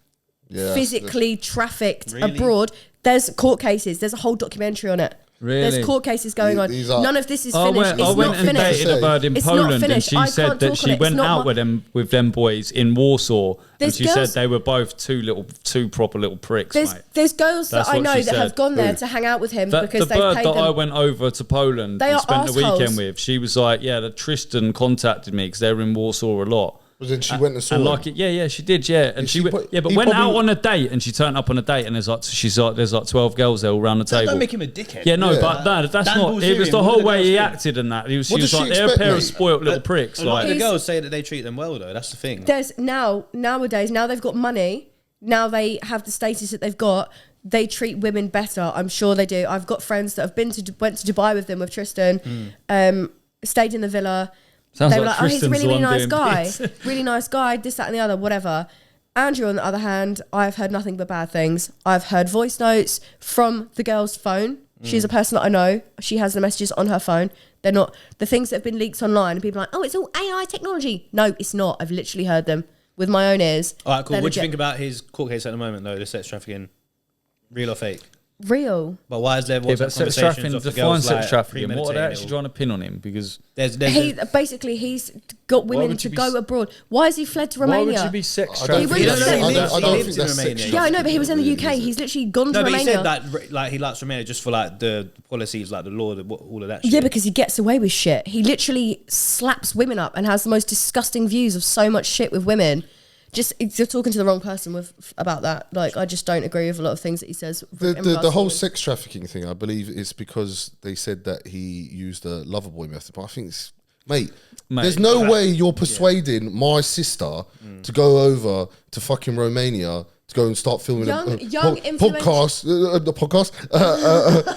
Physically trafficked Really? abroad. There's court cases. There's a whole documentary on it. Really? There's court cases going on. None of this is I finished. went It's not and finished. dated a bird in It's not Poland, and finished. she I said can't that talk she on it. It's went not out with them boys in Warsaw, and There's she said girls- they were both two proper little pricks, mate. There's girls That's that I what know she that have said. gone there to hang out with him The because they've bird paid that them. I went over to Poland They and are spent the arseholes. weekend with, she was like, yeah, the Tristan contacted me because they were in Warsaw a lot. But then she went and saw And him. like it, yeah, she did, yeah. And she went, put- yeah, but he went probably- out on a date, and she turned up on a date, and there's like 12 girls there all around the table. Don't make him a dickhead. Yeah, no, Yeah. but no, that's Dan not. It was Bilzerian, the what whole did the way girls he do? acted and that. She What was does she like, they're a expect, pair of mate? spoiled little pricks. A lot of Like, the girls say that they treat them well, though. That's the thing. There's nowadays, now they've got money, now they have the status that they've got, they treat women better. I'm sure they do. I've got friends that have went to Dubai with them, with Tristan, stayed in the villa. Sounds They were like like, oh, he's a Tristan's really, the really one nice doing guy. bits. Really nice guy, this, that and the other, whatever. Andrew, on the other hand, I've heard nothing but bad things. I've heard voice notes from the girl's phone. She's a person that I know. She has the messages on her phone. They're not the things that have been leaked online, and people are like, oh, it's all AI technology. No, it's not. I've literally heard them with my own ears. All right, cool. They're What do you legit. think about his court case at the moment, though? The sex trafficking, real or fake? Real. But why is there yeah, WhatsApp but sex conversations trafficking, of the define girls sex like trafficking. What are they premeditating actually it trying to pin on him? Because There's He's got women would to you be go abroad. Why has he fled to why Romania? would you be sex I don't trafficking? wouldn't have said- I don't think lives that's in sex Romania. Yeah, I know, but he was in the Really, UK. is it? He's literally gone to No, but he Romania. said that like he likes Romania just for like the policies, like the law, all of that shit. Yeah, because he gets away with shit. He literally slaps women up and has the most disgusting views of so much shit with women. You're talking to the wrong person about that. Like, I just don't agree with a lot of things that he says. in regards The to whole women. sex trafficking thing, I believe, is because they said that he used a lover boy method. But I think, mate, there's no way you're persuading my sister to go over to fucking Romania to go and start filming Young podcast,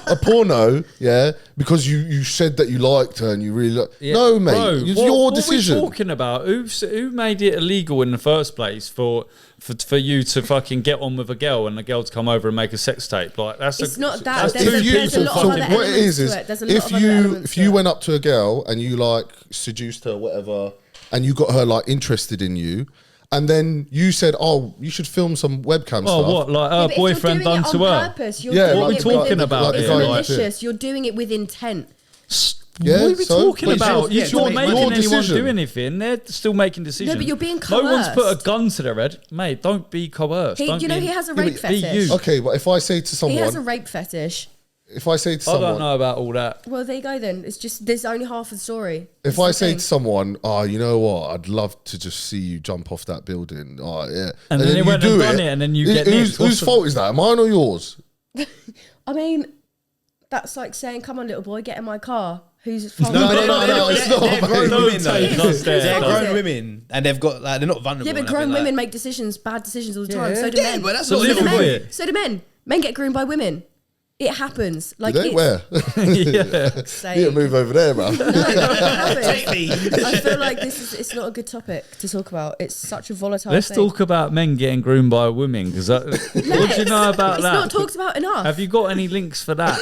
a porno, yeah, because you said that you liked her and you really no, mate, Bro, it's your decision. What are we talking about? Who made it illegal in the first place for you to fucking get on with a girl and the girl to come over and make a sex tape? Like It's not that. that's There's a lot of other what it elements is to it. There's a lot if of other elements if to you it. went up to a girl and you like seduced her, whatever, and you got her like interested in you, and then you said, "Oh, you should film some webcam Oh, stuff." what? Like Yeah, her but if you're boyfriend doing done it to on her? purpose, you're Yeah, doing what it are we talking with- about It's here? Like- malicious. You're doing it with intent. Yeah, what are we so- talking but about? yeah, If you're to make making your anyone decision. do anything, they're still making decisions. No, but you're being No one's put a coerced. gun to their head, mate. Don't be coerced. He Don't has a be- rape be fetish. you. Okay, but if I say to He someone, has a rape fetish. if I say to I don't someone, know about all that. Well, there you go then. It's just, there's only half of the story. if That's I the say thing. to someone, "Oh, you know what? I'd love to just see you jump off that building." Oh, yeah. And then they you went and done it, and then you get nicked. whose fault is that? Mine or yours? I mean, that's like saying, come on, little boy, get in my car. whose fault? No, it's not. They're grown women, though. Whose They're fault is grown it? women, and they've got like they're not vulnerable. Yeah, but and grown everything, women like- make bad decisions all the time. Yeah. So do Yeah, men. but that's So not live little with boy. it. So do men. Men get groomed by women. It happens. Like Do they? Where? Yeah. Say, You move over there, bro. Take me. I feel like it's not a good topic to talk about. It's such a volatile Let's thing. talk about men getting groomed by women. Because what do you know about It's that? not talked about enough. Have you got any links for that?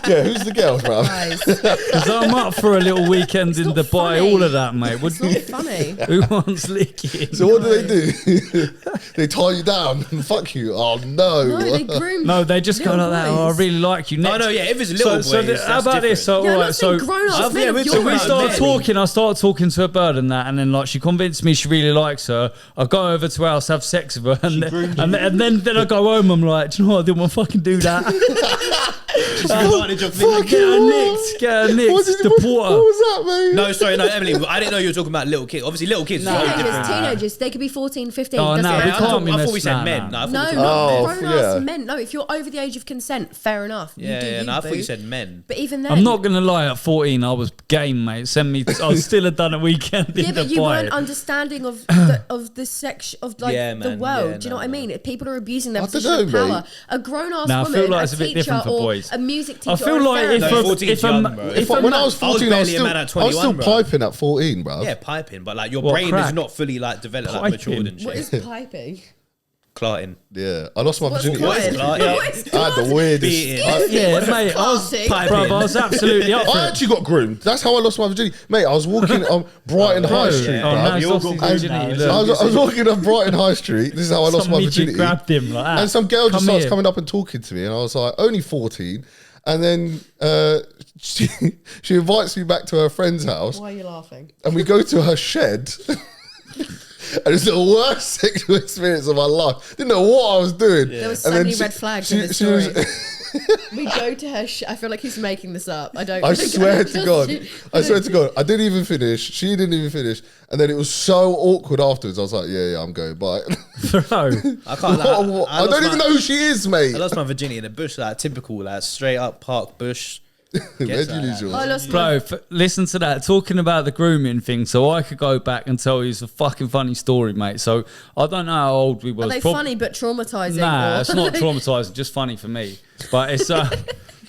Yeah, who's the girls, bro? Guys, Because I'm up for a little weekend in not Dubai. funny. All of that, mate. it's not funny. Who wants licking? So what do? They tie you down and fuck you. Oh no. No, they groom. No, they just go little like that. Oh, I boys. really like you. Oh Next. no, yeah. If it's a little So boy, how about this? So, Yeah, I'm alright, not saying so grown ups. yeah, we're So we talking started men. talking. I started talking to a bird and that, and then like she convinced me she really likes her. I go over to her house, have sex with her, and then I go home. I'm like, do you know what? I didn't want to fucking do that. She's advantage of Fuck Get you. her nicked. Get her What nicked. Deport what her. was that, mate? No, sorry, no, Emily. I didn't know you were talking about little kids. Obviously, little kids. No. Is very different. Teenagers. They could be 14, 15. Oh, doesn't no, matter. we can't be I thought we messed- said no, men. no. I thought No, we said not Oh, grown yeah. ass men. No, if you're over the age of consent, fair enough. You Yeah, do yeah. you, No, I thought boo. you said men. But even then, I'm not gonna lie. At 14, I was game, mate. Send me. I still have done a weekend Yeah, in but you weren't Dubai. understanding of the sex of like Yeah, the man. world. Yeah, do you know no, what I mean? People are abusing their I don't position of know, power. mate. A grown ass Nah, I woman, feel like a it's a bit teacher, different for or boys. a music teacher. I feel or a like if therapist. No, a, 14 if, is young, a, bro. if When I a, was 14, I was barely a still, man at I was still 21, bro. piping at 14, bro. Yeah, piping, but like your What, brain crack? is not fully like developed, like matured Piping? and What shit. is piping? Clarting. Yeah, I lost my What's virginity. What is clarting? clarting? What is I had the clarting? weirdest. Beating. yeah, mate, I was, Clarting? bro, I was absolutely up for I it. actually got groomed. That's how I lost my virginity, mate. I was walking on Brighton High Street, Oh, bruv. now he's You all lost got his groomed virginity. now. Look. I was walking on Brighton High Street. This is how I lost Some my midget virginity. grabbed him like that. And some girl just Come starts here. coming up and talking to me, and I was like, only 14. And then she invites me back to her friend's house, Why are you laughing? and we go to her shed. And it's the worst sexual experience of my life. Didn't know what I was doing. There was so And then many she- red flags she- in this she was- story. We go to her. I feel like he's making this up. I don't. I swear just- to God. I swear to God. I didn't even finish. She didn't even finish. And then it was so awkward afterwards. I was like, yeah, I'm going. Bye. Bro, I can't. Like, I don't even know who she is, mate. I lost my virginity in the bush, like typical, like straight up park bush. Where'd Gets you like lose that. yours? I lost bro, my. listen to that. Talking about the grooming thing, so I could go back and tell you a fucking funny story, mate. So I don't know how old we was. Are they Prob- funny but traumatizing? Nah, or- it's not traumatizing, just funny for me. But it's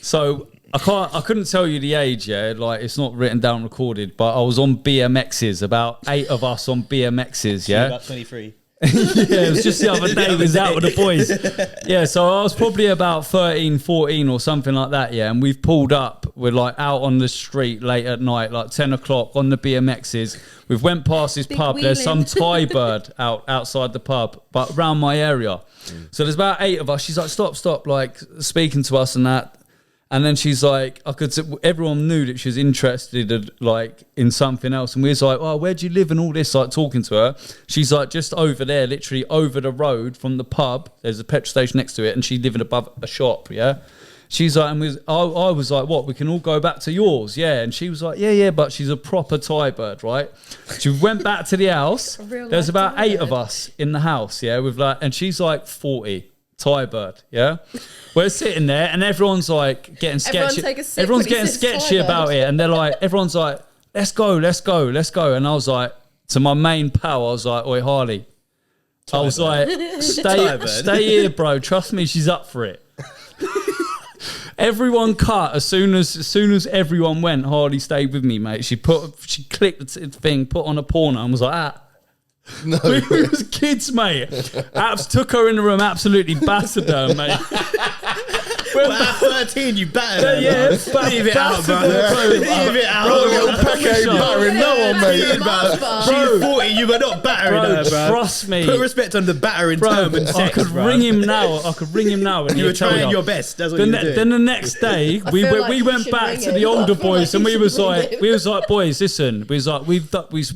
so I couldn't tell you the age, yeah. Like it's not written down, recorded. But I was on BMXs, about 8 of us on BMXs, yeah. About 23. Yeah, it was just the other day. We was out with the boys. Yeah, so I was probably about 13, 14 or something like that. Yeah, and we've pulled up. We're like out on the street late at night, like 10 o'clock on the BMXs. We've went past this Big pub. There's some wheeling. Thai bird outside the pub, but around my area. So there's about 8 of us. She's like, stop, like speaking to us and that. And then she's like, everyone knew that she was interested in something else. And we was like, oh, where do you live? And all this, like talking to her. She's like, just over there, literally over the road from the pub. There's a petrol station next to it. And she's living above a shop, yeah? She's like, I was like, what? We can all go back to yours, yeah? And she was like, yeah, but she's a proper Thai bird, right? She went back to the house. real There's life about Thai 8 of bird. us in the house, yeah? And she's like 40. Thai bird, yeah. We're sitting there, and everyone's like getting Everyone sketchy. take a sip Everyone's when he getting says sketchy Thai about bird. it, and they're like, everyone's like, let's go. And I was like, to my main pal, I was like, oi, Harley. I was like, Thai bird. stay here, bro. Trust me, she's up for it. Everyone cut as soon as everyone went. Harley stayed with me, mate. She clicked the thing, put on a porno, and was like, No. we was kids, mate. Abs took her in the room, absolutely battered her, mate. Well, at 13, you battered her. Leave it out, bro. Leave it out. Bro, little Peck ain't battering no one, mate. Mars bar. She's 40, you are not battering Bro, her, bro. trust me. Put respect on the battering Bro, term and I sex, could bro. ring him now. And You were he'd tell trying you. your best. That's what Then, you were doing. then the next day, we feel went, like we you went should back ring to him. the older I feel boys, like and you we should was ring like, him. boys, listen, we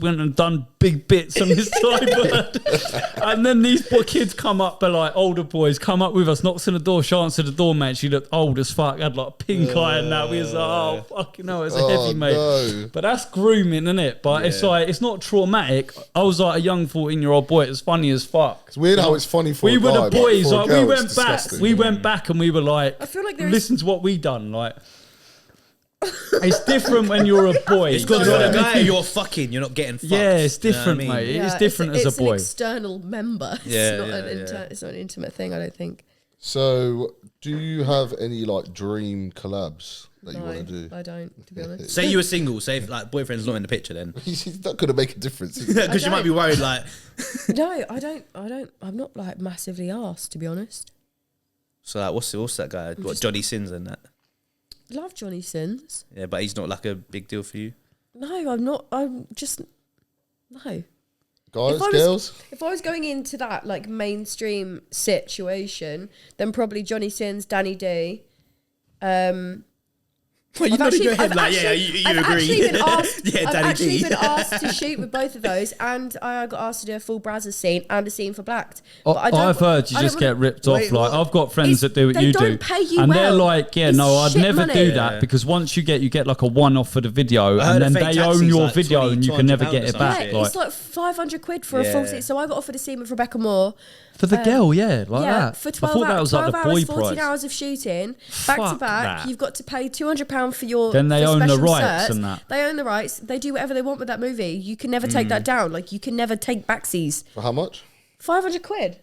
went and done big bits on this Thai bird, and then these kids come up, but like older boys come up with us, knocks on the door, she answered the door, man. She looked old as fuck, had like a pink eye and that. We was like, oh fucking hell, it's a heavy, mate. No. But that's grooming, isn't it? But it's like, it's not traumatic. I was like a young 14-year-old boy. It was funny as fuck. It's weird how it's funny for We a were guy, the but boys. for a Like girl, it's disgusting. we went back, and we were like, I feel like there is- listen to what we done. Like, It's different when you're a boy. It's because you're a guy, you're fucking, you're not getting fucked. Yeah, it's different, You know what I mean? mate. It's different as a boy. It's an external member. It's not an intimate thing, I don't think. So, do you have any like dream collabs that you want to do? I don't, to be honest. Say you were single, say if like boyfriend's not in the picture then. He's not going to make a difference. Because you might be worried like... No, I don't. I'm not like massively arsed, to be honest. So like, what's that guy? What, Johnny Sins and that? Love Johnny Sins. Yeah, but he's not like a big deal for you? No, I'm not. I'm just... No. Guys, girls? If I was going into that like mainstream situation, then probably Johnny Sins, Danny D. Well, you nodded your head like, I've agree. Actually been asked, Yeah, I've Danny actually D. been asked to shoot with both of those, and I got asked to do a full Brazzers scene and a scene for Blacked. I've heard you just get ripped off. Wait, like what? I've got friends that do what you do, They don't pay you and they're well. like, yeah, It's no, I'd shit never money. do that because once you get like a one-off for the video, I heard and a then fake they own taxi's your like video, 20, and you can never £200 get or it some back. shit. Like It's like 500 quid for a full scene. So I got offered a scene with Rebecca Moore. for the girl, yeah, like that. For 12 I thought that hours, was like 12 the boy hours, 14 price. hours of shooting, back to Fuck back. that. You've got to pay £200 for your. Then they for own the special rights certs. and that. They own the rights. They do whatever they want with that movie. You can never take that down. Like you can never take backsies. For how much? 500 quid.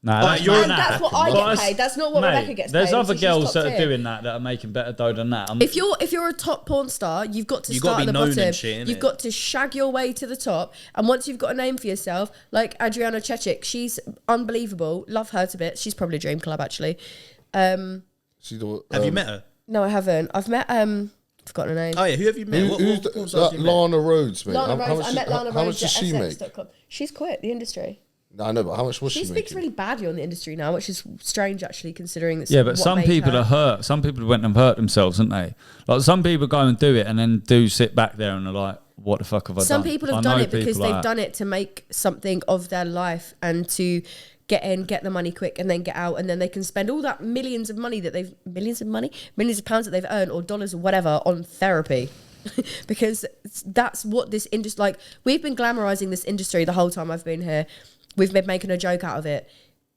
Nah, that's, you're you're And that's what I get paid. That's not what Rebecca gets paid. There's other so she's girls top that are tier. doing that are making better dough than that. If you're a top porn star, you've got to You start gotta at the be known bottom. and shit, innit? You've got to shag your way to the top, and once you've got a name for yourself, like Adriana Chechik, she's unbelievable. Love her to bits. She's probably a dream club actually. Have you met her? No, I haven't. I've met I've forgotten her name. Oh yeah, who have you met? Who's what stars have you met? Lana Rhodes, mate? Lana How Rhodes. I met Lana how Rhodes much does at she make? sx.com. She's quit the industry. No, I know, but how much was She she speaks making? really badly on the industry now, which is strange actually, considering that. Yeah, but some people are hurt. Some people went and hurt themselves, haven't they? Like some people go and do it and then do sit back there and are like, "What the fuck have I done?" Some people have I done know it because people like they've done it to make something of their life and to get in, get the money quick, and then get out, and then they can spend all that millions of pounds that they've earned or dollars or whatever on therapy. Because that's what this industry, like, we've been glamorizing this industry the whole time I've been here. We've been making a joke out of it.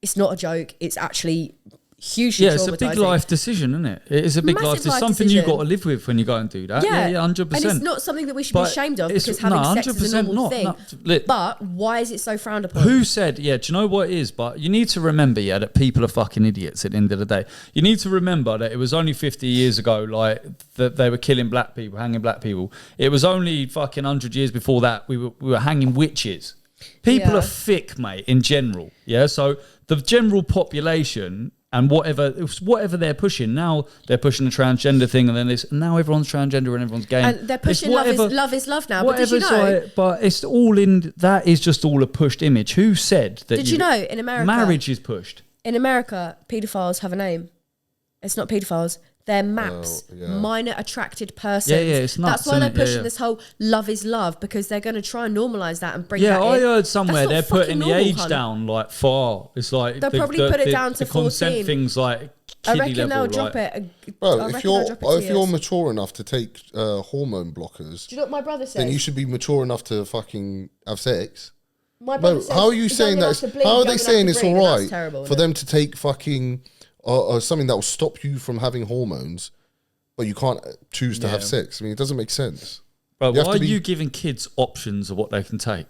It's not a joke. It's actually hugely it's a big life decision, isn't it? It is a big life. Massive It's life something you've decision. got to live with when you go and do that. Yeah, 100%. And it's not something that we should be But ashamed of it's- because having sex is a 100% normal not. thing. No, look, but why is it so frowned upon? Who said, do you know what it is? But you need to remember, that people are fucking idiots at the end of the day. You need to remember that it was only 50 years ago, like, that they were killing black people, hanging black people. It was only fucking 100 years before that we were hanging witches. People are thick, mate, in general. Yeah, so the general population and whatever they're pushing, now they're pushing the transgender thing, and then now everyone's transgender and everyone's gay. And they're pushing love is love now. But did you know? But it's all in, that is just all a pushed image. Who said that? Did you know in America, marriage is pushed? In America, paedophiles have a name. It's not paedophiles. They're MAPs, minor attracted persons. Yeah, it's nuts. That's why they're isn't it? pushing this whole love is love, because they're going to try and normalise that and bring Yeah, that in. I heard somewhere That's they're not fucking putting the normal, age cunt. down like far. It's like They'll probably put it down to the consent 14. things like I kiddie reckon level. they'll drop like, it. Bro, I if reckon they'll drop it to you're years. mature enough to take hormone blockers, Do you know what my brother says? then you should be mature enough to fucking have sex. My brother No, says how are you young saying enough that? to bleed, How are young they enough saying to it's bring, all and that's right terrible, for isn't them it? to take fucking something that will stop you from having hormones, but you can't choose to have sex? I mean, it doesn't make sense. bro, You have why to are be- you giving kids options of what they can take?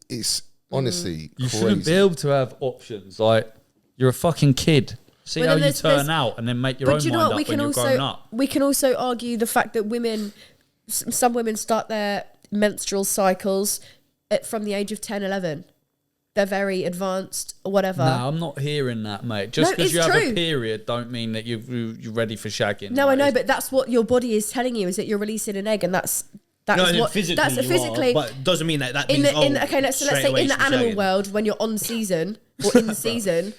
It's honestly You crazy. shouldn't be able to have options. Like, you're a fucking kid. See But how then you there's- turn out and then make your But own do you know mind what? up We when can you're grown also up. we can also argue the fact that women, some women start their menstrual cycles from the age of 10, 11. They're very advanced or whatever. No, I'm not hearing that, mate. Just No, because it's you have true. a period don't mean that you're ready for shagging. No, I Like, know, it's- but that's what your body is telling you, is that you're releasing an egg, and that's No, what physically that's you physically. are, but doesn't mean that in means, the okay, let's straight say away in the she's animal shagging. world, when you're on season or in the season,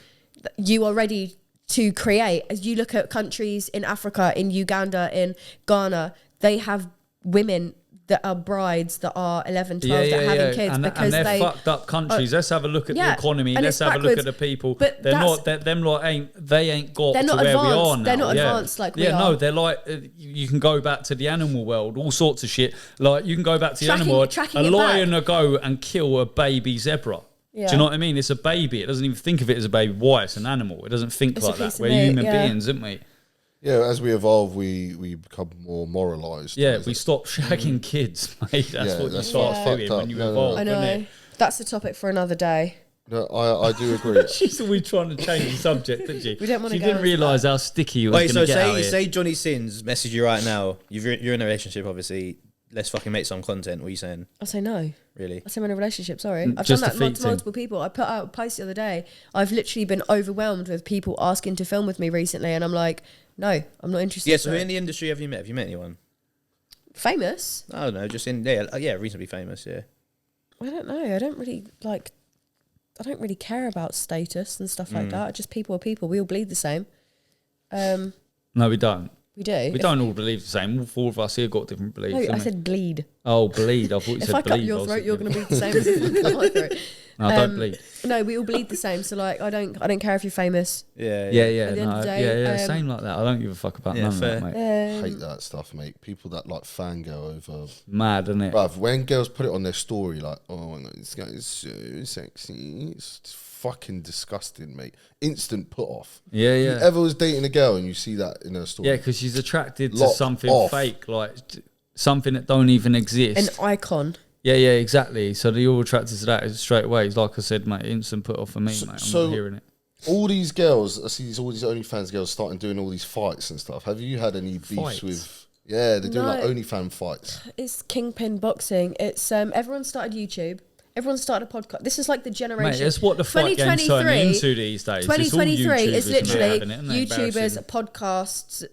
you are ready to create. As you look at countries in Africa, in Uganda, in Ghana, they have women that are brides that are 11, 12 that are having kids because they're they fucked up countries. Let's have a look at the economy. and Let's it's have a look at backwards. the people. But They're that's- not. Them lot they ain't got They're to not where we are advanced. now. They're not yeah. advanced like we yeah, are. no, they're like you can go back to the animal world, all sorts of shit. Like you can go back to the animal world. tracking A it lion back. will go and kill a baby zebra. Yeah. Do you know what I mean? It's a baby. It doesn't even think of it as a baby. Why? It's an animal. It doesn't think It's a like that. piece of We're meat, human yeah. beings, aren't we? Yeah, as we evolve, we become more moralised. Yeah, we stop shagging kids, mate. That's what you start doing when you evolve. I know. That's the topic for another day. No, I do agree. She's always trying to change the subject, didn't she? We don't want to She go didn't realise how sticky it was going to get out here. Say Johnny Sins message you right now. You're in a relationship, obviously. Let's fucking make some content. What are you saying? I'll say no. Really? I say I'm in a relationship, sorry. I've just done a that feet to multiple people. I put out a post the other day. I've literally been overwhelmed with people asking to film with me recently, and I'm like, no, I'm not interested. Yeah, so who in the industry have you met? Have you met anyone? Famous? I don't know, just in, reasonably famous, yeah. I don't know. I don't really care about status and stuff like that. Just people are people. We all bleed the same. No, we don't. We do. We don't all believe the same. All four of us here got different beliefs. No, I said bleed. Oh, bleed. I thought you If said I bleed. cut your throat, you're going to bleed the same as if I cut my throat. No, don't bleed. No, we all bleed the same. So like, I don't care if you're famous. Yeah. At the end of the day, Same like that. I don't give a fuck about none of that, mate. I hate that stuff, mate. People that like fangirl over. Mad, isn't it? Bruv, when girls put it on their story, like, oh my God, this guy is so sexy. It's just fucking disgusting, mate. Instant put off. Yeah. You ever was dating a girl and you see that in her story? Yeah, because she's attracted to Locked something off. fake, like something that don't even exist. An icon. Yeah, exactly. So you're all attracted to that straight away. Like I said, mate, instant put off for me, mate. I'm not hearing it. All these girls, I see all these OnlyFans girls starting doing all these fights and stuff. Have you had any beefs with? Yeah, they're doing like OnlyFans fights. It's kingpin boxing. It's everyone started YouTube. Everyone started a podcast. This is like the generation. Mate, that's what the fight game's turning into these days. 2023 is literally YouTubers, YouTubers, podcasts,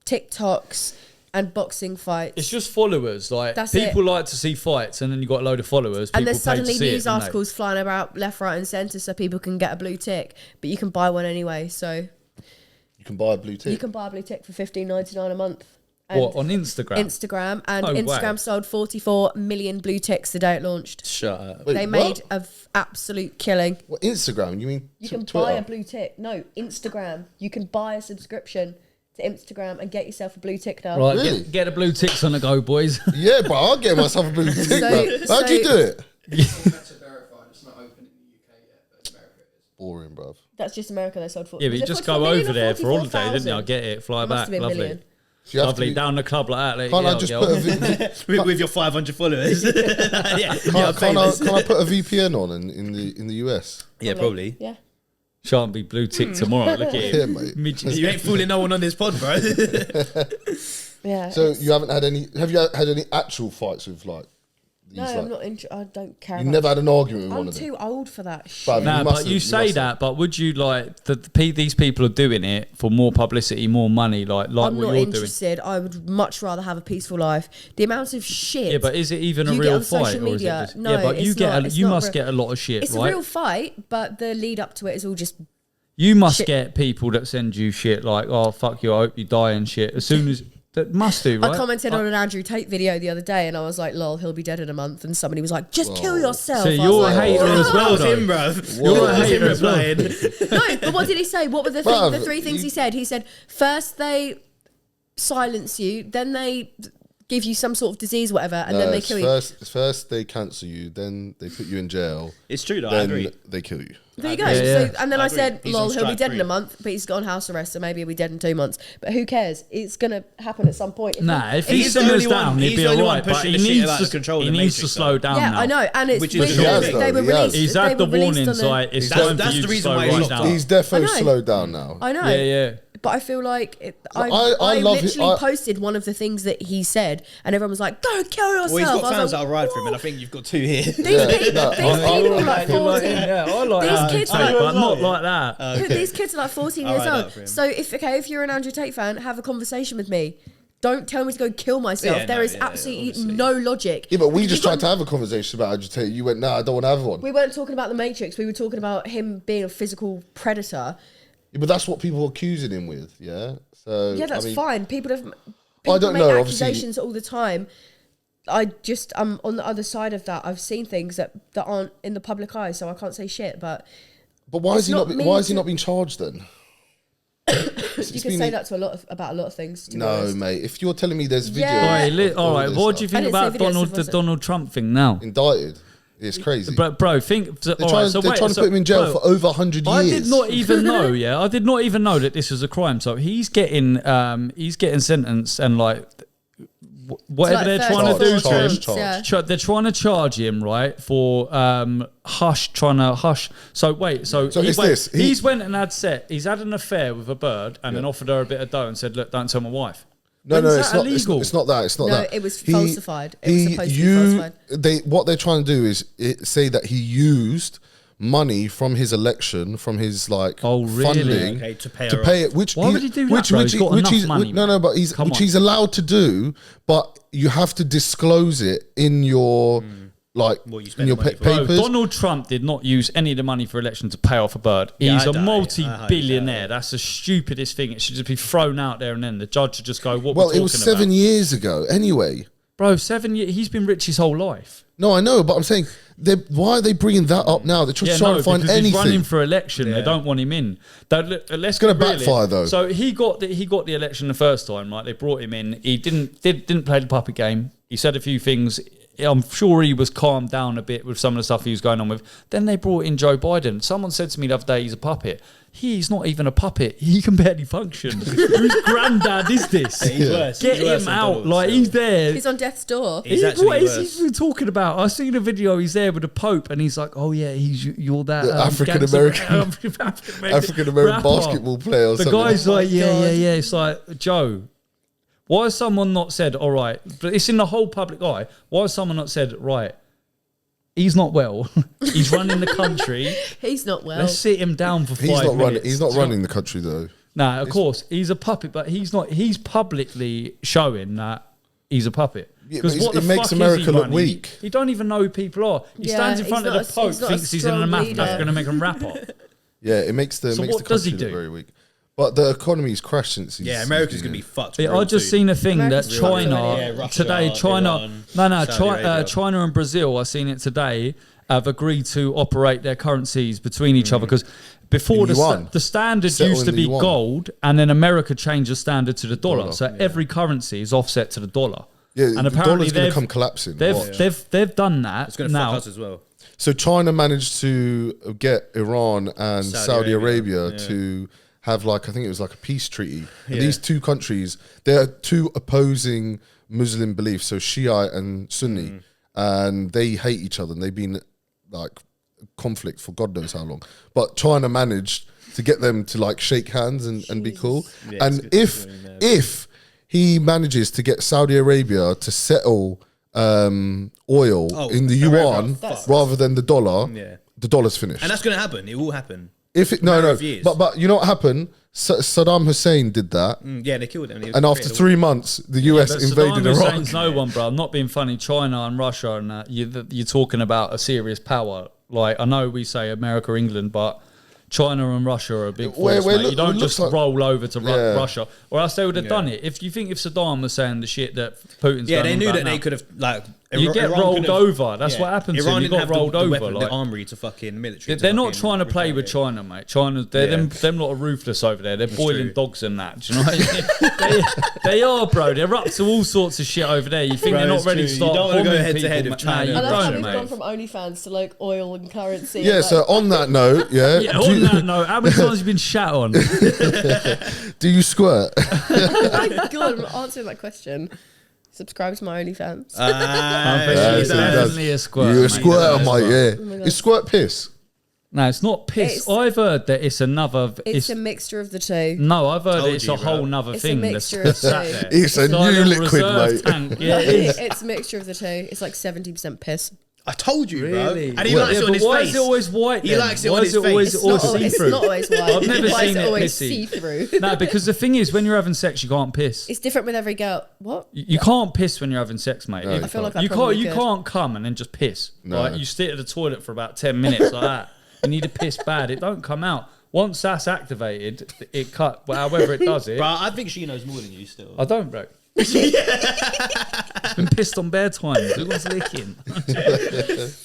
TikToks, and boxing fights. It's just followers. Like That's people it. like to see fights, and then you got a load of followers. And People there's pay to suddenly see news it, don't they? articles flying about left, right, and centre, so people can get a blue tick. But you can buy one anyway. So You can buy a blue tick. you can buy a blue tick for $15.99 a month. And What, on Instagram? Instagram, and No way. Instagram sold 44 million blue ticks the day it launched. Shut up. Wait, They what? made an absolute killing. What, Instagram? You mean You can Twitter? buy a blue tick. No, Instagram. You can buy a subscription to Instagram and get yourself a blue tick now. Right, Really? get the blue ticks on the go, boys. Yeah, but I'll get myself a blue tick, bro. How'd you do it? That's verified. It's not open in the UK yet, but America it is. Boring, bruv. That's just America. They sold 40. Yeah, but you was it just 44 go million over or there for holiday, 44,000? didn't you? I get it. Fly It must back. have been Lovely. million. So you have Lovely. to be, Down the club like that. can't yeah, I just girl. put a with your 500 followers. yeah, can I put a VPN on in the US? Yeah, probably. Yeah. Shan't be blue tick tomorrow. Look at Yeah, him. mate. Midget. You ain't fooling no one on this pod, bro. Yeah. So you haven't had any? Have you had any actual fights with like? These, No, like, I'm not I don't care. You about never had an argument with one I'm of them. too old for that shit. Bruv, Nah, You but mustn't- you you say mustn't. that, but would you like these people are doing it for more publicity, more money, like I'm what not you're doing? interested. I would much rather have a peaceful life. The amount of shit. Yeah, but is it even a you get real on social fight? Or is it media. just, No, yeah, but you it's not. It's you not must real. get a lot of shit, It's right? a real fight, but the lead up to it is all just. You must shit. get people that send you shit like, "Oh fuck you, I hope you die" and shit. As soon as that must do, right? I commented on an Andrew Tate video the other day, and I was like, "Lol, he'll be dead in a month." And somebody was like, "Just kill yourself." So I was you're a like, hater "Wow." as well, though. him, bruv. You're a hater as well. No, but what did he say? What were the Bruv, the three things he said? He said first they silence you, then they give you some sort of disease, whatever, and then they kill you. First they cancel you, then they put you in jail, It's true, though. I then agree. they kill you. There you go. Yeah, So, yeah. and then I agree. said, He's "Lol, on he'll be strike dead in a 3. month, but he's got on house arrest, so maybe he'll be dead in 2 months." But who cares? It's gonna happen at some point. Nah, if He's he the simmers only one- down, he'd he's be the only one alright. But pushing he the shit needs out of control to. of He the needs to Matrix, slow though. down Yeah, now. I know, and it's Which is really the truth. they were He has, released. He's they had the were released warnings. on the- Like it's That's- time that's for you the to reason slow why he's right locked down. up. He's definitely I know. slowed down now. I know. Yeah. But I feel like I I love his- literally posted one of the things that he said, and everyone was like, "Go kill yourself." Well, he's I got was fans like, that'll ride for him, and I "Whoa." think you've got 2 here. These no, people are like 14. Yeah, I like These that. kids Tate, like- but not like that. But these kids are like 14 I'll years ride old. out for him. So if you're an Andrew Tate fan, have a conversation with me. Don't tell me to go kill myself. Yeah, There no, is yeah, absolutely obviously. no logic. Yeah, but we You've just got- tried to have a conversation about agitation. You went, "Nah, I don't want to have one." We weren't talking about the Matrix. We were talking about him being a physical predator. Yeah, but that's what people are accusing him with. Yeah, so Yeah, that's I mean, fine. People I don't make know, obviously- accusations all the time. I'm on the other side of that. I've seen things that aren't in the public eye, so I can't say shit. But But why It's is he not not? me Why has he to- not been charged then? you can say that to about a lot of things. To be No, honest. mate. If you're telling me there's video, Yeah. All right, of all what this do you stuff think I didn't about see videos of the what's it- Donald Trump thing now? indicted? It's crazy. But bro, think they're trying to put him in jail for over 100 years. I did not even know. I did not even know that this was a crime. So he's getting sentenced and like whatever they're trying to do to him. They're trying to charge him right for trying to hush. So wait, he's went and he's had an affair with a bird and then offered her a bit of dough and said, "Look, don't tell my wife." No, it's not. It's not that. It's not that. No, it was falsified. It was supposed to be falsified. What they're trying to do is say that he used money from his election, from his funding, to pay it. Why would he do that? He's got enough money. But he's allowed to do. But you have to disclose it in your. In your papers. Bro, Donald Trump did not use any of the money for election to pay off a bird. He's a multi-billionaire. That's the stupidest thing. It should just be thrown out there and then the judge should just go, what we're talking about. Well, it was 7 years ago anyway. Bro, 7 years. He's been rich his whole life. No, I know, but I'm saying, why are they bringing that up now? They're trying to find anything. He's running for election. They don't want him in. It's going to backfire, though. So he got the election the first time, right? They brought him in. He didn't play the puppet game. He said a few things. I'm sure he was calmed down a bit with some of the stuff he was going on with. Then they brought in Joe Biden. Someone said to me the other day, he's a puppet. He's not even a puppet. He can barely function. Whose granddad is this? Get him out. He's there. He's on death's door. What is he talking about? I seen a video. He's there with the Pope, and he's like, "Oh yeah, you're that the African American basketball player." Or the guy's like, yeah. It's like, Joe. Why has someone not said, all right, but it's in the whole public eye, why has someone not said, right, he's not well, he's running the country. He's not well. Let's sit him down for 5 minutes. He's not running the country, though. Nah, of course, he's a puppet, but he's not. He's publicly showing that he's a puppet. Because it makes America look weak. He don't even know who people are. He stands in front of the Pope, thinks he's in a African-American rapper. Yeah, it makes the country look very weak. But the economy's crashed since he's... Yeah, America's going to be fucked. I just seen a thing that China... Russia, China and Brazil, I seen it today, have agreed to operate their currencies between each other because before the standard used to be gold and then America changed the standard to the dollar. So every currency is offset to the dollar. Yeah, and the dollar's going to come collapsing. They've done that. It's going to fuck us as well. So China managed to get Iran and Saudi Arabia to... have I think it was like a peace treaty. Yeah. These two countries, they're two opposing Muslim beliefs, so Shia and Sunni, and they hate each other and they've been conflict for God knows how long. But China managed to get them to shake hands and be cool. Yeah, and if he manages to get Saudi Arabia to settle oil in the yuan rather than the dollar, the dollar's finished. And that's going to happen. It will happen. But you know what happened? Saddam Hussein did that. They killed him. And after 3 months, the US invaded Saddam Iraq. Hussein's no one, bro. I'm not being funny. China and Russia and you're talking about a serious power. I know we say America, England, but China and Russia are a big force, mate. You don't just roll over to Russia, or else they would have done it. If you think if Saddam was saying the shit that Putin's they knew that they could have you get rolled over. That's what happens. Iran you got rolled over. The armory to fucking military. They're not trying to play with China, mate. China, them lot are ruthless over there. They're boiling dogs and that. Do you know what I mean? they are, bro. They're up to all sorts of shit over there. You think they're not ready to start? You don't want to go head to head with China. I love how we've gone from OnlyFans to oil and currency. Yeah. So on that note, on that note, how many times have you been shat on? Do you squirt? Oh my God, I'm not answering that question. Subscribe to my OnlyFans. Definitely a squirt. You're a squirter, mate. Is squirt piss? No, it's not piss. I've heard that it's another... It's a mixture of the two. No, I've heard it's a whole nother thing. It's a mixture of the two. It's a new liquid, mate. Tank. Yeah, it's a mixture of the two. It's 70% piss. I told you, really? Bro. And he likes it on his face. Why is it always white? He likes it on his face. It's not always white. I've never seen it always pissy. See-through. No, because the thing is, when you're having sex, you can't piss. It's different with every girl. What? You can't piss when you're having sex, mate. No, I feel like you can't come and then just piss. No. You sit at the toilet for about 10 minutes like that. You need to piss bad. It don't come out. Once that's activated, it cut. However it does it. Bro, I think she knows more than you still. I don't, bro. It's been pissed on bare times. Who wants licking?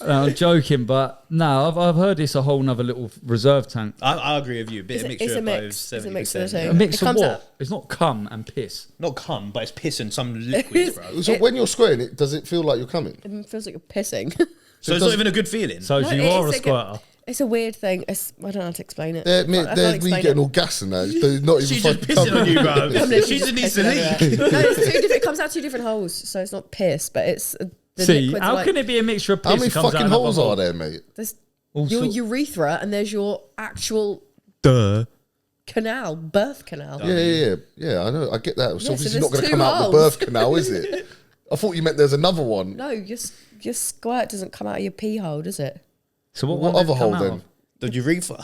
No, I'm joking, but no, I've heard it's a whole nother little reserve tank. I agree with you. A bit of mixture of both. It's a mix of the two. A mix of what? It's not cum and piss. Not cum, but it's piss and some liquids, bro. So when you're squirting, does it feel like you're coming? It feels like you're pissing. So it's not even a good feeling. So No, you it are a is a good- squirter. It's a weird thing. I don't know how to explain it. They're I can't me explain getting all it. gas and that. They're not even She's just fucking pissing on you, bro. I'm literally She just needs to pissing leak. everywhere. No, it's two different. It comes out two different holes, so it's not piss, but it's. The See, liquids are how like, can it be a mixture of piss? How many that comes out fucking another holes hole? are there, mate? There's All your sorts. urethra, and there's your actual Duh. canal, birth canal. Yeah. I know. I get that. It's Yeah, so obviously there's not going to two come out the holes. birth canal, is it? I thought you meant there's another one. No, your squirt doesn't come out of your pee hole, does it? So what, What one other did it come hole out then? of? The urethra.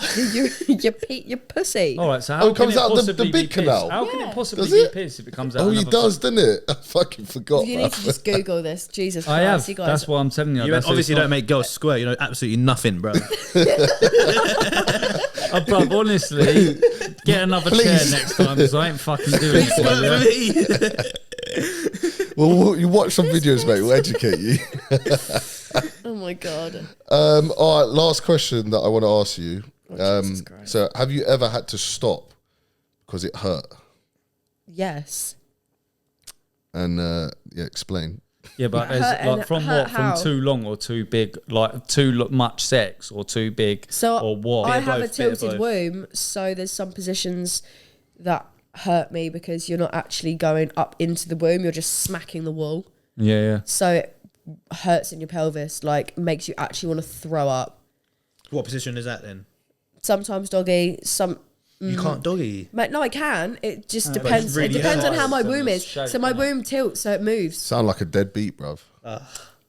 Your pussy. All right, so how Oh, it can comes it out the possibly big be piss? canal? How can it possibly Does be it? piss if it comes out? Oh, he another does, hole? doesn't it? I fucking forgot. You need to just Google this. Jesus I Christ, have. you guys. That's why I'm telling you. You that's obviously it's not- don't make girls squirt. You know absolutely nothing, bro. Bruv, honestly, get another chair Please. next time because I ain't fucking doing it. Well, you watch some videos, mate. We'll educate you. Oh my god. All right, last question that I want to ask you. Jesus Christ. So, have you ever had to stop because it hurt? Yes. And yeah, explain. Yeah, but there's Hurt and like from hurt what? From how? too long or too big? Like much sex or too big? So or what? I of have a both, bit of tilted both. womb, so there's some positions that hurt me because you're not actually going up into the womb, you're just smacking the wall. Yeah. So it hurts in your pelvis, like makes you actually want to throw up. What position is that then? Sometimes doggy, You can't doggy. Mate, no, I can. It just but depends. it's really It depends on how my hard. womb is. So my womb tilts, so it moves. Sound like a deadbeat, bruv.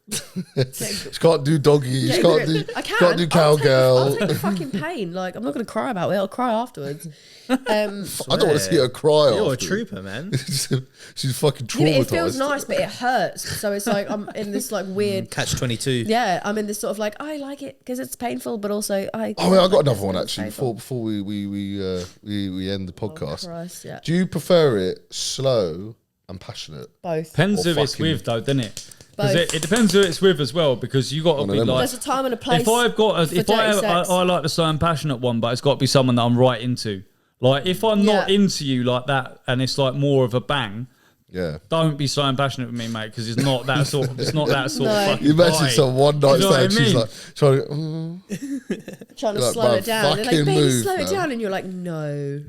She can't do doggy. She can't do. I can. Can't do cowgirl. I'll take the fucking pain. Like I'm not gonna cry about it. I'll cry afterwards. I don't want to see her cry. You're a after. trooper, man. She's fucking Yeah, traumatized. it feels nice, but it hurts. So it's like I'm in this like weird. Catch 22. Yeah, I'm in this sort of like I like it because it's painful, but also I. Oh, wait, I got like another this one it's actually. painful. Before we end the podcast. Christ, yeah. Do you prefer it slow and passionate? Both. Depends Or who it's fucking- with, though, doesn't it? Because Both. it depends who it's with as well. Because you got to One of be them like. There's a time and a place. If I've got, for if I, dirty sex. I like the slow and passionate one, but it's got to be someone that I'm right into. Like if I'm not Yeah. into you like that, and it's like more of a bang, Yeah. don't be slow and passionate with me, mate, because it's not that sort. It's not that sort No. of fucking. You imagine vibe. some one night You know what I stand. She's mean? like trying to. trying to Like, slow man, it down. They're like, fucking baby, move, slow it man. down, and you're like, no.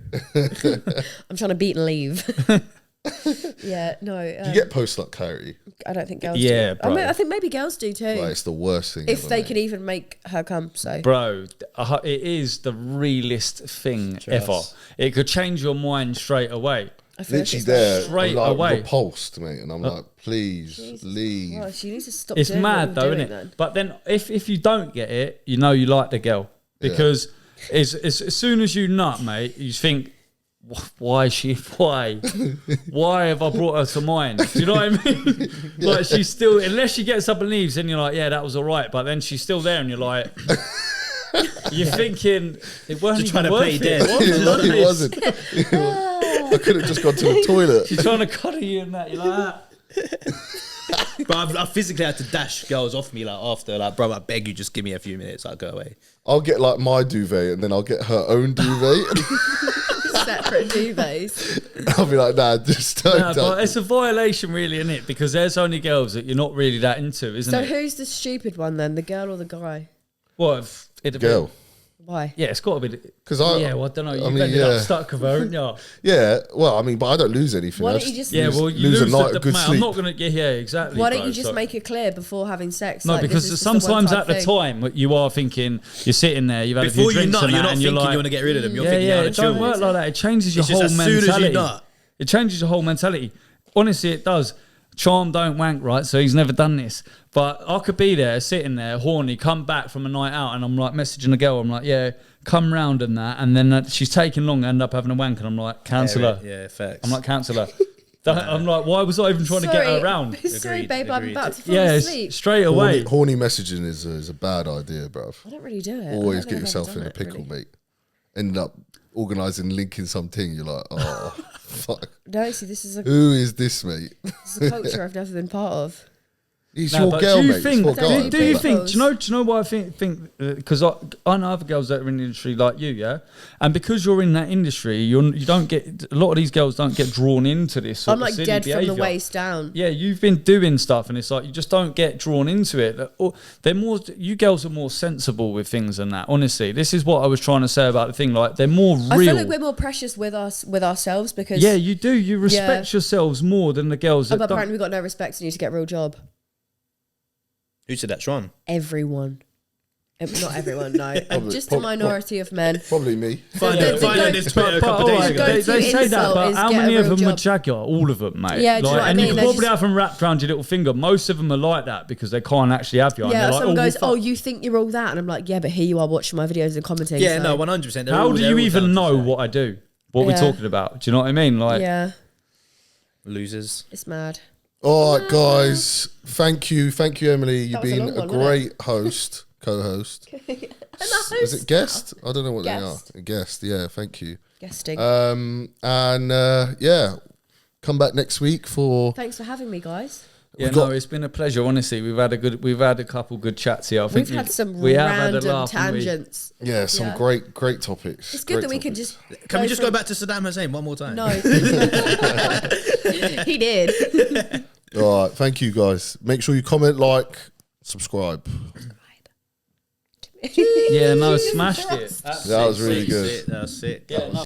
I'm trying to beat and leave. Yeah, no. You get post nut clarity. I don't think girls Yeah, do. bro. I think maybe girls do too. Like, it's the worst thing. if ever, they mate. can even make her come, so. Bro, it is the realest thing ever. It could change your mind straight away. I feel Literally it's there, Straight I'm like away. repulsed, mate, and I'm like, please leave. Well, she needs to stop It's doing mad what though, you're isn't doing it? then. But then if you don't get it, you know you like the girl because as soon as you nut, mate, you think, why is she? Why have I brought her to mine? Do you know what I mean? Like she's still, unless she gets up and leaves, then you're like, yeah, that was all right. But then she's still there, and you're like, you're thinking it wasn't Just trying even to play worth dead. it. No, it wasn't. I could have just gone to the toilet. She's trying to cuddle you and that. You're like, But I physically had to dash girls off me like after, like, bro, I beg you, just give me a few minutes. I'll go away. I'll get like my duvet, and then I'll get her own duvet. Separate duvets. I'll be like, nah, just don't. nah, but it's a violation, really, isn't it? Because there's only girls that you're not really that into, isn't So it? who's the stupid one then? The girl or the guy? What? It Girl. Why? Yeah, it's got to be. Because I, Yeah, well, I don't know. You've I mean, ended yeah. up stuck with her, haven't you? Yeah, well, I mean, but I don't lose anything. Why I don't you just- Yeah, lose, well, you lose a lose night the of good mate, sleep. I'm not gonna. Yeah, exactly. Why don't bro, you just so- make it clear before having sex? No, like, because this is just a sometimes one-time at the thing? time you are thinking you're sitting there, you've had Before a few you drinks nut, and you're that, not and thinking you're like, you want to get rid of them. You're yeah, thinking, yeah, how it to chill don't with work it. like that. It changes your It's just whole as soon as you mentality. nut. It changes your whole mentality. Honestly, it does. Charm don't wank, right? So he's never done this. But I could be there, sitting there, horny, come back from a night out, and I'm like messaging a girl. I'm like, yeah, come round and that. And then she's taking long, end up having a wank, and I'm like, cancel her. Yeah, facts. I'm like, cancel her. I'm like, why was I even trying to get her around? Sorry, Agreed, babe, I'm agreed. about to fall Yeah, asleep. straight away. Horny messaging is a bad idea, bruv. I don't really do it. I Always don't get think I've yourself ever in a done it, pickle, really. mate. End up organising, linking something. You're like, oh, fuck. No, see, this is a Who is this, mate? culture I've never been part of. He's No, your but girl, do you mate. It's think? for Do, guys. do you Girls. think? Do you know why I think? Because I know other girls that are in the industry like you, yeah. And because you're in that industry, you don't get a lot of these girls don't get drawn into this. Sort I'm of like silly dead behavior. from the waist down. Yeah, you've been doing stuff, and it's like you just don't get drawn into it. Or they're more. You girls are more sensible with things than that. Honestly, this is what I was trying to say about the thing. Like they're more real. I feel like we're more precious with ourselves because Yeah, you do. You respect yourselves more than the girls that but don't. apparently we've got no respect and you need to get a real job. Who said that, Sean? Everyone. Not everyone, no. Just a prob- minority of men. Probably me. Find The- out the- this Twitter a But couple of alright, days ago. go- they to say that, insult but is how get many a of real them were job. Jaguar? All of them, mate. Yeah, do you know what I and mean? you They probably just- have them wrapped around your little finger. Most of them are like that because they can't actually have you. And Yeah, they're like, someone oh, goes, well, "Oh, you think you're all that?" And I'm like, "Yeah, but here you are watching my videos and commenting." Yeah, so. no, 100%. how do you even know what I do? What we're Yeah. talking about? Do you know what I mean? Like, Yeah, Losers. it's mad. All right, guys. Thank you, Emily. You've That was a been long a one, wasn't great host, co-host. Is it guest? I don't know what Guest. they are. A guest. Yeah. Thank you. Guesting. Yeah, come back next week for. Thanks for having me, guys. yeah, We've got- no, it's been a pleasure. Honestly, we've had a couple good chats here. I think We've had some we have had a random laugh, haven't we? Some tangents. Yeah. great topics. It's good that we can just. Can we just go back to Saddam Hussein one more time? No. He did. All right, thank you guys. Make sure you comment, like, subscribe. Yeah, no, smashed it. That was really good. That's it. Yeah, no,